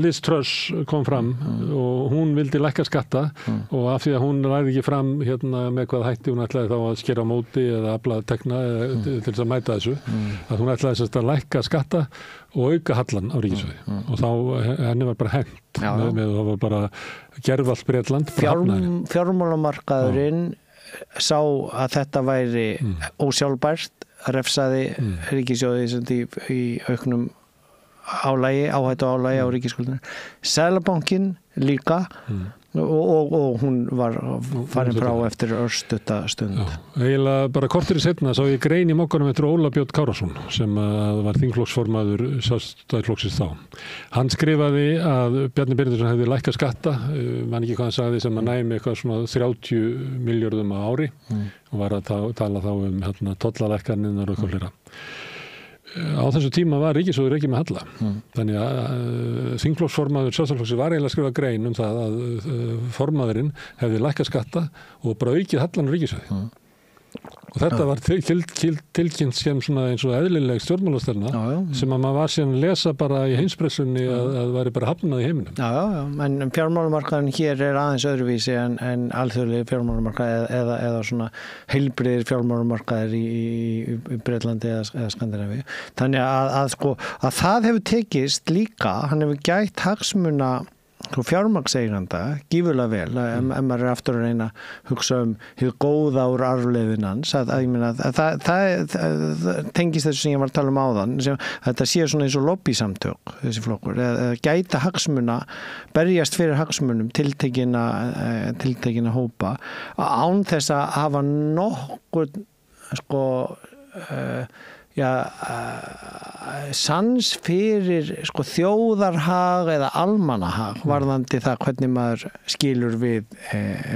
Speaker 5: Liz Truss kom fram og hún vildi lækka skatta og af því að hún ræði ekki fram hérna með hvað hætti hún ætlaði þá að skera á móti eða afla tekna til þess að mæta þessu að hún ætlaði þess að lækka skatta og auka hallan á ríkissjóði og þá henni var bara hent með það var bara gerðvalt Bretland
Speaker 10: fjármálamarkaðurinn sá að þetta væri ósjálfbært refsaði ríkissjóði í auknum áhættu álægi á ríkisskuldinu. Seðlabankinn líka og hún var farin frá eftir örstutta stund.
Speaker 5: Eiginlega bara kortir í seinna sá ég grein í Mogganum eftir Óla Björn Kárason sem var þingflokksformaður Sjálfstæðisflokksins þá. Hann skrifaði að Bjarni Benediktsson hefði lækkað skatta, man ekki hvað hann sagði, sem að næmi eitthvað svona 30 milljörðum á ári og var að tala þá hérna, tollalækkanirnar og eitthvað fleira. Á þessu tíma var ríkissjóður ekki með halla. Þannig að þingflokksformaður Sjálfstæðisflokksins var eiginlega að skrifa grein það að formaðurinn hefði lækkað skatta og bara aukið hallan á ríkissjóði. Og þetta var tilkynnt sem svona eins og eðlileg stjórnmálastefna sem að maður var síðan að lesa bara í heimspressunni að væri bara hafnað í heiminum.
Speaker 10: Já, en fjármálamarkaðin hér aðeins öðruvísi en alþjóðlegi fjármálamarkaði eða svona heilbrigðir fjármálamarkaðir í Bretlandi eða Skandinavíu. Þannig að það hefur tekist líka, hann hefur gætt hagsmuna fjármagnseiganda gífurlega vel ef maður aftur að reyna að hugsa hið góða úr arfleiðin hans ég meina það tengist þessu sem ég var að tala áðan þetta sé svona eins og lobbysamtök þessi flokkur eða gæta hagsmuna berjast fyrir hagsmunum tiltekina hópa án þess að hafa nokkur sko sans fyrir sko, þjóðarhag eða almannahag varðandi það hvernig maður skilur við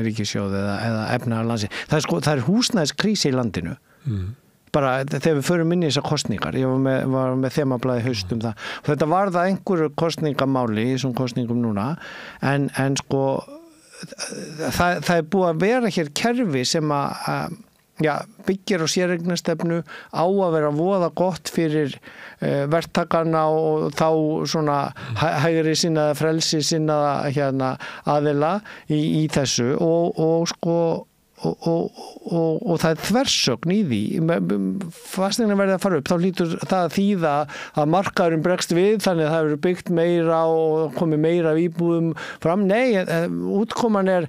Speaker 10: ríkissjóð eða efnaðar landsi. Það er húsnæðiskrísi í landinu. Bara þegar við förum inn í þessar kostningar, ég var með þemablaði haust það. Og þetta var það einhverju kostningamáli í þessum kostningum núna, en sko það er búið að vera hér kerfi sem að byggir á séreignarstefnu á að vera voða gott fyrir verktakarna og þá svona hægri sinnaða frelsi sinnaða aðila í þessu og sko og það er þversögn í því fasteignar verði að fara upp, þá hlýtur það að þýða að markaðurinn bregst við þannig að það verður byggt meira og komið meira af íbúðum fram. Nei, útkoman er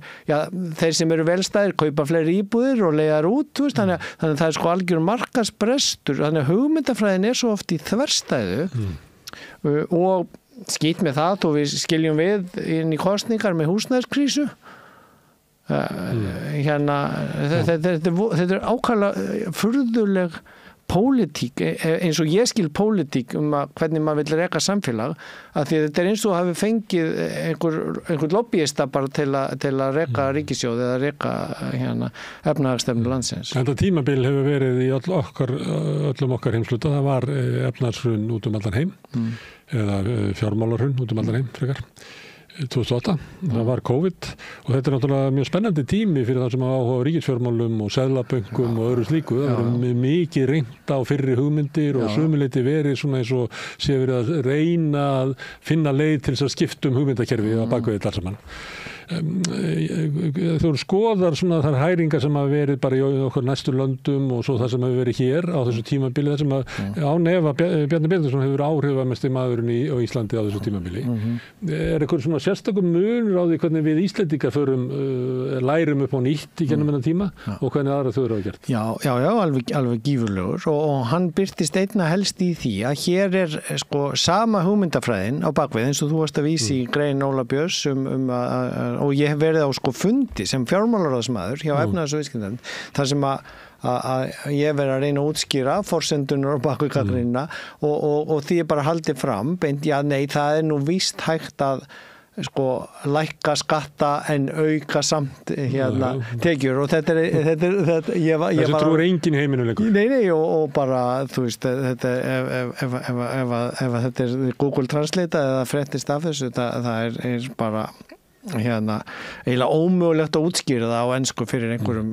Speaker 10: þeir sem eru velstæðir kaupa fleiri íbúðir og leiðar út, þú veist, þannig að það er sko algjör markaðsbrestur, þannig að hugmyndafræðin er svo oft í þverstæðu og skýt með það og við skiljum við inn í kostningar með húsnæðiskrísu. Þetta er ákaflega furðuleg pólitík, eins og ég skil pólitík hvernig maður vill reka samfélag, að því þetta er eins og hafi fengið einhver lobbyista bara til að reka ríkissjóð eða reka efnahagsstefnu landsins.
Speaker 5: Þetta tímabil hefur verið í öllum okkar heimsluta, það var efnahagshrun út allan heim eða fjármálarhrun út allan heim frekar 2008, það var COVID og þetta er náttúrulega mjög spennandi tími fyrir það sem áhuga á ríkisfjármálum og seðlabönkum og öðru slíku. Það er mikið reynt á fyrri hugmyndir og sumuleyti verið svona eins og sé verið að reyna að finna leið til þess að skipta hugmyndakerfi á bakvið þetta alls saman. Þú skoðar svona þar hæringar sem hafa verið bara í okkar næstu löndum og svo það sem hefur verið hér á þessu tímabili, það sem að án efa Bjarni Benediktsson hefur áhrifamesti maðurinn á Íslandi á þessu tímabili. Er eitthvað svona sérstakur munur á því hvernig við Íslendingar lærum upp á nýtt í gennum þennan tíma og hvernig aðra þjóðir hafa gert?
Speaker 10: Já, alveg gífurlegur og hann birtist einna helst í því að hér er sko sama hugmyndafræðin á bakvið eins og þú varst að vísi í grein Óla Björns og ég hef verið á sko fundi sem fjármálaráðsmaður hjá efnahags- og viðskiptanefnd þar sem að ég verið að reyna að útskýra forsendunar og bakvið gagnrýnina og því ég bara haldið fram beint, nei, það er nú víst hægt að sko lækka skatta en auka samt tekjur og þetta
Speaker 5: þessi trúir enginn í heiminum lengur.
Speaker 10: Nei, og bara þú veist, þetta ef þetta er Google Translate eða fréttist af þessu, það er bara eiginlega ómögulegt að útskýra það á ensku fyrir einhverjum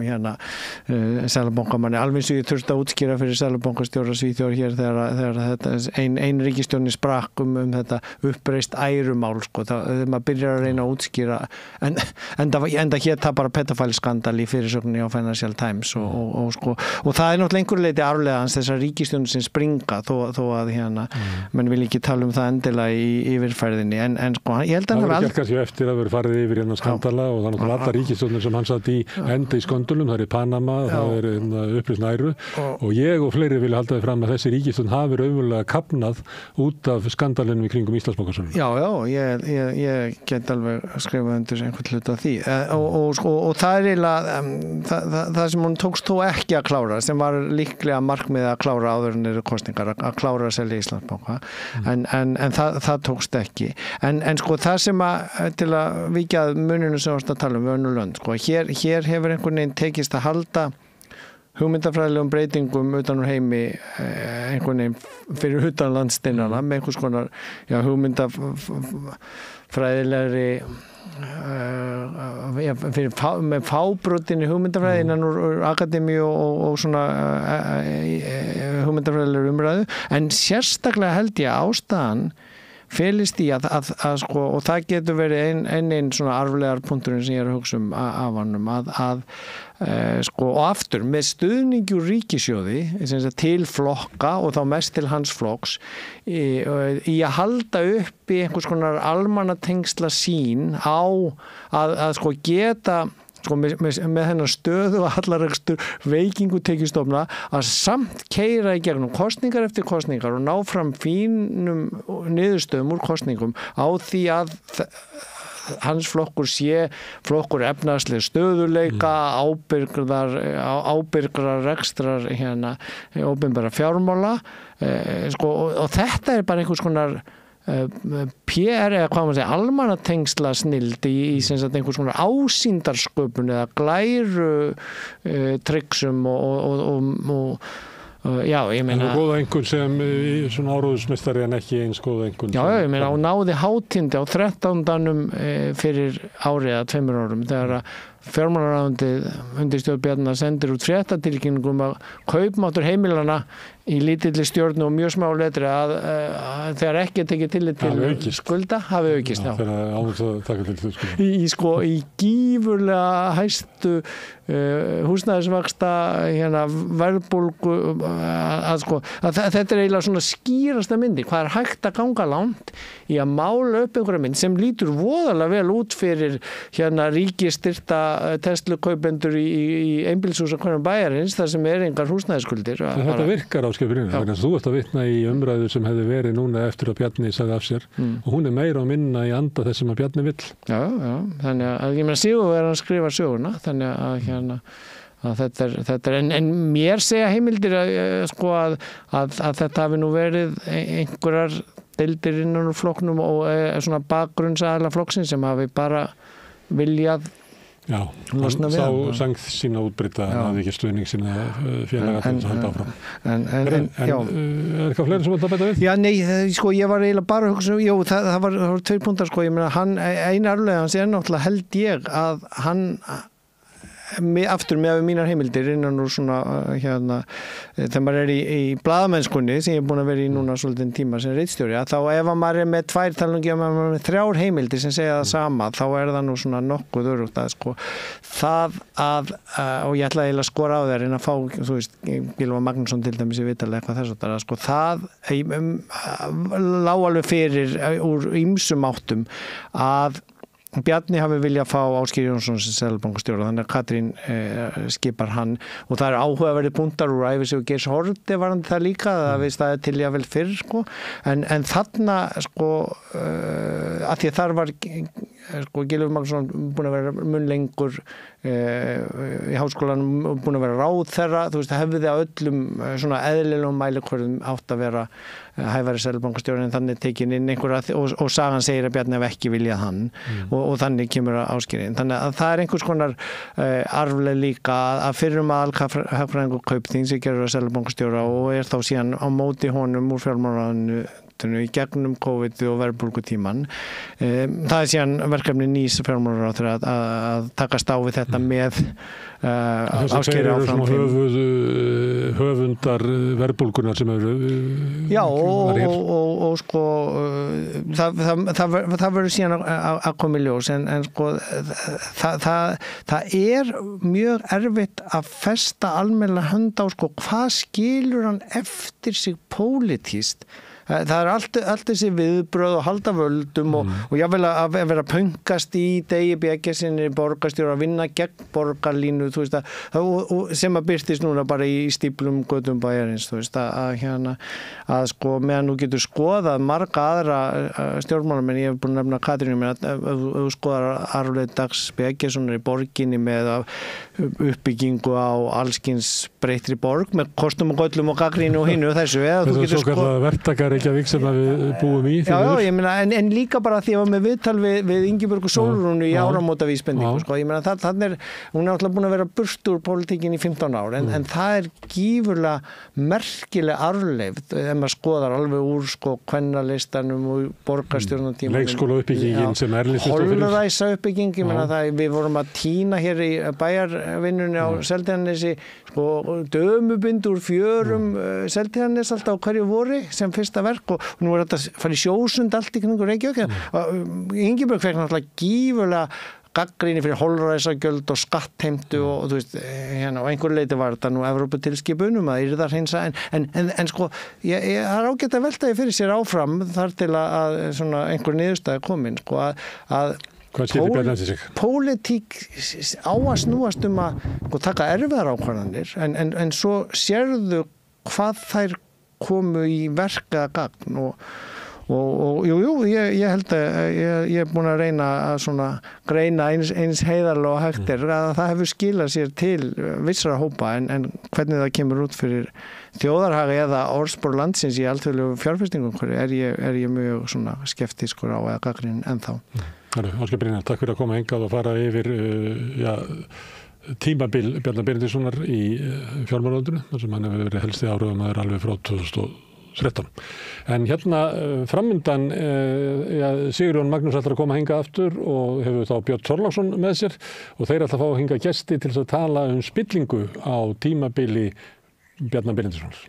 Speaker 10: seðlabankamanni, alveg eins og ég þurfti að útskýra fyrir seðlabankastjóra Svíþjóðar hér þegar þetta ein ríkisstjórnin sprakk þetta uppreist ærumál sko, þegar maður byrjar að reyna að útskýra enda hér það bara pedofælskandal í fyrirsögninni á Financial Times og það er náttúrulega einhverju leyti arfleðans þessar ríkisstjórnin sem springa þó að menn vil ekki tala það endilega í yfirferðinni en sko, ég held að
Speaker 5: farið yfir skandala og þannig að alla ríkisstjórnir sem hann satt í enda í skandalum, það er Panama, það er upplýst næru og ég og fleiri vilja halda því fram að þessi ríkisstjórn hafi raunverulega kafnað út af skandalinu í kringum Íslandsbankasölunum.
Speaker 10: Já, ég get alveg skrifað undir einhvern hlut af því og það er eiginlega það sem hún tókst þó ekki að klára sem var líklega markmiðið að klára áður en eru kosningar, að klára að selja Íslandsbanka en það tókst ekki en sko það sem til að vikjað muninu sem varst að tala við önnur lönd. Sko. Hér hefur einhvern veginn tekist að halda hugmyndafræðilegum breytingum utan úr heimi einhvern veginn fyrir utan landsteinana með einhvers konar hugmyndafræðilegri með fábrotinni hugmyndafræði innan úr akademíu og svona hugmyndafræðilegri umræðu en sérstaklega held ég ástæðan felist í að sko, og það getur verið einn svona arflegar punkturinn sem ég er að hugsa af hannum sko, og aftur með stuðningi úr ríkissjóði til flokka og þá mest til hans flokks í að halda upp í einhvers konar almannatengsla sín á að sko geta sko, með þennan stöðu og hallarekstur veikingu tekjustofna að samt keyra í gegnum kosningar eftir kosningar og ná fram fínum niðurstöðum úr kosningum á því að hans flokkur sé flokkur efnahagsleg stöðuleika, ábyrgrar rekstrar opinbera fjármála sko, og þetta er bara einhvers konar PR eða hvað maður segja, almannatengsla snildi í einhvers konar ásýndarsköpun eða glæru tryggsum og já, ég meina
Speaker 5: góða einhvern sem svona áróðusmestari en ekki eins góða einhvern
Speaker 10: já, ég meina, og náði hátindi á 13. fyrir ári eða 2 árum þegar fjármálaráðuneytið undir stjórn Bjarna sendir út fréttatilkynningum að kaupmáttur heimilana í lítilli stjórn og mjög smá letri að þegar ekki tekið tillit til skulda hafi aukist.
Speaker 5: Þegar áður að taka til til skulda.
Speaker 10: Í gífurlega hæstu húsnæðisvaxta verðbólgu að þetta er eiginlega svona skýrasta myndi. Hvað hægt að ganga langt í að mála upp einhverja mynd sem lítur voðalega vel út fyrir ríkistyrta Tesla-kaupendur í einbýlishúsa hverjum bæjarins þar sem engar húsnæðisskuldir.
Speaker 5: Þetta virkar á skefurinn, þú ert að vitna í umræðu sem hefði verið núna eftir að Bjarni sagði af sér og hún er meira og minna í anda þess sem að Bjarni vill.
Speaker 10: Já, þannig að ég meina Sigur er að skrifa söguna, þannig að þetta er, en mér segja heimildir að þetta hafi nú verið einhverjar deildir innan úr flokknum og svona bakgrunnsaðala flokksins sem hafi bara viljað
Speaker 5: Já, hann sá sangt sína útbreyta en hafði ekki stuðning sína félaga til að halda áfram. En er eitthvað fleiri sem þetta bæta við?
Speaker 10: Já, nei, ég var eiginlega bara að hugsa, það var 2 punktar, ég meina, eina arflega hans er náttúrulega held ég að hann aftur með mínar heimildir innan úr svona þegar maður í blaðamennskunni sem ég er búin að vera í núna svolítið tíma sem ritstjóri, þá ef maður er með 2 talungi og maður er með 3 heimildir sem segja það sama, þá er það nú svona nokkuð örugt að það að og ég ætla eiginlega að skora á þér en að fá, þú veist, Gylfa Magnússon til dæmis í viðtali eitthvað þess að það lá alveg fyrir úr ýmsum áttum að Bjarni hafi viljað fá Ásgeir Jónsson sem seðlabankastjóra, þannig að Katrín skipar hann og það er áhugaverðir punktar úr ævisögu Geirs Haarde varðandi það líka, það við staðið til jável fyrr en þarna að því að þar var Gylfi Magnússon búin að vera mun lengur í háskólanum búin að vera ráðherra, þú veist, hefði að öllum svona eðlilegum mælikvörðum átt að vera hæfari seðlabankastjóri en þannig tekin inn einhverja og sagan segir að Bjarni hef ekki viljað hann og þannig kemur Ásgeir inn. Þannig að það er einhvers konar arfleð líka að fyrrum aðalhagfræðingur Kaupþings sem gerur að seðlabankastjóra og er þá síðan á móti honum úr fjármálaráðuneytinu í gegnum COVID og verðbólgutíman. Það er síðan verkefni nýs fjármálaráðherra að takast á við þetta með Ásgeiri áfram
Speaker 5: höfundar verðbólgunar sem eru
Speaker 10: Já og það verður síðan að koma í ljós en það er mjög erfitt að festa almennilega hönd á hvað skilur hann eftir sig pólitískt. Það er allt þessi viðbröð og halda völdum og jável að vera að pöngast í Degi Bjeggesinni borgarstjóra að vinna gegn borgarlínu, þú veist og sem að birtist núna bara í stíplum götum bæjarins, þú veist að meðan þú getur skoðað marga aðra stjórnmálamenn, ég hef búin að nefna Katrínu, ef þú skoðar arfleið Dags Bjeggessonar í borginni með uppbyggingu á allskins breyttri borg með kostum og göllum og gagnrýni og hinu og þessu, eða þú getur
Speaker 5: skoðað Reykjavík sem við búum í.
Speaker 10: Já, ég meina, en líka bara því að ég var með viðtal við Ingibjörgu Sólrúnu í áramótavísbendingu, ég meina, þannig hún er alltaf búin að vera burt úr pólitíkin í 15 ár, en það er gífurlega merkileg arfleifð, ef maður skoðar alveg úr kvennalistanum og borgarstjórnartímanum.
Speaker 5: Leikskóla uppbyggingin sem er
Speaker 10: Holræsa uppbygging, ég meina það, við vorum að tína hér í bæjarvinnunni á Seltjarnarnesi, dömubind úr fjörum Seltjarnarnes alltaf á hverju vori sem fyrsta verk og nú er þetta að fara í sjósund allt í kringu Reykjavík. Ingibjörg fekk náttúrulega gífurlega gagnrýni fyrir holræsagjöld og skattheimtu og þú veist, á einhverju leiti var þetta nú Evróputilskipunum að yrða hreinsa en það er ágætt að velta því fyrir sér áfram þar til að svona einhver niðurstaða komin að pólitík á að snúast að taka erfiðar ákvarðanir en svo sérðu hvað þær komu í verka gagn og ég held að ég er búin að reyna að svona greina eins heiðarlega og hægt að það hefur skilað sér til vissra hópa en hvernig það kemur út fyrir þjóðarhagi eða orðspor landsins í alþjóðlegu fjárfestingum er ég mjög svona skeptískur á eða gagnrýnin ennþá.
Speaker 5: Ásgeir Brynjar, takk fyrir að koma hingað og fara yfir tímabil Bjarna Benediktssonar í fjármálaráðuneytinu þar sem hann hefur verið helsti áhrifamaður alveg frá 2006 13. En hérna framundan Sigurjón Magnús ætlar að koma hingað aftur og hefur þá Björn Þorláksson með sér og þeir ætla að fá að hinga gesti til þess að tala spillingu á tímabili Bjarna Benediktssonar.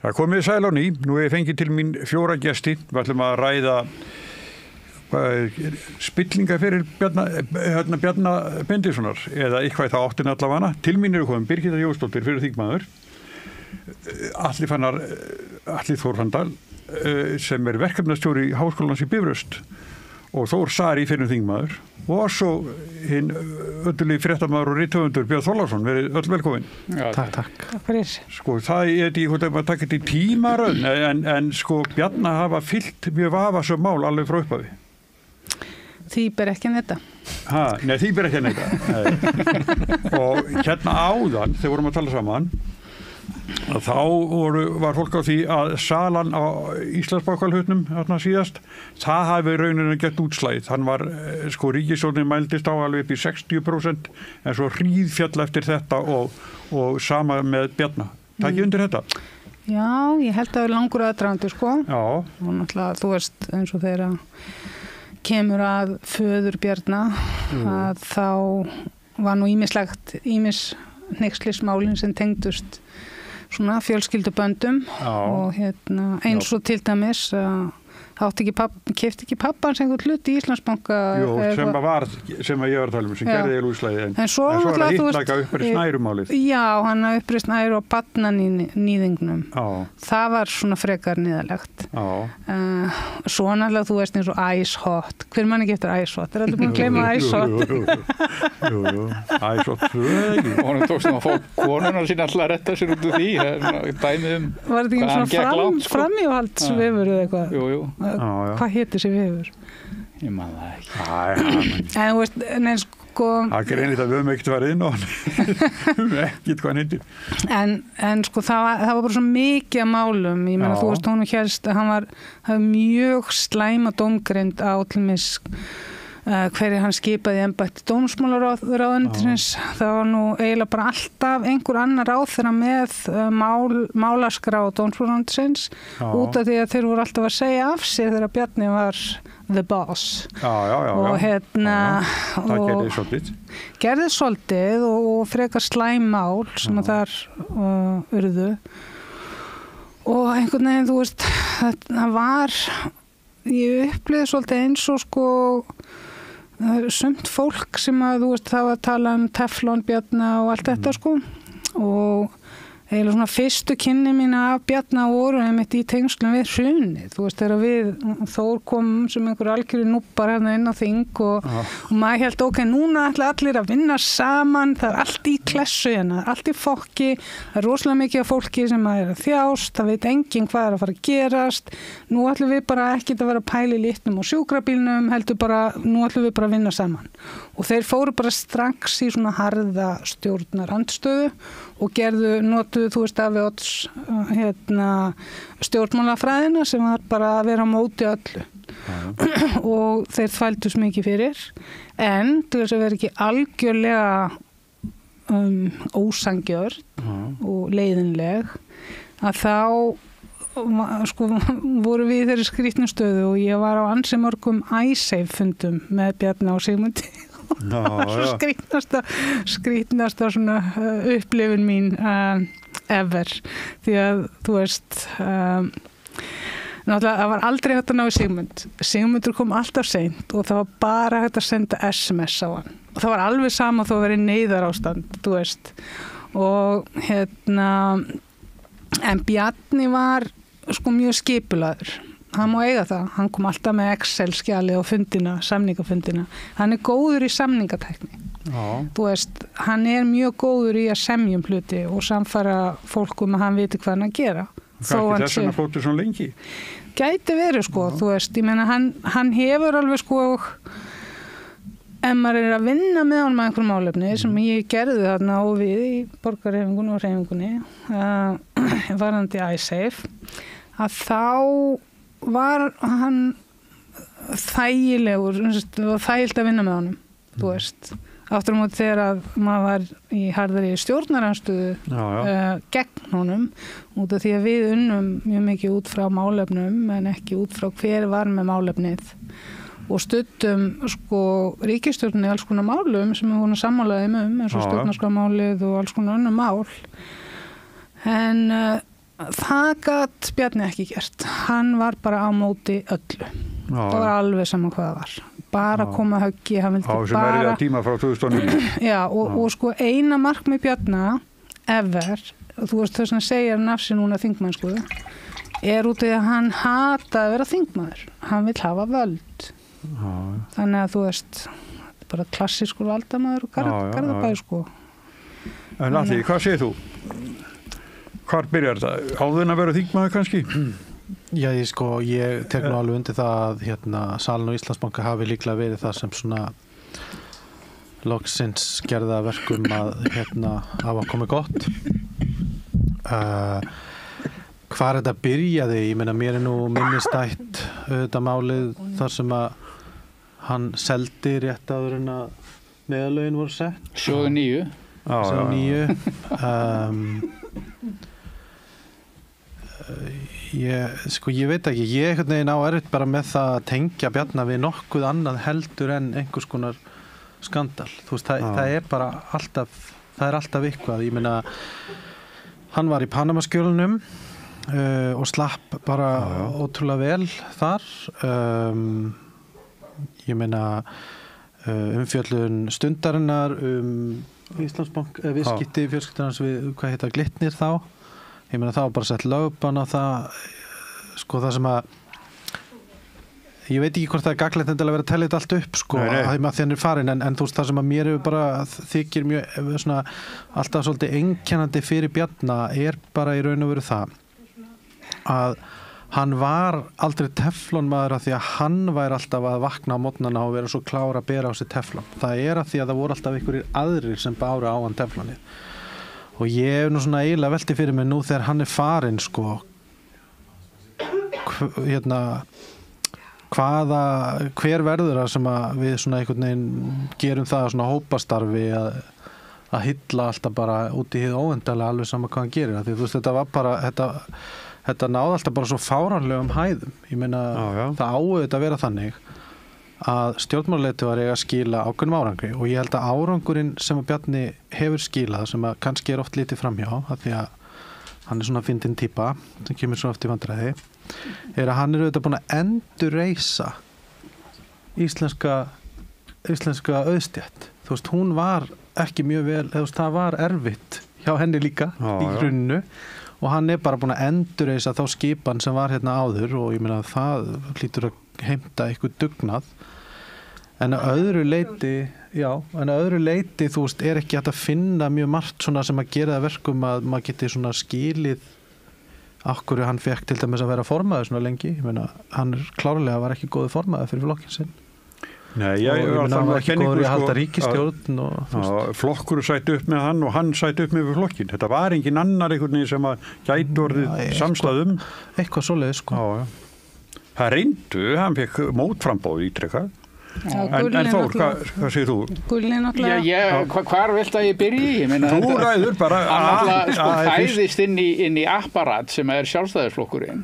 Speaker 1: Það komið sæl á ný, nú ég fengið til mín 4 gesti, við ætlum að ræða spillinga fyrir Bjarna Benediktssonar eða eitthvað í það áttin allavega. Til mín eru komin Birgitta Jónsdóttir fyrir þingmaður, Atli Þór Fandal sem verkefnastjóri Háskólans í Bifröst og Þór Sari fyrir þingmaður og svo hinn öllulegi fréttamaður og rithöfundur Björn Þorláksson, verið öll velkomin.
Speaker 10: Já, takk.
Speaker 1: Sko, það er í taka þetta í tímaröð en sko Bjarna hafa fyllt mjög vafasöm mál alveg frá upphafi.
Speaker 11: Því ber ekki að netta.
Speaker 1: Nei, því ber ekki að netta. Og hérna áðan, þegar vorum að tala saman, þá var fólk á því að salan á Íslandsbankalhutnum síðast, það hafi rauninni gett útslæð. Hann var, sko, ríkisstjórnin mældist á alveg upp í 60% en svo hríðfjall eftir þetta og sama með Bjarna. Takk undir þetta?
Speaker 11: Já, ég held að það er langur aðdragandi, sko.
Speaker 1: Já.
Speaker 11: Og náttúrulega, þú veist, eins og þegar kemur að föður Bjarna, að þá var nú ýmis hneykslismálin sem tengdust svona fjölskylduböndum og eins og til dæmis keypti ekki pappans einhvern hlut í Íslandsbanka.
Speaker 1: Jú, sem ég var að tala sem gerði í útslagi en
Speaker 11: svo
Speaker 1: er það hittaka uppreist Nærumálið.
Speaker 11: Já, hann hafði uppreist Næru og barnanýðingnum. Það var svona frekar niðarlegt. Svo náttúrulega þú veist eins og Ice Hot. Hver mann ekki eftir Ice Hot? Er allir búin að gleyma Ice Hot?
Speaker 1: Jú, Ice Hot ekki.
Speaker 2: Og hann tókst að fá konuna sína alltaf að retta sér út úr því. Dæmið
Speaker 11: var þetta ekki svona framhjóhaldsvefur eða eitthvað?
Speaker 2: Jú.
Speaker 11: Hvað héti þessi vefur?
Speaker 2: Ég man það ekki.
Speaker 11: En þú veist, neins sko...
Speaker 1: Það er einnig að við höfum ekkert farið inn á hann. Ekkert hvað hann heitir.
Speaker 11: En sko það var bara svo mikið að málum. Ég meina, þú veist, hún hélst að hann hafði mjög slæma dómgreind á til mis hverju hann skipaði embætti dómsmálaráðuneytisins. Það var nú eiginlega bara alltaf einhver annar ráðherra með málaskrá dómsmálaráðuneytisins út af því að þeir voru alltaf að segja af sér þegar Bjarni var the boss. Og
Speaker 1: það
Speaker 11: gerði svolítið og frekar slæm mál sem að þar urðu og einhvern veginn, þú veist, það var ég upplýði svolítið eins og sko sumt fólk sem að þú veist það var að tala Teflon Bjarna og allt þetta sko og eiginlega svona fyrstu kynni mína af Bjarna voru einmitt í tengslum við hrunið, þú veist þegar við Þór komum sem einhver algjöru núpar hérna inn á þing og maður held ok, núna ætla allir að vinna saman, það er allt í klessu hérna, allt í fokki, það er rosalega mikið af fólki sem er að þjást, það veit enginn hvað er að fara að gerast, nú ætlum við bara ekkert að vera að pæla í litnum og sjúkrabílnum, heldur bara, nú ætlum við bara að vinna saman og þeir fóru bara strax í svona harða stjórnarandstöðu og notuðu, þú veist, af stjórnmálafræðina sem var bara að vera á móti öllu og þeir þvældust mikið fyrir en til þess að vera ekki algjörlega ósangjörn og leiðinleg að þá sko, voru við í þeirri skrýtnu stöðu og ég var á ansi mörgum iSafe fundum með Bjarna og Sigmundi skrýtnasta svona upplifun mín ever því að þú veist náttúrulega það var aldrei hægt að ná í Sigmundur kom alltaf seint og það var bara hægt að senda SMS á hann og það var alveg sama þó að vera í neyðarástand þú veist og en Bjarni var sko mjög skipulaður hann má eiga það, hann kom alltaf með Excel-skjali á fundina, samningafundina hann er góður í samningatækni þú veist, hann er mjög góður í að semjum hluti og samfara fólkum að hann viti hvað hann að gera
Speaker 1: Hvað ekki þess að fóttu svona lengi?
Speaker 11: Gæti verið sko, þú veist ég meina hann hefur alveg sko ef maður er að vinna með hann með einhverjum málefni sem ég gerði þarna og við í borgarhreyfingunni og hreyfingunni varandi iSafe að þá var hann þægilegur og þægilt að vinna með honum þú veist, aftur á móti þegar að maður var í harðari stjórnaranstöðu gegn honum út af því að við unnum mjög mikið út frá málefnum en ekki út frá hver var með málefnið og studdum sko ríkisstjórninni alls konar málum sem við vorum sammálaðið eins og stjórnarskrármálið og alls konar önnur mál en það gat Bjarni ekki gert. Hann var bara á móti öllu. Það var alveg saman hvað það var. Bara koma höggi, hann vildi bara...
Speaker 1: Á sem erfiða tíma frá 2009.
Speaker 11: Já, og sko eina markmið Bjarna, ever, þú veist þess að segja nafsi núna þingmann, sko, út í að hann hata að vera þingmaður. Hann vill hafa völd. Þannig að þú veist, bara klassískur valdamaður og Garðabæ, sko.
Speaker 1: En að því, hvað segir þú? Hvar byrjar það? Áðun að vera þingmaður kannski?
Speaker 12: Já, ég tek nú alveg undir það að salin og Íslandsbanka hafi líklega verið það sem svona loksins gerða verkum að hafa komið gott. Hvar þetta byrjaði, ég meina mér nú minnistætt auðvitað málið þar sem að hann seldi rétt áður en að neyðarlögin voru sett.
Speaker 13: Sjóðu 9.
Speaker 12: Sjóðu 9. Ég veit ekki, ég einhvern veginn á erfitt bara með það að tengja Bjarna við nokkuð annað heldur en einhvers konar skandal. Þú veist, það er bara alltaf, það er alltaf eitthvað. Ég meina, hann var í Panamaskjölunum og slapp bara ótrúlega vel þar. Ég meina, umfjöllun Stundarinnar Íslandsbank, viðskipti fjölskyldarnas við, hvað heita, Glitnir þá. Ég meina það var bara sett lögbann á það, það sem að, ég veit ekki hvort það er gagnlegt endilega að vera að tellja þetta allt upp, að því að hann er farin, en þú veist það sem að mér hefur bara þykir mjög, svona, alltaf svolítið einkennandi fyrir Bjarna er bara í raun og veru það, að hann var aldrei teflonmaður af því að hann væri alltaf að vakna á morgnana og vera svo klár að bera á sig teflon. Það er af því að það voru alltaf einhverjir aðrir sem báru á hann teflonið. Og ég hef nú svona eiginlega velti fyrir mig nú þegar hann er farin, hver verður það sem að við svona einhvern veginn gerum það svona hópastarfi að hylla alltaf bara út í hið óendalega alveg sama hvað hann gerir. Því þú veist, þetta var bara, þetta náði alltaf bara svo fáránlegum hæðum. Ég meina, það áauðvitað að vera þannig að stjórnmálaleiðtogar eiga að skila ákveðnum árangri og ég held að árangurinn sem að Bjarni hefur skilað, sem að kannski er oft litið framhjá, af því að hann er svona fyndin típa sem kemur svo oft í vandræði, er að hann er auðvitað búin að endurreisa íslenska auðstétt. Þú veist, hún var ekki mjög vel, það var erfitt hjá henni líka í grunnu og hann er bara búin að endurreisa þá skipan sem var hérna áður og ég meina að það hlýtur að heimta eitthvað dugnað. En að öðru leyti, þú veist, er ekki hægt að finna mjög margt svona sem að gera það verkum að maður geti svona skilið af hverju hann fekk til dæmis að vera formaður svona lengi. Ég meina, hann klárlega var ekki góður formaður fyrir flokkin sinn.
Speaker 1: Nei, hann
Speaker 12: var ekki góður í að halda ríkisstjórn
Speaker 1: flokkur sætti upp með hann og hann sætti upp með flokkin. Þetta var engin annar einhvern veginn sem að gæti orðið samstæðum.
Speaker 12: Eitthvað svoleiðis,
Speaker 1: Það reyndu, hann fekk mótframboð ítrekkað. En Þór, hvað segir þú?
Speaker 11: Gulli náttúrulega.
Speaker 13: Hvar vilt að ég byrji?
Speaker 1: Þú ræður bara.
Speaker 13: Hann náttúrulega fæðist inn í apparat sem er sjálfstæðisflokkurinn.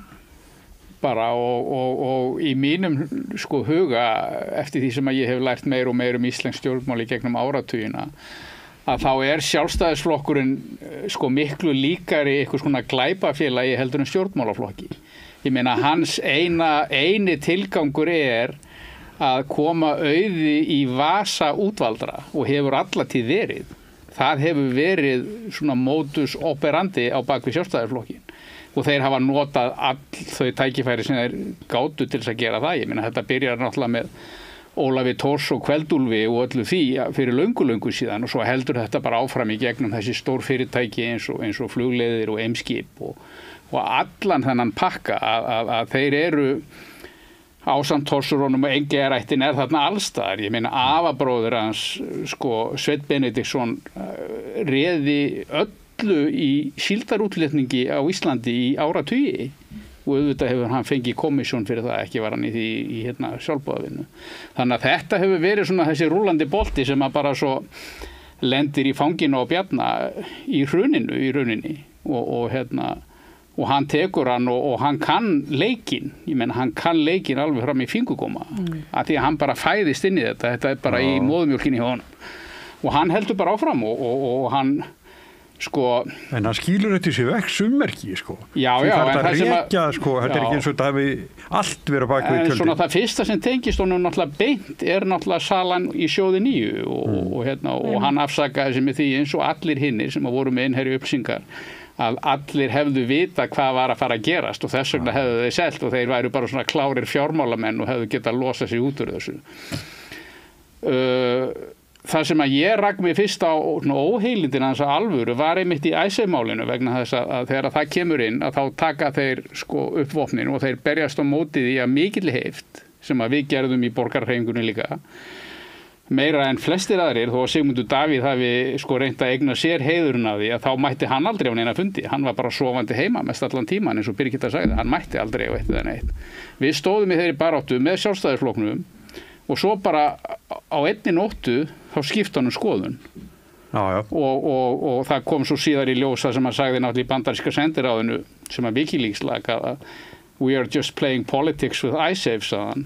Speaker 13: Bara og í mínum huga eftir því sem að ég hef lært meir og meir íslensk stjórnmál í gegnum áratugina að þá er sjálfstæðisflokkurinn miklu líkari eitthvað svona glæpafélagi heldur en stjórnmálaflokki. Ég meina hans eini tilgangur er að koma auði í vasa útvaldra og hefur allatíð verið. Það hefur verið svona modus operandi á bakvið sjálfstæðisflokkin. Og þeir hafa notað all þau tækifæri sem þeir gátu til þess að gera það. Ég meina þetta byrjar náttúrulega með Ólafi Thors og Kveldúlfi og öllu því fyrir löngu síðan og svo heldur þetta bara áfram í gegnum þessi stór fyrirtæki eins og flugleiðir og Eimskip og allan þennan pakka að þeir eru ásamt Thorssonum og Engiðarættin er þarna allstaðar. Ég meina afabróðir hans Sveinn Benediktsson réði öllu í síldarútflutningi á Íslandi í áratugi og auðvitað hefur hann fengið komissjón fyrir það, ekki var hann í því í sjálfboðavinnu. Þannig að þetta hefur verið svona þessi rúllandi bolti sem að bara svo lendir í fanginu á Bjarna í rauninni og hann tekur hann og hann kann leikinn. Ég meina hann kann leikinn alveg fram í fingurgóma af því að hann bara fæðist inn í þetta er bara í móðumjólkinni hjá honum og hann heldur bara áfram og hann
Speaker 1: sko en hann skýlur þetta sér vekk summerki sko
Speaker 13: já, en
Speaker 1: það sem að sko, þetta er ekki eins og þetta hafi allt verið bak við tjöldin
Speaker 13: en svona það fyrsta sem tengist honum náttúrulega beint náttúrulega salan í sjóði 9 og hann afsakaði sig með því eins og allir hinnir sem voru með innherju upplýsingar að allir hefðu vita hvað var að fara að gerast og þess vegna hefðu þeir selt og þeir væru bara svona klárir fjármálamenn og hefðu getað losa sig út úr þessu það sem að ég rak mig fyrst á óheilindin hans að alvöru var einmitt í Icesave-málinu vegna þess að þegar það kemur inn að þá taka þeir sko upp vopnin og þeir berjast á móti því að mikilli heift sem að við gerðum í borgarhreyfingunni líka meira en flestir aðrir þó að Sigmundur Davíð hafi sko reynt að eigna sér heiðurinn af því að þá mætti hann aldrei á neina fundi hann var bara sofandi heima mest allan tíman eins og Birgitta sagði, hann mætti aldrei á eitt eða neitt við stóðum í þeirri baráttu með Sjálfstæðisflokknum og svo bara á einni nóttu þá skipta hann skoðun
Speaker 1: já.
Speaker 13: Og það kom svo síðar í ljósa sem hann sagði náttúrulega í bandaríska sendiráðinu sem að Wikileaks lag að we are just playing politics with Icesave sagðan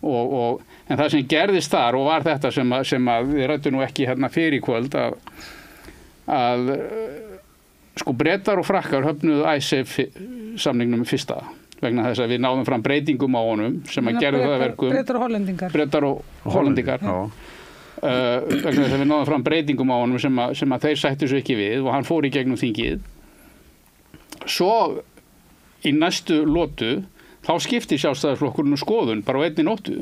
Speaker 13: en það sem gerðist þar og var þetta sem að við rættum nú ekki hérna fyrir í kvöld að sko Bretar og Frakkar höfnuðu Icesave samningnum fyrsta vegna þess að við náðum fram breytingum á honum sem að gerðu það verkum Bretar og Hollendingar vegna þess að við náðum fram breytingum á honum sem að þeir sættu svo ekki við og hann fór í gegnum þingið svo í næstu lotu þá skipti Sjálfstæðisflokkurinn skoðun bara á einni nóttu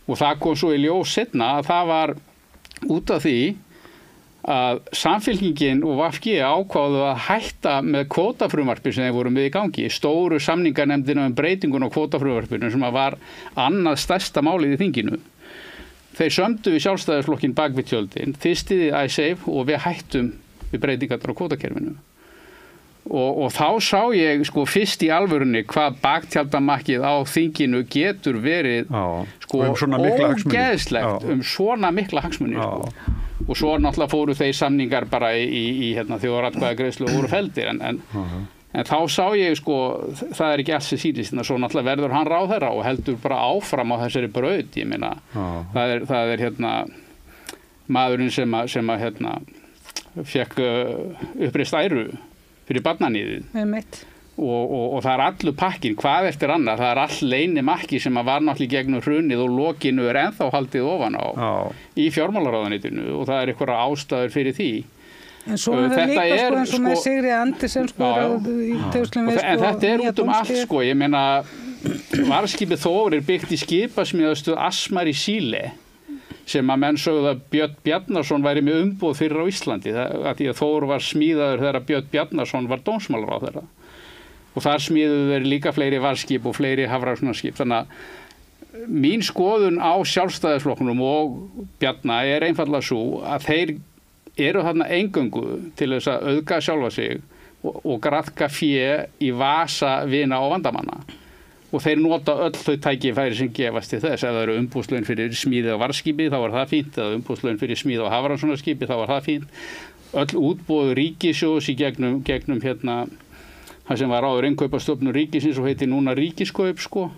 Speaker 13: og það kom svo í ljós seinna að það var út af því að Samfylkingin og VG ákváðu að hætta með kvótafrumvarpi sem þeir voru með í gangi stóru samningarnefndina breytingun á kvótafrumvarpinu sem var annað stærsta málið í þinginu þeir sömdu við Sjálfstæðisflokkin bak við tjöldin þistiði Icesave og við hættum við breytingar á kvótakerfinu og þá sá ég sko fyrst í alvörunni hvað baktjaldamakkið á þinginu getur verið sko ógeðslegt svona mikla hagsmuni sko. Og svo náttúrulega fóru þeir samningar bara í þjóðaratkvæðagreiðslu og voru feldir en þá sá ég sko það er ekki alls sem sýnist svo náttúrulega verður hann ráðherra og heldur bara áfram á þessari braut ég meina það er maðurinn sem að fekk uppreist æru fyrir barnaníðið og það er allur pakkin hvað eftir annað, það er all leynimakki sem að var náttúrulega gegnum hrunið og lokinu er ennþá haldið ofan á í fjármálaráðuneytinu og það er einhverja ástæður fyrir því
Speaker 11: en svo er það líka sko eins og með Sigríði Andersen sko
Speaker 13: en þetta er út allt sko ég meina varskipið Þór er byggt í skipasmíðastöð Asmar í Síle sem að menn sögðu að Björn Bjarnason væri með umboð fyrir á Íslandi að því að Þór var smíðaður þegar Björn Bjarnason var dómsmálaráðherra og þar smíðuðu þeir líka fleiri varskip og fleiri hafrannsóknarskip þannig að mín skoðun á Sjálfstæðisflokknum og Bjarna er einfaldlega svo að þeir eru þarna eingöngu til þess að auðga sjálfa sig og graðka fé í vasa vina og vandamanna og þeir nota öll þau tækifæri sem gefast til þess ef það eru umbúðslaun fyrir smíði á varskipi þá var það fínt eða umbúðslaun fyrir smíði á hafrannsóknarskipi þá var það fínt öll útboð ríkissjóðs í gegnum það sem var áður innkaupastofnun ríkisins og heiti núna Ríkiskaup sko.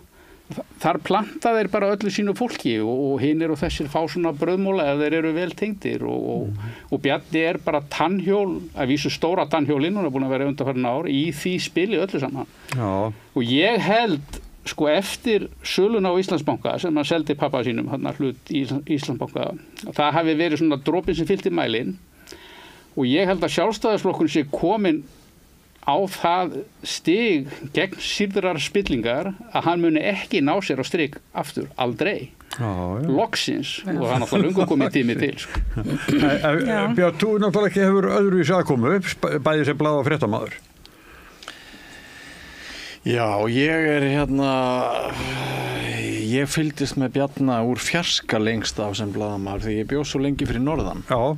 Speaker 13: Þar planta þeir bara öllu sínu fólki og hinir og þessir fá svona brauðmóla ef þeir eru vel tengdir og Bjarni er bara tannhjól, að vísu stóra tannhjólinn, hún er búin að vera undanfarin ár í því spili öllu saman. Já. Og ég held sko eftir söluna á Íslandsbanka sem hann seldi pappa sínum, hann hlut í Íslandsbanka, það hafi verið svona dropinn sem fyllti mælinn og ég held að Sjálfstæðisflokkun sé komin á það stig gegn sýrðrar spillingar að hann muni ekki ná sér á strik aftur, aldrei. Loksins og það er náttúrulega lungu komið tími til sko.
Speaker 1: Björn, þú náttúrulega ekki hefur öðruvísi að koma upp bæði sem blað og fréttamaður.
Speaker 14: Já, ég er ég fylgdist með Bjarna úr fjarska lengst af sem blaðamaður því ég bjó svo lengi fyrir norðan.
Speaker 1: Já.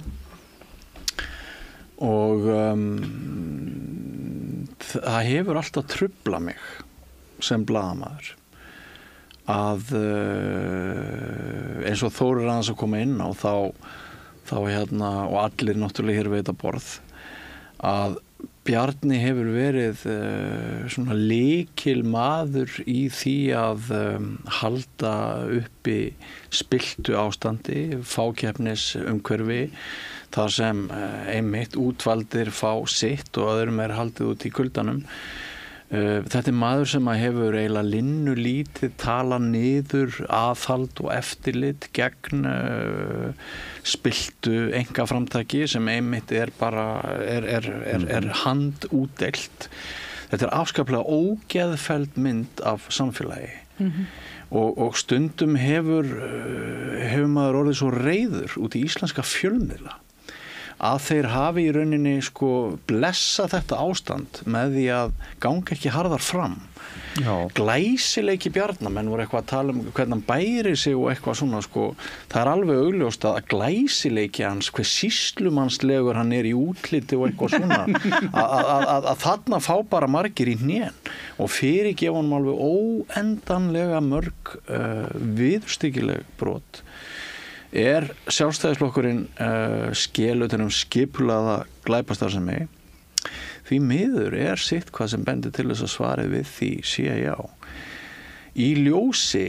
Speaker 14: Og það hefur alltaf truflað mig sem blaðamaður að eins og Þórir aðeins að koma inn á þá og allir náttúrulega hér við þetta borð að Bjarni hefur verið svona lykil maður í því að halda uppi spilltu ástandi, fákeppnis umhverfi, þar sem einmitt útvaldir fá sitt og öðrum haldið út í kuldanum. Þetta maður sem hefur eiginlega linnulítið talað niður aðhald og eftirlit gegn spilltu einkaframtaki sem einmitt bara handútdeilt. Þetta afskaplega ógeðfelld mynd af samfélagi. Og stundum hefur maður orðið svo reiður út í íslenska fjölmiðla að þeir hafi í rauninni blessa þetta ástand með því að ganga ekki harðar fram. Glæsileiki Bjarna, menn voru eitthvað að tala hvernig hann bæri sig og eitthvað svona það alveg augljóst að glæsileiki hans, hver sýslumannslegur hann í útliti og eitthvað svona að þarna fá bara margir í hnén og fyrirgefa hann alveg óendanlega mörg viðurstyggileg brot. Sjálfstæðisflokkurinn skelutunum skipulaða glæpastarfsemi. Því miður sitt hvað sem bendir til þess að svarið við því sé já. Í ljósi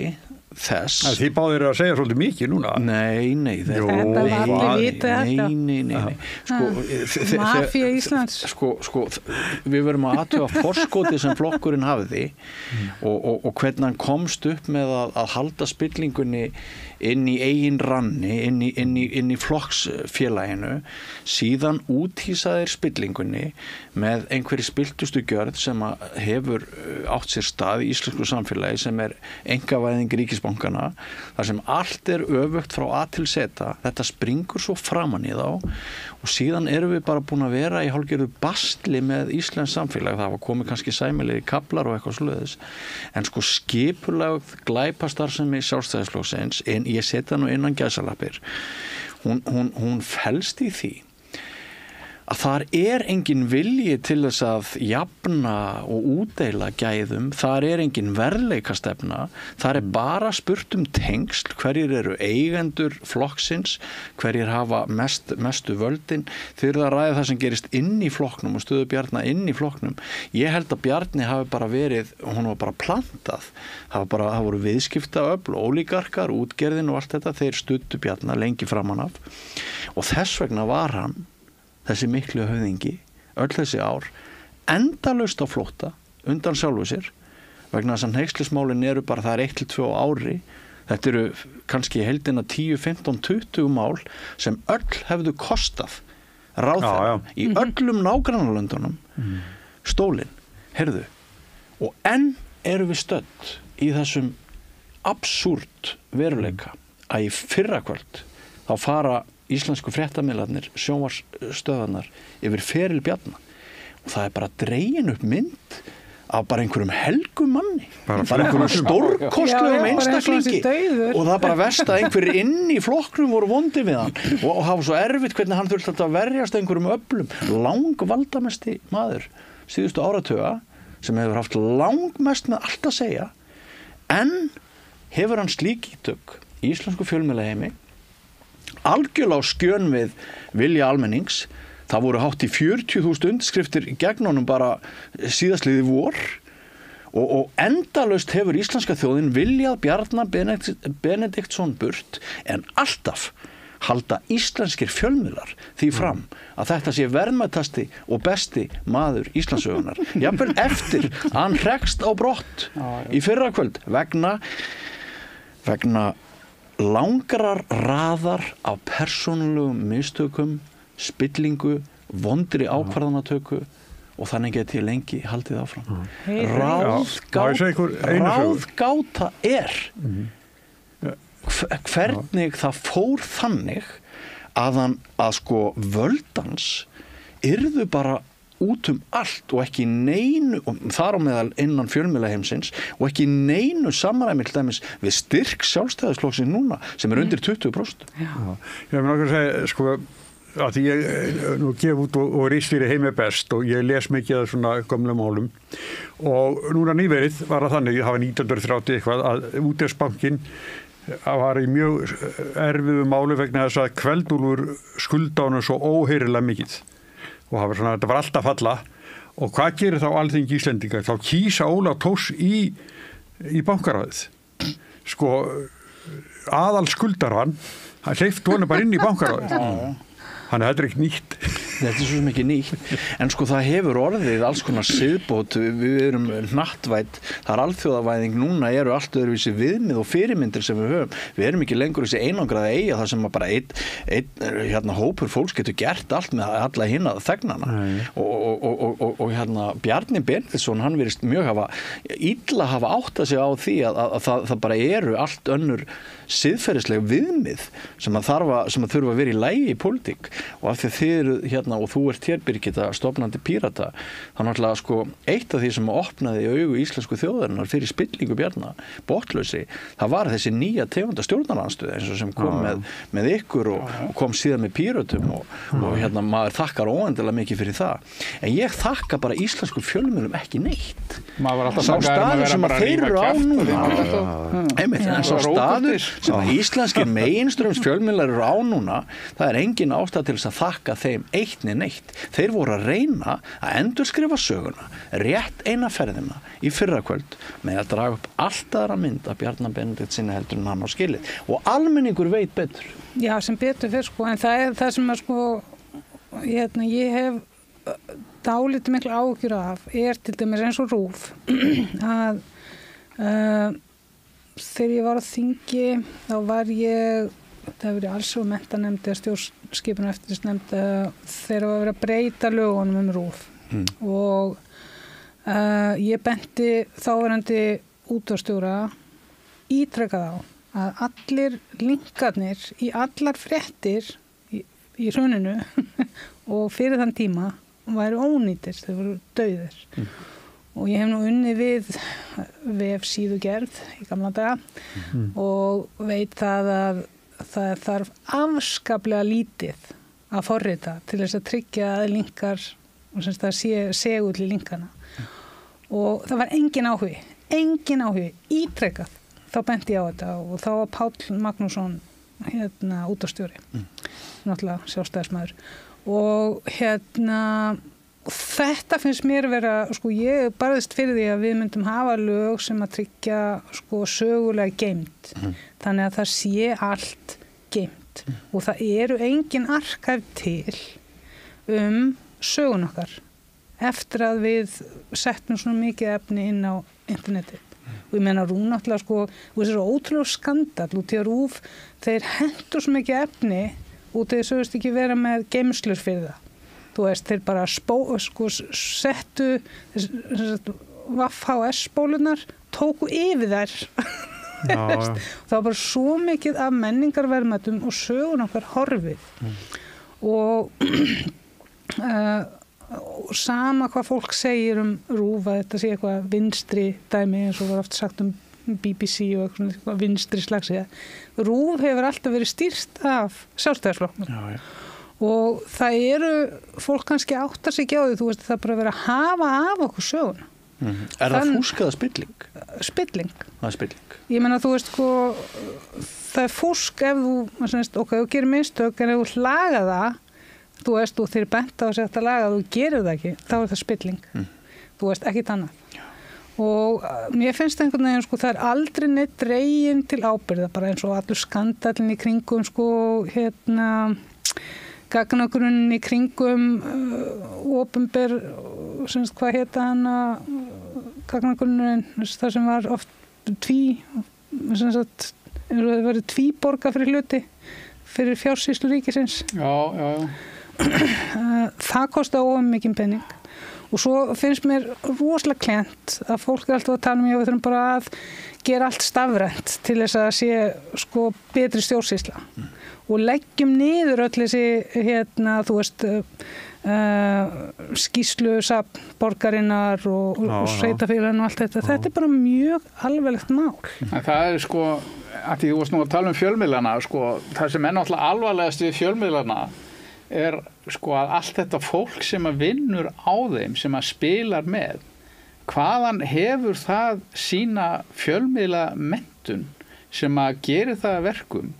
Speaker 14: þess...
Speaker 1: Þið báðir að segja svolítið mikið núna.
Speaker 14: Nei.
Speaker 11: Þetta var allir vitað
Speaker 14: Nei.
Speaker 11: Mafía Íslands.
Speaker 14: Við verum að athuga forskotið sem flokkurinn hafiði og hvernig hann komst upp með að halda spillingunni inn í eigin ranni, inn í flokksfélaginu, síðan úthýsaðir spillingunni með einhverju spilltustu gjörð sem hefur átt sér stað í íslensku samfélagi sem einkavæðing ríkisbankana, þar sem allt öfugt frá A til Z. Þetta springur svo framan í þá og síðan erum við bara búin að vera í hálfgerðu bastli með íslensk samfélag. Það var komið kannski sæmilegi kaflar og eitthvað svoleiðis, en skipulögð glæpastarfsemi Sjálfstæðisflokksins, ég setja nú innan gæsalappir, hún felst í því að þar engin vilji til þess að jafna og útdeila gæðum, þar engin verðleikastefna, þar bara spurt tengsl, hverjir eru eigendur flokksins, hverjir hafa mestu völdin. Þeir eru að ræða það sem gerist inn í flokknum og stöðu Bjarna inn í flokknum. Ég held að Bjarni hafi bara verið, hún var bara plantað, það voru viðskiptaöfl, ólígarkar, útgerðin og allt þetta, þeir studdu Bjarna lengi framan af og þess vegna var hann þessi miklu höfðingi, öll þessi ár, endalaust á flótta undan sjálfu sér, vegna þess að hneykslismálin bara, það 1-2 ári, þetta eru kannski heildina 10, 15, 20 mál sem öll hefðu kostað ráðherra í öllum nágrannalöndunum stólinn, heyrðu, og enn erum við stödd í þessum absúrt veruleika að í fyrrakvöld þá fara íslensku fréttamiðlarnir, sjónvarsstöðvarnar yfir feril Bjarna og það bara dregin upp mynd af bara einhverjum helgum manni, bara einhverjum stórkostlegum einstaklingi og það bara verst að einhverjir inn í flokknum voru vondi við hann og hafa svo erfitt hvernig hann þurfti að verjast einhverjum öflum, langvaldamesti maður síðustu áratuga sem hefur haft langmest með allt að segja, en hefur hann slík ítök í íslensku fjölmiðlaheimi algjörlega á skjön við vilja almennings. Það voru hátt í 40.000 undirskriftir gegn honum bara síðastliði vor og endalaust hefur íslenska þjóðin viljað Bjarna Benediktsson burt, en alltaf halda íslenskir fjölmiðlar því fram að þetta sé verðmætasti og besti maður Íslandssögunar. Jafnvel eftir að hann hrekst á brott í fyrrakvöld vegna langrar raðar af persónulegum mistökum, spillingu, vondri ákvarðanatöku og þannig geti lengi haldið áfram. Ráðgáta hvernig það fór þannig að völdans yrðu bara út allt og ekki neinu, og þar á meðal innan fjölmiðlaheimsins og ekki neinu samræmi til dæmis við styrk Sjálfstæðisflokksins núna sem undir 20%.
Speaker 1: Ég vil náttúrulega segja, að því ég nú gef út og rísfyrir heimi best og ég les mikið af svona gömlum málum og núna nýverið var það þannig, það var 1930 eitthvað, að Útvegsbankinn var í mjög erfiðu máli vegna þess að Kveldúlfur skulda honum svo óheyrilega mikið og þetta var alltaf falla Og hvað gerir þá Alþingi Íslendingar? Þá kýsa Ólaf Thors í bankaráðið. Sko, aðal skuldaran, hann hleypt honum bara inn í bankaráðið. Þannig að þetta ekki nýtt.
Speaker 14: Þetta svo sem ekki nýtt. En sko það hefur orðið alls konar siðbót. Við erum hnattvædd. Það alþjóðavæðing núna eru allt öðruvísi viðmið og fyrirmyndir sem við höfum. Við erum ekki lengur þessi einangraða eiga það sem bara einn hópur fólks getur gert allt með alla hina þegnana. Og Bjarni Benediktsson, hann virðist mjög illa hafa áttað sig á því að það bara eru allt önnur siðferðisleg viðmið sem að þurfa að vera í lagi í pólitík. Og af því að þið eru og þú ert hér, Birgitta, stofnandi Pírata, þá náttúrulega sko eitt af því sem opnaði augu íslensku þjóðarinnar fyrir spillingu Bjarna, botnlausi, það var þessi nýja tegunda stjórnarandstöð eins og sem kom með ykkur og kom síðan með Píratum og maður þakkar óendilega mikið fyrir það. En ég þakka bara íslensku fjölmiðlum ekki neitt. Sá staður sem að þeir eru á núna, en sá staður sem að íslenskir meginströms fjölmiðlar eru á núna, það er engin ástæða til þess að þakka þeim eitt neitt. Þeir voru að reyna að endurskrifa söguna rétt eina ferðina í fyrrakvöld með að draga upp allt aðra mynd af Bjarna Benediktssyni heldur en hann á skilið og almenningur veit betur.
Speaker 11: Já, sem betur fyrir sko, en það er það sem að sko ég hef dálítið miklu áhyggjur af til dæmis eins og RÚV að þegar ég var á þingi þá var ég það hefur verið alls og menntanemnd eða stjórnskipun og eftirlitsnefnd þegar var verið að breyta lögunum RÚV og ég benti þáverandi útvarpsstjóra ítrekað á að allir linkarnir í allar fréttir í hruninu og fyrir þann tíma væru ónýtir, þeir voru dauðir og ég hef nú unnið við vefsíðugerð í gamla daga og veit það að það þarf afskaplega lítið að forrita til þess að tryggja að linkar og semst að segull í linkana og það var engin áhugi ítrekað þá benti ég á þetta og þá var Páll Magnússon útvarpsstjóri náttúrulega sjálfstæðismaður og þetta finnst mér vera sko ég barðist fyrir því að við myndum hafa lög sem að tryggja sko sögulega geymt þannig að það sé allt geymt og það eru engin arkæf til sögun okkar eftir að við settum svona mikið efni inn á internetið og ég meina RÚV náttúrulega sko og þessi er ótrúlega skandall og til að RÚV þeir hendur svo mikið efni og þeir sögust ekki vera með geymslur fyrir það þú veist, þeir bara settu VHS-spólunar tóku yfir þær það var bara svo mikið af menningarverðmætum og sögun okkar horfið og sama hvað fólk segir RÚV að þetta sé eitthvað vinstri dæmi eins og var oft sagt BBC og eitthvað vinstri slagsíða RÚV hefur alltaf verið stýrt af sjálfstæðisflokknum og það eru fólk kannski áttar sig ekki á því þú veist það bara verið að hafa af okkur söguna
Speaker 14: það fúsk eða spilling?
Speaker 11: Spilling.
Speaker 14: Það er spilling.
Speaker 11: Ég meina þú veist sko það er fúsk ef þú þú gerir mistök en ef þú laga það þú veist og þeir benta á sig að laga þú gerir það ekki, þá er það spilling þú veist ekkit annað og mér finnst einhvern veginn sko það er aldrei neitt dregin til ábyrgða bara eins og allur skandallin í kringum sko gagnagrunnin í kringum opinber hvað heita hana gagnagrunnin það sem var oft það verið tvíborga fyrir hluti fyrir fjársýslu ríkisins
Speaker 13: já.
Speaker 11: Það kosta ómikinn penning og svo finnst mér rosalega klent að fólk er alltaf að tala við þurfum bara að gera allt stafrænt til þess að sé sko betri stjórnsýsla og leggjum niður öll þessi þú veist skýrslu safn borgarinnar og sveitafélaginu og allt þetta þetta er bara mjög alvarlegt mál
Speaker 13: en það er sko að því þú varst nú að tala fjölmiðlana sko það sem er náttúrulega alvarlegast við fjölmiðlana er sko að allt þetta fólk sem að vinnur á þeim sem að spilar með hvaðan hefur það sína fjölmiðla menntun sem að gera það verkum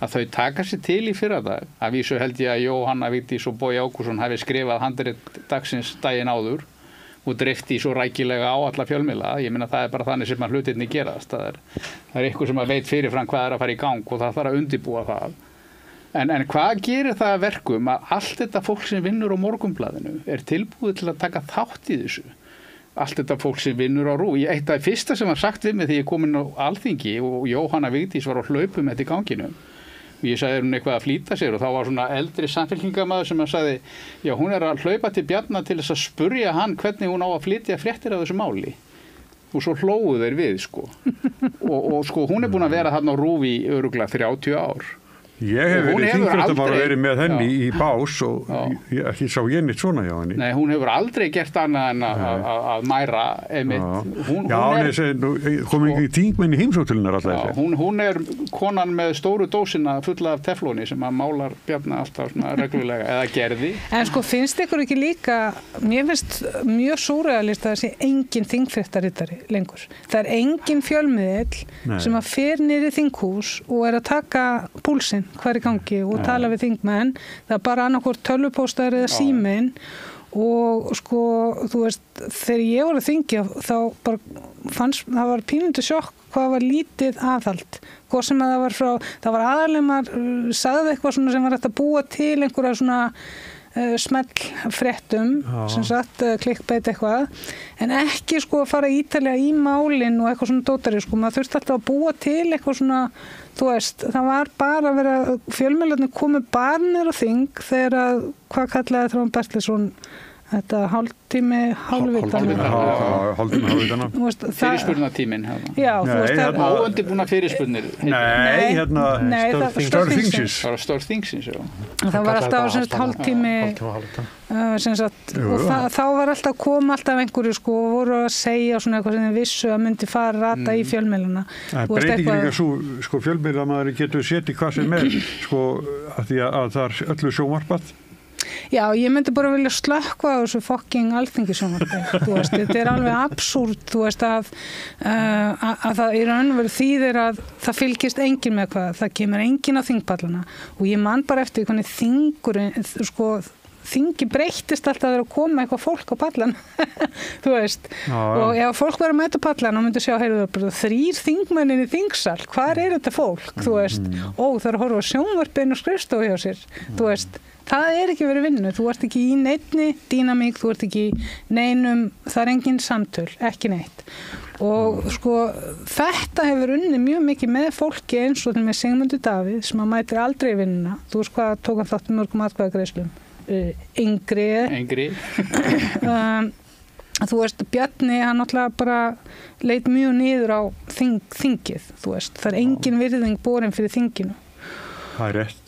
Speaker 13: að þau taka sér til í fyrradag að vísu held ég að Jóhanna Vigdís og Bogi Ágústsson hafi skrifað handrit dagsins daginn áður og drifti svo rækilega á alla fjölmiðla. Ég meina það bara þannig sem að hlutirni gerast. Það er eitthvað sem að veit fyrirfram hvað að fara í gang og það þarf að undirbúa það. En hvað gerir það að verkum að allt þetta fólk sem vinnur á Morgunblaðinu tilbúið til að taka þátt í þessu? Allt þetta fólk sem vinnur á RÚV. Eitt af fyrsta sem var sagt við mig þegar ég kom inn á Alþingi og Jóhanna Vigdís var á hlaupum þetta í ganginum. Ég sagði hún eitthvað að flýta sér og þá var svona eldri samfélkingamaður sem sagði, já hún að hlaupa til Bjarna til þess að spurja hann hvernig hún á að flytja fréttir af þessu máli. Og svo hlógu þeir við sko. og sko hún búin að vera þarna á RÚV í örugglega 30 ár.
Speaker 1: Ég hef verið þingfréttamaður og verið með henni í bás og ekki sá ég neitt svona hjá henni.
Speaker 13: Nei, hún hefur aldrei gert annað en að mæra einmitt.
Speaker 1: Kom ekki þingmenn í heimsóknirnar alltaf.
Speaker 13: Já, hún konan með stóru dósina fulla af teflóni sem að málar Bjarna alltaf svona reglulega eða gerði.
Speaker 11: En sko finnst ykkur ekki líka, mér finnst mjög súrrealist að það sé engin þingfréttarittari lengur. Það engin fjölmiðill sem að fer niður í þinghús og að taka púlsinn hver í gangi og tala við þingmenn. Það bara annarkvort tölvupóstar eða síminn og sko, þú veist, þegar ég var að þingja þá bara fannst, það var pínlítið sjokk hvað var lítið aðhald. Hvað sem að það var aðalega maður sagði eitthvað svona sem var hægt að búa til einhverja svona smell fréttum, sem sagt klikkbeit eitthvað, en ekki sko að fara ítarlega í málin og eitthvað svona dótari, sko, maður þurfti alltaf að búa til eitthvað svona, þú veist, það var bara að vera, fjölmiðlarnir komu bara niður á þing þegar að, hvað kallaði Þráinn Bertelsson þetta hálftími hálfvitana.
Speaker 13: Fyrirspurnatíminn.
Speaker 11: Já, þú veist.
Speaker 13: Óundirbúna fyrirspurnir.
Speaker 1: Nei,
Speaker 11: Stórð þingsins.
Speaker 13: Stórð þingsins, já.
Speaker 11: Það var alltaf hálftími, og þá var alltaf kom alltaf einhverju sko og voru að segja svona eitthvað sem þeir vissu að myndi fara rata í fjölmiðlana.
Speaker 1: Breytingin líka svo, sko fjölmiðlamaður getur setið hvað sem sko að því að það er öllu sjónvarpað.
Speaker 11: Já, ég myndi bara vilja slökkva á þessu fucking alþingisjónvarpi, þú veist, þetta er alveg absúrt, þú veist, að það í raun og veru þýðir að það fylgist enginn með hvað, það kemur enginn á þingpallana og ég man bara eftir hvernig þingi breyttist alltaf að vera að koma eitthvað fólk á pallan, þú veist, og ef fólk verður að mæta pallan og myndi sjá, heyrðu það bara 3 þingmennin í þingsal, hvar er þetta fólk, þú veist, það er að horfa á sjónvarpinu og skrifstofu hjá sér, þú veist, það er ekki verið vinnu, þú ert ekki í neinni dýnamík, þú ert ekki í neinum, það er engin samtöl, ekki neitt. Og sko þetta hefur unnið mjög mikið með fólki eins og með Sigmundur Davíð sem að mætir aldrei í vinnuna. Þú veist hvað tók hann þátt mörgum atkvæðagreiðslum? Yngri. Þú veist, Bjarni, hann náttúrulega bara leit mjög niður á þingið, þú veist. Það er engin virðing borin fyrir þinginu.
Speaker 1: Það er rétt.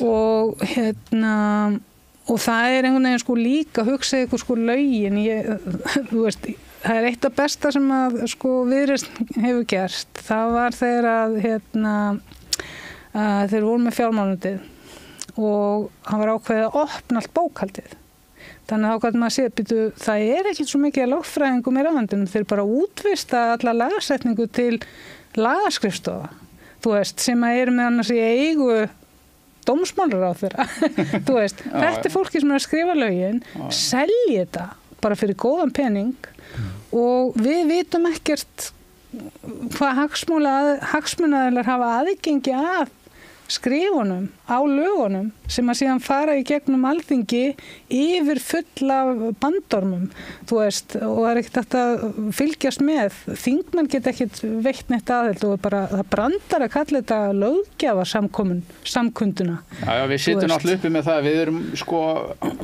Speaker 11: Og það er einhvern veginn sko líka hugsa ykkur sko lögin, þú veist, það er eitt af besta sem að sko Viðreisn hefur gert. Það var þegar að þeir voru með fjármálundið og hann var ákveðið að opna allt bókhaldið. Þannig að þá gæti maður að það er ekki svo mikið lögfræðingum í ráðundum, þeir bara útvista alla lagasetningu til lagaskrifstofa, þú veist, sem að eru með annars í eigu dómsmálaráðherra, þú veist, þetta er fólki sem er að skrifa lögin, selja þetta bara fyrir góðan pening og við vitum ekkert hvað hagsmunaaðilar hafa aðgengi að skrifunum á lögunum sem að síðan fara í gegnum Alþingi yfir full af bandormum, þú veist, og það er ekkert hægt að fylgjast með. Þingmenn geta ekkert veitt neitt aðeild og bara það brandar að kalla þetta löggjafa samkunduna.
Speaker 13: Já, við sittum alltaf uppi með það, við erum sko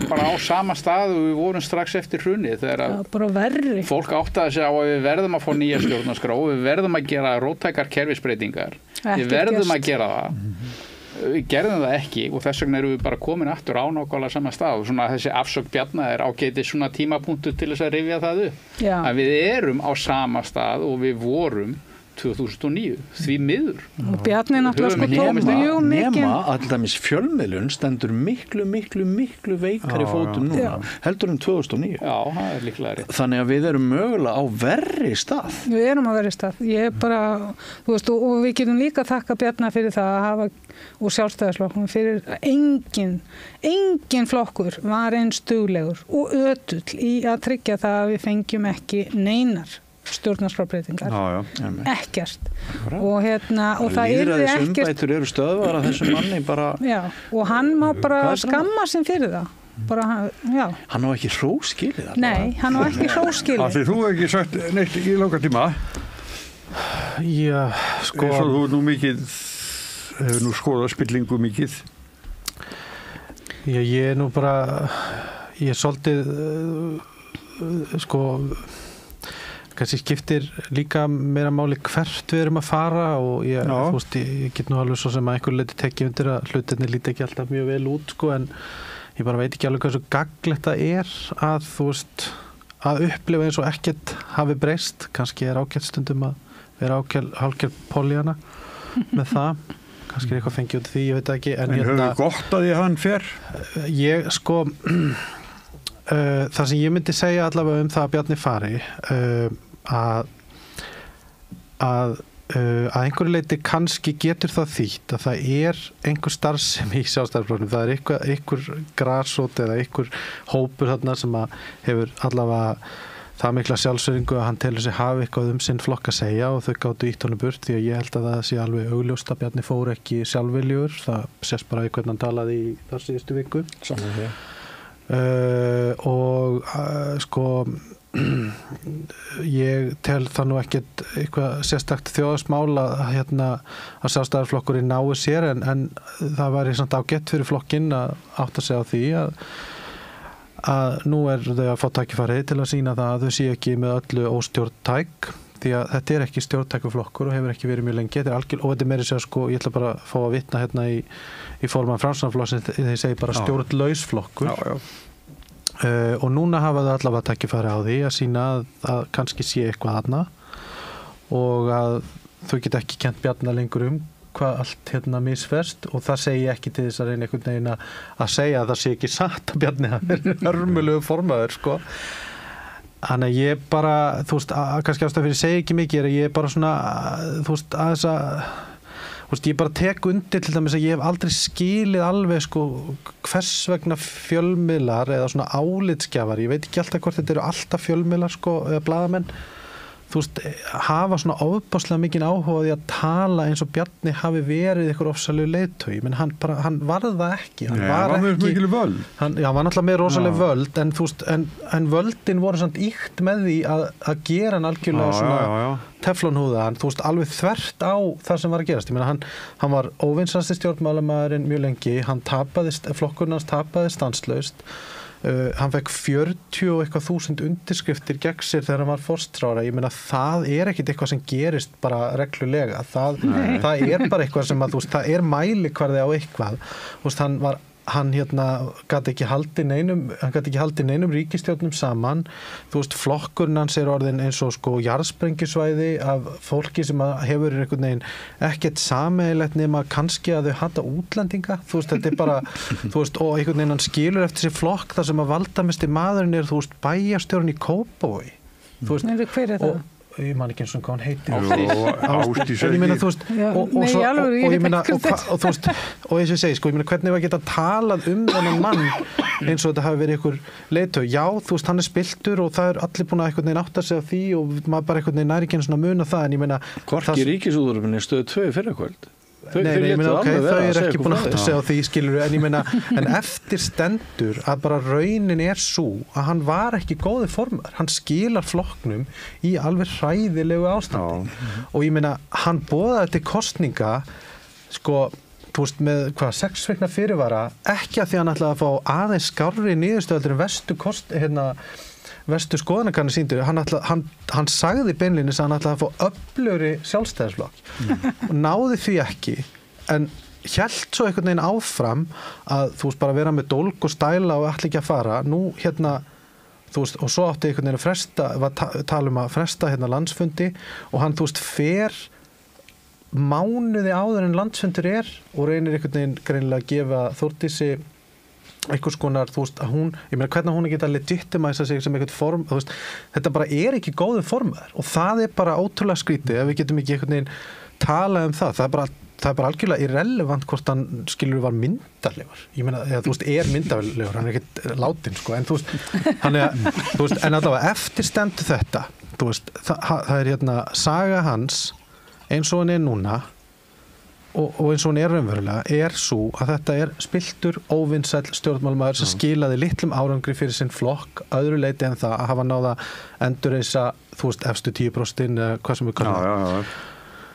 Speaker 13: bara á sama stað og við vorum strax eftir hrunið þegar
Speaker 11: bara verri.
Speaker 13: Fólk áttaði sig á að við verðum að fá nýja stjórnarskrá, við verðum að gera róttækar kerfisbreytingar, við verðum að gera það. Við gerðum það ekki og þess vegna erum við bara komin aftur á nákvæmlega sama stað og svona þessi afsögn Bjarna er ágætis svona tímapunktur til þess að rifja það upp. Að við erum á sama stað og við vorum 2009 því miður.
Speaker 11: Og Bjarni náttúrulega sko tók mjög mikið.
Speaker 14: Nema að dæmis fjölmiðlun stendur miklu veikari fótum núna heldur 2009.
Speaker 13: Já, það líklega rétt.
Speaker 14: Þannig að við erum mögulega á verri stað.
Speaker 11: Við erum á verri stað. Ég bara, þú veist, og við getum líka þakka Bjarna fyrir það að hafa og Sjálfstæðisflokknum fyrir engin flokkur var eins duglegur og ötull í að tryggja það að við fengjum ekki neinar stjórnarskrárbreytingar. Ekkert. Og og það yrði ekkert.
Speaker 14: Umbætur eru stöðvar að þessum manni bara.
Speaker 11: Já, og hann má bara skamma sig fyrir það. Bara, já.
Speaker 14: Hann á ekki hróskilið það.
Speaker 11: Nei, hann á ekki hróskilið.
Speaker 1: Af því þú hefur ekki sagt neitt í langan tíma.
Speaker 12: Já, sko.
Speaker 1: Eins og þú nú mikið hefur nú skoðað spillingu mikið.
Speaker 12: Já, ég er nú bara, ég er svolítið, sko, kannski skiptir líka meira máli hvert við erum að fara og ég, þú veist, ég get nú alveg svo sem að einhver leiti tekið undir að hlutinni líti ekki alltaf mjög vel út, sko, en ég bara veit ekki alveg hversu gagnlegt það er að, þú veist, að upplifa eins og ekkert hafi breyst, kannski er ágætt stundum að vera hálfgerð Pollyanna með það, kannski er eitthvað fengið út því, ég veit ekki,
Speaker 1: en höfðu gott að því að hann fer?
Speaker 12: Ég, sko, það sem ég myndi segja allavega það að Bjarni fari að einhverju leiti kannski getur það þýtt að það er einhver starfsemi í Sjálfstæðisflokknum, það er einhver grasrót eða einhver hópur þarna sem að hefur allavega það mikla sjálfsöringu að hann telur sig hafa eitthvað sinn flokk að segja og þau gátu ítt honum burt því að ég held að það sé alveg augljóst að Bjarni fór ekki sjálfviljugur, það sést bara í hvernig hann talaði í þar síðustu viku. Sko ég tel það nú ekkert eitthvað sérstakt þjóðarsmál að Sjálfstæðisflokkurinn nái sér en það væri samt ágætt fyrir flokkinn að átta sig á því að nú er þau að fá tækifærið til að sýna það að þau sé ekki með öllu óstjórntæk því að þetta er ekki stjórntækuflokkur og hefur ekki verið mjög lengi, þetta er algjör og þetta er meira sér sko, ég ætla bara að fá að vitna hérna í forman Framsóknarflokksins þegar ég segi bara stjórnlaus flokkur. Og núna hafa þau allavega tækifæri á því að sýna að kannski sé eitthvað þarna og að þau geta ekki kennt Bjarna lengur hvað allt misferst og það segi ekki til þess að reyna einhvern veginn að segja að það sé ekki satt að Bjarni er hörmulegu formaður sko. Þannig að ég bara, þú veist, kannski ástæða fyrir segi ekki mikið ég er bara svona, þú veist, aðeins að ég bara tek undir til dæmis að ég hef aldrei skilið alveg sko hvers vegna fjölmiðlar eða svona álitsgjafar, ég veit ekki alltaf hvort þetta eru alltaf fjölmiðlar sko eða blaðamenn, þú veist, hafa svona ofboðslega mikinn áhuga á því að tala eins og Bjarni hafi verið ykkur ofsalegu leiðtogi, menn hann var það ekki, hann var ekki
Speaker 1: völd.
Speaker 12: Hann var náttúrulega með rosaleg völd en þú veist, en völdin voru samt ýkt með því að gera hann algjörlega svona teflonhúða, hann, þú veist, alveg þvert á það sem var að gerast, ég meina hann var óvinsasti stjórnmálamaðurinn mjög lengi, flokkurinn hans tapaði stanslaust. Hann fekk 40.000 undirskriftir gegn sér þegar hann var forsætisráðherra. Ég meina það er ekkit eitthvað sem gerist bara reglulega. Það er bara eitthvað sem að, þú veist, það er mælikvarði á eitthvað. Þú veist, hann gat ekki haldið neinum ríkisstjórnum saman. Þú veist, flokkurinn hans er orðin eins og sko jarðsprengjusvæði af fólki sem hefur einhvern veginn ekkert sameiginlegt nema kannski að þau hata útlendinga. Þú veist, þetta er bara, þú veist, og einhvern veginn hann skilur eftir sér flokk þar sem að valdamesti maðurinn er, þú veist, bæjarstjórinn í Kópavogi. Þú veist,
Speaker 11: hver er það?
Speaker 12: Ég man ekki eins og hvað hann heitir
Speaker 1: Ásdís
Speaker 12: og ég meina, þú veist og ég meina, og þú veist og eins og ég segi, sko, ég meina, hvernig var að geta talað þennan mann eins og þetta hafi verið ykkur leiðtogi, já, þú veist, hann er spiltur og það er allir búin að einhvern veginn átta sig á því og maður bara einhvern veginn næri ekki einu svona muna það, en ég meina
Speaker 14: Hvorki Ríkisútvarpinu Stöð 2 í fyrrakvöld.
Speaker 12: Nei, ég meina, ok, þau eru ekki búin að segja á því, skilur, en ég meina, en eftir stendur að bara raunin er svo að hann var ekki góði formaður, hann skilar flokknum í alveg hræðilegu ástandi og ég meina, hann boðaði til kosninga, sko, þú veist, með 6 vikna fyrirvara, ekki að því hann ætlaði að fá aðeins skárri niðurstöður en vestu skoðanakanir sýndu, hann sagði beinlínis að hann ætlaði að fá öflugri sjálfstæðisflokk og náði því ekki, en hélt svo einhvern veginn áfram að þú veist bara vera með dólg og stæla og ætla ekki að fara, nú þú veist, og svo átti einhvern veginn að fresta, var tala að fresta hérna landsfundi og hann, þú veist, fer mánuði áður en landsfundur og reynir einhvern veginn greinilega að gefa Þórdísi einhvers konar, þú veist, að hún, ég meina hvernig hún geta legitimæsa sig sem einhvern form, þú veist, þetta bara ekki góður formaður og það bara ótrúlega skrítið ef við getum ekki einhvern veginn talað það er bara algjörlega irrelevant hvort hann skilur var myndarlegur, ég meina, eða þú veist, myndarlegur, hann ekkert látin, sko, en þú veist, þú veist, en allavega eftirstendu þetta, þú veist, það hérna saga hans eins og hann núna og eins og hann raunverulega svo að þetta spiltur óvinsæll stjórnmálamaður sem skilaði litlum árangri fyrir sinn flokk öðru leiti en það að hafa náða endurreisa, þú veist, efstu 10% eða hvað sem við kallum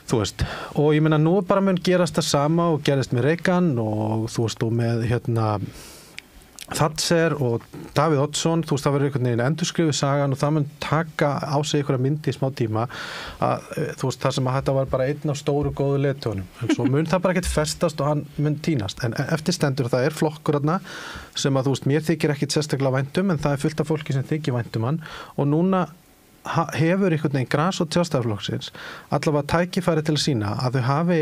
Speaker 12: þú veist, og ég meina nú bara mun gerast það sama og gerist með Reagan og þú veist, og með hérna Thatcher og Davíð Oddsson, þú veist, það verður einhvern veginn endurskrifuð sagan og það mun taka á sig einhverja myndi í smá tíma að, þú veist, það sem að þetta var bara einn af stóru góðu leiðtogunum, en svo mun það bara ekkert festast og hann mun tínast, en eftirstendur það flokkur þarna sem að, þú veist, mér þykir ekkert sérstaklega væntum, en það fullt af fólki sem þykir væntum hann og núna hefur einhvern veginn grasrót Sjálfstæðisflokksins allavega tækifæri til að sýna að þau hafi,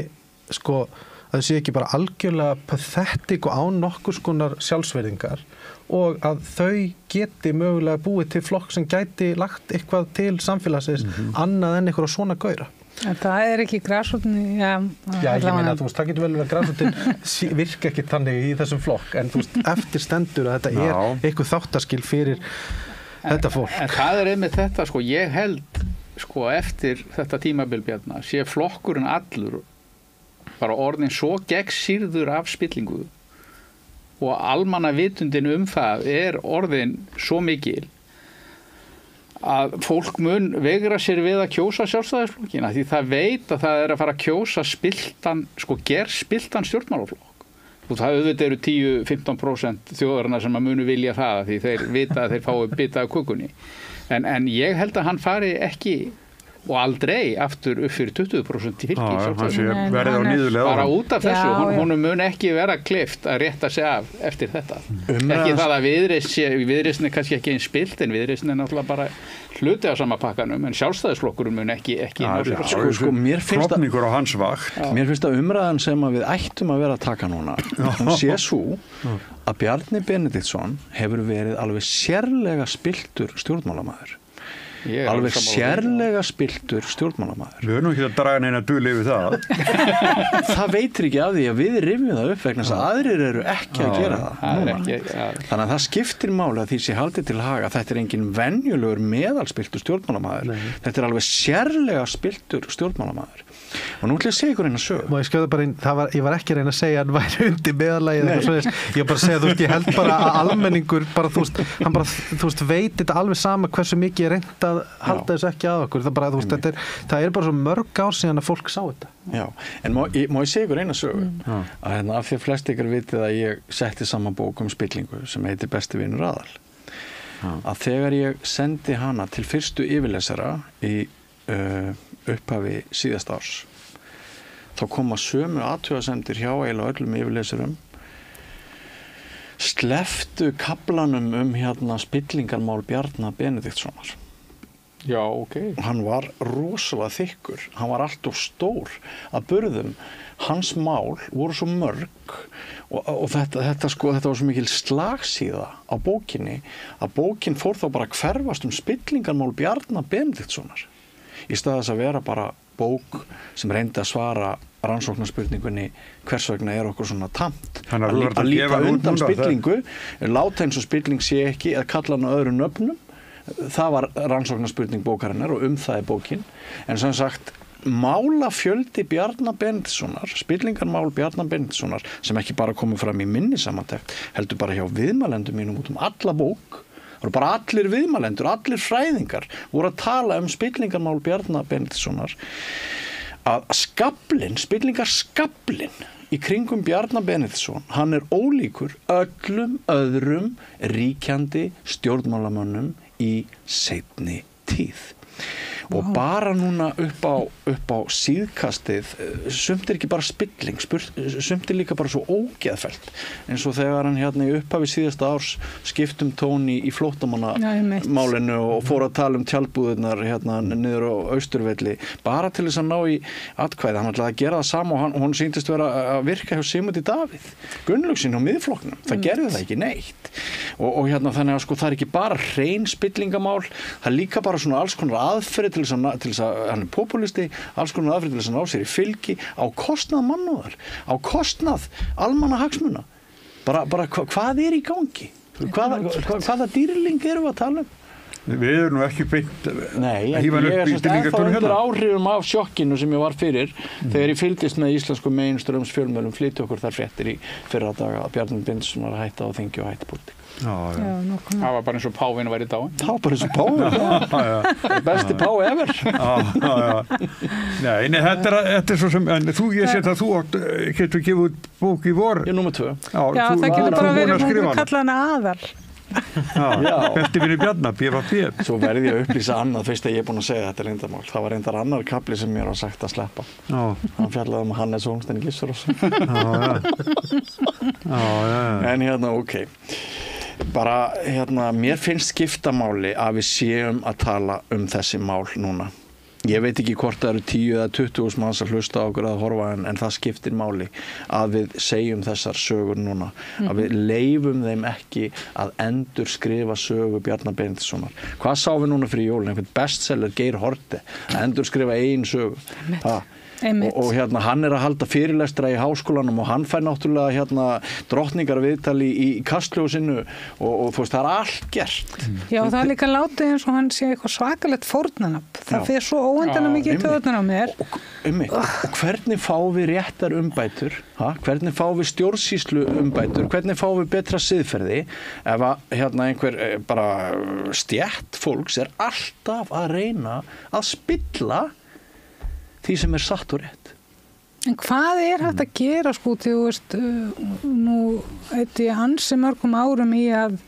Speaker 12: sko, að þau séu ekki bara algjörlega pathetic og án nokkurs konar sjálfsverðingar og að þau geti mögulega búið til flokk sem gæti lagt eitthvað til samfélagsins annað en einhverja svona gaura.
Speaker 11: En það ekki grasrótin,
Speaker 12: ég meina, þú veist, það getur vel verið grasrótin virka ekki þannig í þessum flokk, en þú veist, eftirstendur að þetta eitthvað þáttaskil fyrir þetta fólk.
Speaker 13: En það einmitt þetta, sko, ég held, sko, eftir þetta tímabil Bjarna, sé flokkurinn allur bara orðin svo gegnsýrður af spillingu og almannavitundin það orðin svo mikil að fólk mun veigra sér við að kjósa Sjálfstæðisflokkina því það veit að það að fara að kjósa spiltan, sko, spiltan stjórnmálaflokk og það auðvitað eru 10-15% þjóðarinnar sem að munu vilja það því þeir vita að þeir fái bita af kökunni en ég held að hann fari ekki og aldrei aftur upp fyrir 20% í fylki bara út af þessu, hún mun ekki vera kleift að rétta sig af eftir þetta ekki það að viðreisn kannski ekki eins spilt en viðreisn náttúrulega bara hluti á sama pakkanum en Sjálfstæðisflokkurinn mun ekki
Speaker 14: sko, mér finnst að umræðan sem að við ættum að vera að taka núna hún sé svo að Bjarni Benediktsson hefur verið alveg sérlega spiltur stjórnmálamaður alveg sérlega spiltur stjórnmálamaður.
Speaker 1: Við höfum ekki að draga neina duli yfir það.
Speaker 14: Það veitir ekki af því að við rifjum það upp vegna þess að aðrir eru ekki að gera það núna. Þannig að það skiptir máli að því sé haldið til haga að þetta engin venjulegur meðalspiltur stjórnmálamaður. Þetta alveg sérlega spiltur stjórnmálamaður. Og nú ætlum ég að segja ykkur eina sög.
Speaker 12: Má ég skjóta bara inn, ég var ekki að reyna að segja að hann væri undir meðalagið eitthvað svoleiðis. Ég bara segja, þú veist, ég held bara að almenningur bara, þú veist, hann bara, þú veist, veit þetta alveg sama hversu mikið reynt að halda þessu ekki að okkur. Það bara, þú veist, það bara svo mörg ár síðan að fólk sá þetta.
Speaker 14: Já, en má ég segja ykkur eina sög að hérna af því að flest ykkur vitið að ég setti saman bók spillingu sem heitir Besti vinur Aðal. Að þegar ég sendi hana til fyrstu yfirlesara í upphafi síðasta árs þá koma sömu athugasemdir hjá eiginlega öllum yfirlesurum sleftu kaflanum hérna spillingarmál Bjarna Benediktssonar.
Speaker 13: Já, ok.
Speaker 14: Hann var rosalega þykkur, hann var allt of stór að burðum. Hans mál voru svo mörg og þetta var svo mikil slagsíða á bókinni að bókin fór þá bara að hverfast spillingarmál Bjarna Benediktssonar í stað þess að vera bara bók sem reyndi að svara rannsóknarspurningunni hvers vegna okkur svona tamt að líta undan spillingu láta eins og spilling sé ekki að kalla hann á öðrum nöfnum það var rannsóknarspurning bókarinnar og það bókin en sem sagt málafjöldi Bjarna Benediktssonar spillingarmál Bjarna Benediktssonar sem ekki bara komið fram í minnisamantekt heldur bara hjá viðmælendum mínum út alla bók það voru bara allir viðmælendur, allir fræðingar voru að tala spillingarmál Bjarna Benediktssonar að spillingarskablin í kringum Bjarna Benediktsson hann ólíkur öllum öðrum ríkjandi stjórnmálamönnum í seinni tíð og bara núna upp á síðkastið sumt ekki bara spilling, sumt líka bara svo ógeðfellt eins og þegar hann hérna í upphafi síðasta árs skiptum tón í flóttamannamálinu og fór að tala tjaldbúðirnar hérna niður á Austurvelli bara til þess að ná í atkvæði, hann ætlaði að gera það sama og hún sýndist vera að virka hjá Sigmundi Davíð Gunnlaugsson á miðflokknum, það gerði það ekki neitt og hérna þannig að það ekki bara hrein spillingamál, það líka bara svona alls konar aðferði til þess að hann populisti, alls konar aðferði til þess að ná sér í fylgi á kostnað mannúðar, á kostnað almannahagsmuna bara hvað í gangi? Hvaða dýrling erum við að tala um?
Speaker 1: Við erum nú ekki beint
Speaker 14: Nei, ég er ennþá undir áhrifum af sjokkinu sem ég var fyrir þegar ég fylgdist með íslensku mainströms fjölmiðlum flytti okkur þar fréttir í fyrra daga að Bjarni Benediktsson var að hætta á þingi og hætti pólitík.
Speaker 13: Það var bara eins og Pávin væri dáin.
Speaker 14: Það var bara eins og Pávin besti Pái ever.
Speaker 1: Nei, þetta er svo sem en ég set að þú getur gefið út bók í vor.
Speaker 14: Ég er númer 2.
Speaker 11: Já, það getur bara verið hún kalla hana Aðal.
Speaker 1: Besti vinur Bjarna, BFP.
Speaker 14: Svo verði ég að upplýsa annað fyrst að ég er búin að segja þetta leyndamál. Það var reyndar annar kapli sem mér var sagt að sleppa. Hann fjallaði Hannes Hólmstein Gissurarson. En hérna, ok. Bara hérna, mér finnst skiptamáli að við séum að tala þessi mál núna. Ég veit ekki hvort það eru 10 eða 20 manns að hlusta á okkur að horfa en það skiptir máli að við segjum þessar sögur núna. Að við leifum þeim ekki að endurskrifa sögu Bjarna Benediktssonar. Hvað sáum við núna fyrir jólin? Einhvern bestseller Geir Horte að endurskrifa eigin sögu. Og hérna hann að halda fyrirlestra í háskólanum og hann fær náttúrulega hérna drottningar viðtali í kastljósinu og þú veist það allt gert.
Speaker 11: Já, það líka látið eins og hann sé eitthvað svakalegt fórnarnafn. Það fer svo óendanlega mikið töðunar á mér.
Speaker 14: Og hvernig fáum við réttar umbætur? Hvernig fáum við stjórnsýslu umbætur? Hvernig fáum við betra siðferði ef að hérna einhver bara stétt fólks alltaf að reyna að spilla því sem satt og rétt.
Speaker 11: En hvað hægt að gera sko því þú veist nú eitt ég ansi mörgum árum í að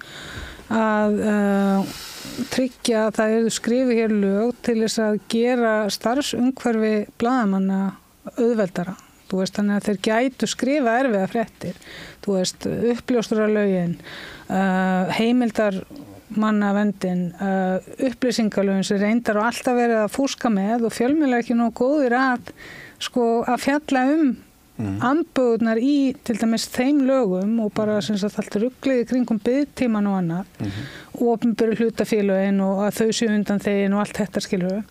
Speaker 11: tryggja að það skrifið hér lög til þess að gera starfsumhverfi blaðamanna auðveldara. Þú veist þannig að þeir gætu skrifa erfiða fréttir. Þú veist uppljóstraralögin, heimildar mannavendin, upplýsingalögin sem reyndar og alltaf verið að fúska með og fjölmiðlar ekki nógu góðir að fjalla amböðunar í til dæmis þeim lögum og bara sem sagt allt ruglið kringum biðtíman og annað og opinberu hlutafélögin og að þau séu undan þegin og allt þetta skilur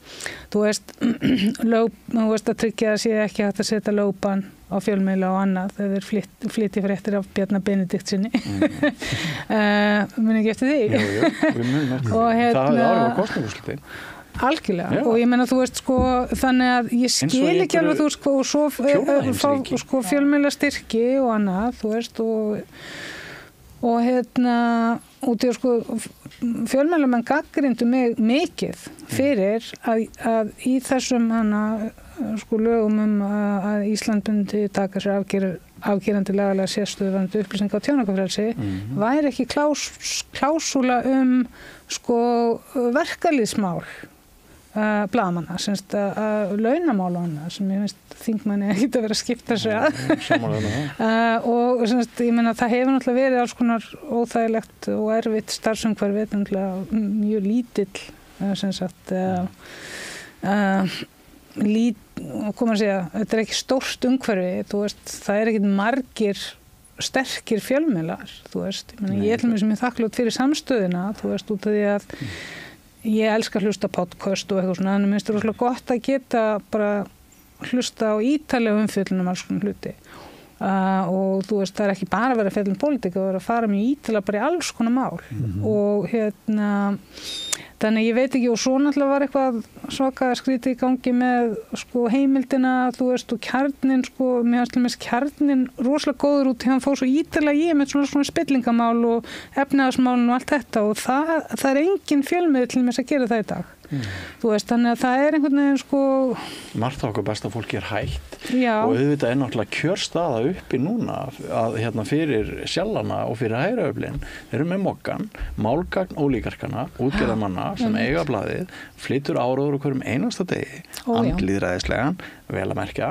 Speaker 11: þú veist að tryggja að sé ekki hægt að setja lögbann á fjölmiðla og annað þegar þeir flytti fréttir af Bjarna Benediktssoni muni ekki eftir því
Speaker 14: og hérna það er ára á kostningúrslutin
Speaker 11: algjörlega og ég meina þú veist sko þannig að ég skil ekki alveg þú sko og svo fá sko fjölmiðla styrki og annað þú veist og hérna út í sko fjölmiðlamenn gagnrýndu mig mikið fyrir að í þessum sko lögum að Ísland myndi taka sér afgerandi lagalega sérstöðu varðandi upplýsinga og tjáningarfrelsi væri ekki klásúla sko verkalýðsmál blaðamanna, semst að launamál og annað sem ég finnst þingmanni að geta verið að skipta sér að og semst ég meina það hefur náttúrulega verið alls konar óþægilegt og erfitt starfsumhverfi náttúrulega mjög lítill semst koma að segja, þetta ekki stórt umhverfi, þú veist, það ekkert margir sterkir fjölmiðlar, þú veist, ég til mig sem ég þakklát fyrir samstöðina, þú veist, út af því að ég elska að hlusta podcast og eitthvað svona, þannig minnst það rosalega gott að geta bara hlusta á ítarlega umfjöllun alls konar hluti og þú veist, það ekki bara að vera að fjalla pólitík, það er að fara mjög ítarlega bara í alls konar mál og hérna þannig ég veit ekki og svo náttúrulega var eitthvað svaka skrítið í gangi með sko heimildina þú veist og kjarnin sko mér fannst til dæmis kjarnin rosalega góður út því hann fór svo ítarlega með svona spillingamál og efnaðarsmálin og allt þetta og það engin fjölmiðill til dæmis að gera það í dag þú veist, þannig að það einhvern veginn sko
Speaker 14: margt á okkur besta fólki hætt
Speaker 11: Já.
Speaker 14: Og auðvitað náttúrulega kjörstaða uppi núna að fyrir sjálfana og fyrir hægraöflin þeir eru með mokkan, málgagn ólíkarkana, útgerðarmanna sem eiga blaðið, flytur áróður okkur einasta degi, andlýðræðislegan vel að merkja.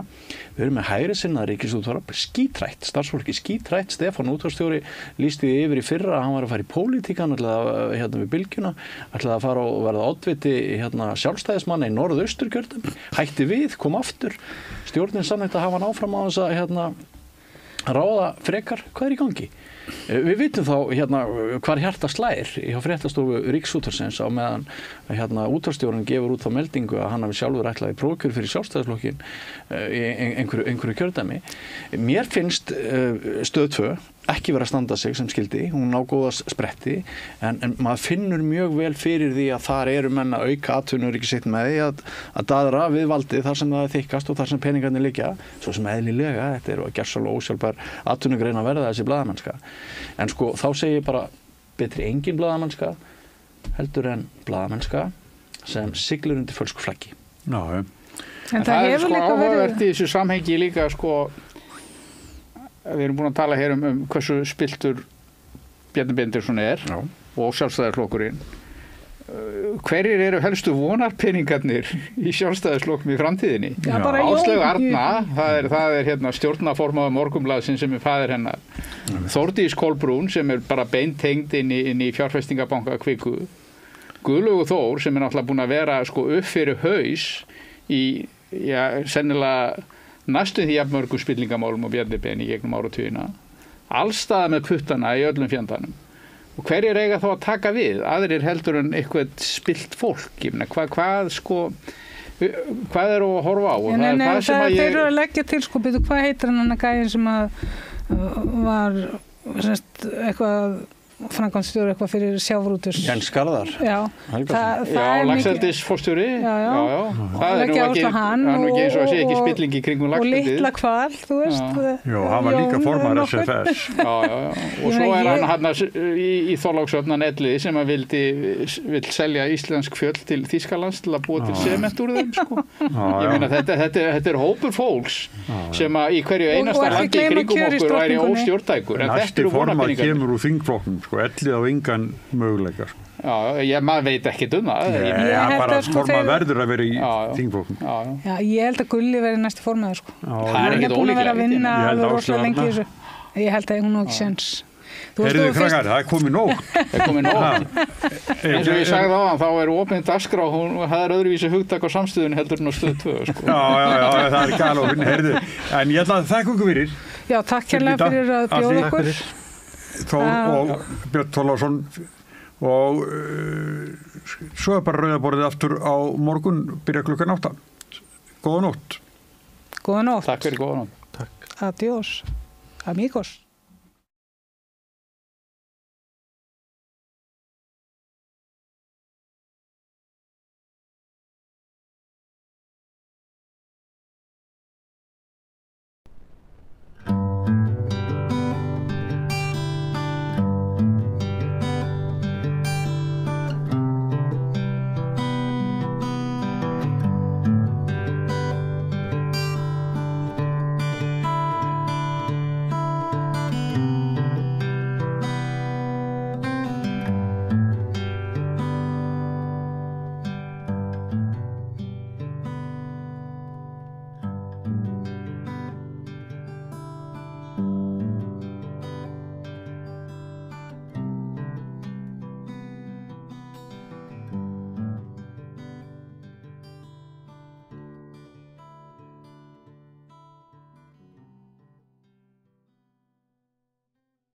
Speaker 14: Við erum með hægri sinnað ríkisútvarp, skítrætt, starfsfólki skítrætt. Stefán útvarpsstjóri lýsti því yfir í fyrra að hann var að fara í pólitíkan, ætlaði við Bylgjuna, ætlaði að fara og verða oddviti sjálfstæðismanna í norðausturkjördæmi, hætti við, kom aftur. Stjórnin sannleitt að hafa hann áfram á þess að ráða frekar. Hvað er í gangi? Við vitum þá hvar hjarta slær hjá fréttastofu Ríkisútvarpsins á meðan útvarpsstjórinn gefur út þá meldingu að hann hafi sjálfur ætlaði prófkjör fyrir sjálfstæðisflokkin í einhverju kjördæmi. Mér finnst Stöð 2 ekki vera að standa sig sem skildi, hún á góða spretti en maður finnur mjög vel fyrir því að þar eru menn að auka atvinnuöryggi sitt með því að daðra við valdið þar sem það er þykkast og þar sem peningarnir liggja, svo sem eðlilega, þetta eru að gerðsala ósjálfbær atvinnugrein að verða þessi blaðamennska. En sko þá segi ég bara betri engin blaðamennska heldur en blaðamennska sem siglir undir fölsku flaggi.
Speaker 1: Já,
Speaker 13: en það hefur sko áhugavert í þessu samhengi líka sko. Við erum búin að tala hér um hversu spiltur Bjarni Benediktsson og sjálfstæðisflokkurinn. Hverjir eru helstu vonarpeningarnir í sjálfstæðisflokknum í framtíðinni? Áslaug Arna, það er stjórnarformaður Morgunblaðsins sem er faðir hennar. Þórdís Kolbrún sem er bara beintengd inn í fjárfestingabanka Kviku. Guðlaugur Þór sem er náttúrulega búin að vera sko upp fyrir haus í sennilega næstum því jafnmörgum spillingamálum og Bjarni Ben í gegnum áratugina. Allstaðar með puttana í öllum fjandanum. Og hverjir eiga þá að taka við? Aðrir heldur en eitthvað spilt fólk. Ég meina, hvað er að horfa á?
Speaker 11: Þeir eru að leggja til, sko, betur, hvað heitir hann gæðin sem var eitthvað framkvæmdastjóri eitthvað fyrir sjávarútveg.
Speaker 14: Jens Garðar.
Speaker 11: Já,
Speaker 13: Laxeldis fórstjóri. Já. Það er nú ekki eins og að sé ekki spilling í kringum Laxeldið.
Speaker 11: Og litla hval, þú veist.
Speaker 1: Já, hann var líka formaður SFS.
Speaker 13: Já. Og svo er hann í Þorlákshöfn Elliði sem að vill selja íslensk fjöll til Þýskalands til að búa til sement úr þeim, sko. Ég meina, þetta er hópur fólks sem að í hverju einasta landi í kringum okkur væri óstjórntækur.
Speaker 1: Næsti formaður kemur úr þingflokknum. Ellið á engan möguleikar.
Speaker 13: Já, maður veit ekki það.
Speaker 1: Bara formaður verður að vera í þingflokknum.
Speaker 11: Já, ég held að Gulli verði næsti formaður, sko.
Speaker 13: Það er ekkert
Speaker 11: búin að vera að vinna alveg rosalega lengi í þessu. Ég held að hún á ekki séns.
Speaker 1: Heyrðu krakkar, það er komið nóg.
Speaker 13: Eins og ég sagði á hann, þá er opinn dagskrá, það er öðruvísi hugtak á samstöðun heldur en á Stöð 2, sko.
Speaker 1: Já, það er galopin, heyrðu. En ég ætla að þakka ykkur fyrir.
Speaker 11: Já, takk hérlega fyrir að bjóða okkur.
Speaker 1: Þór og Björn Þorláksson og svo er bara rauðaborðið aftur á morgun, byrja klukkan 8. Góða nótt.
Speaker 11: Góða nótt.
Speaker 13: Takk fyrir góða nótt.
Speaker 11: Adiós, amigos.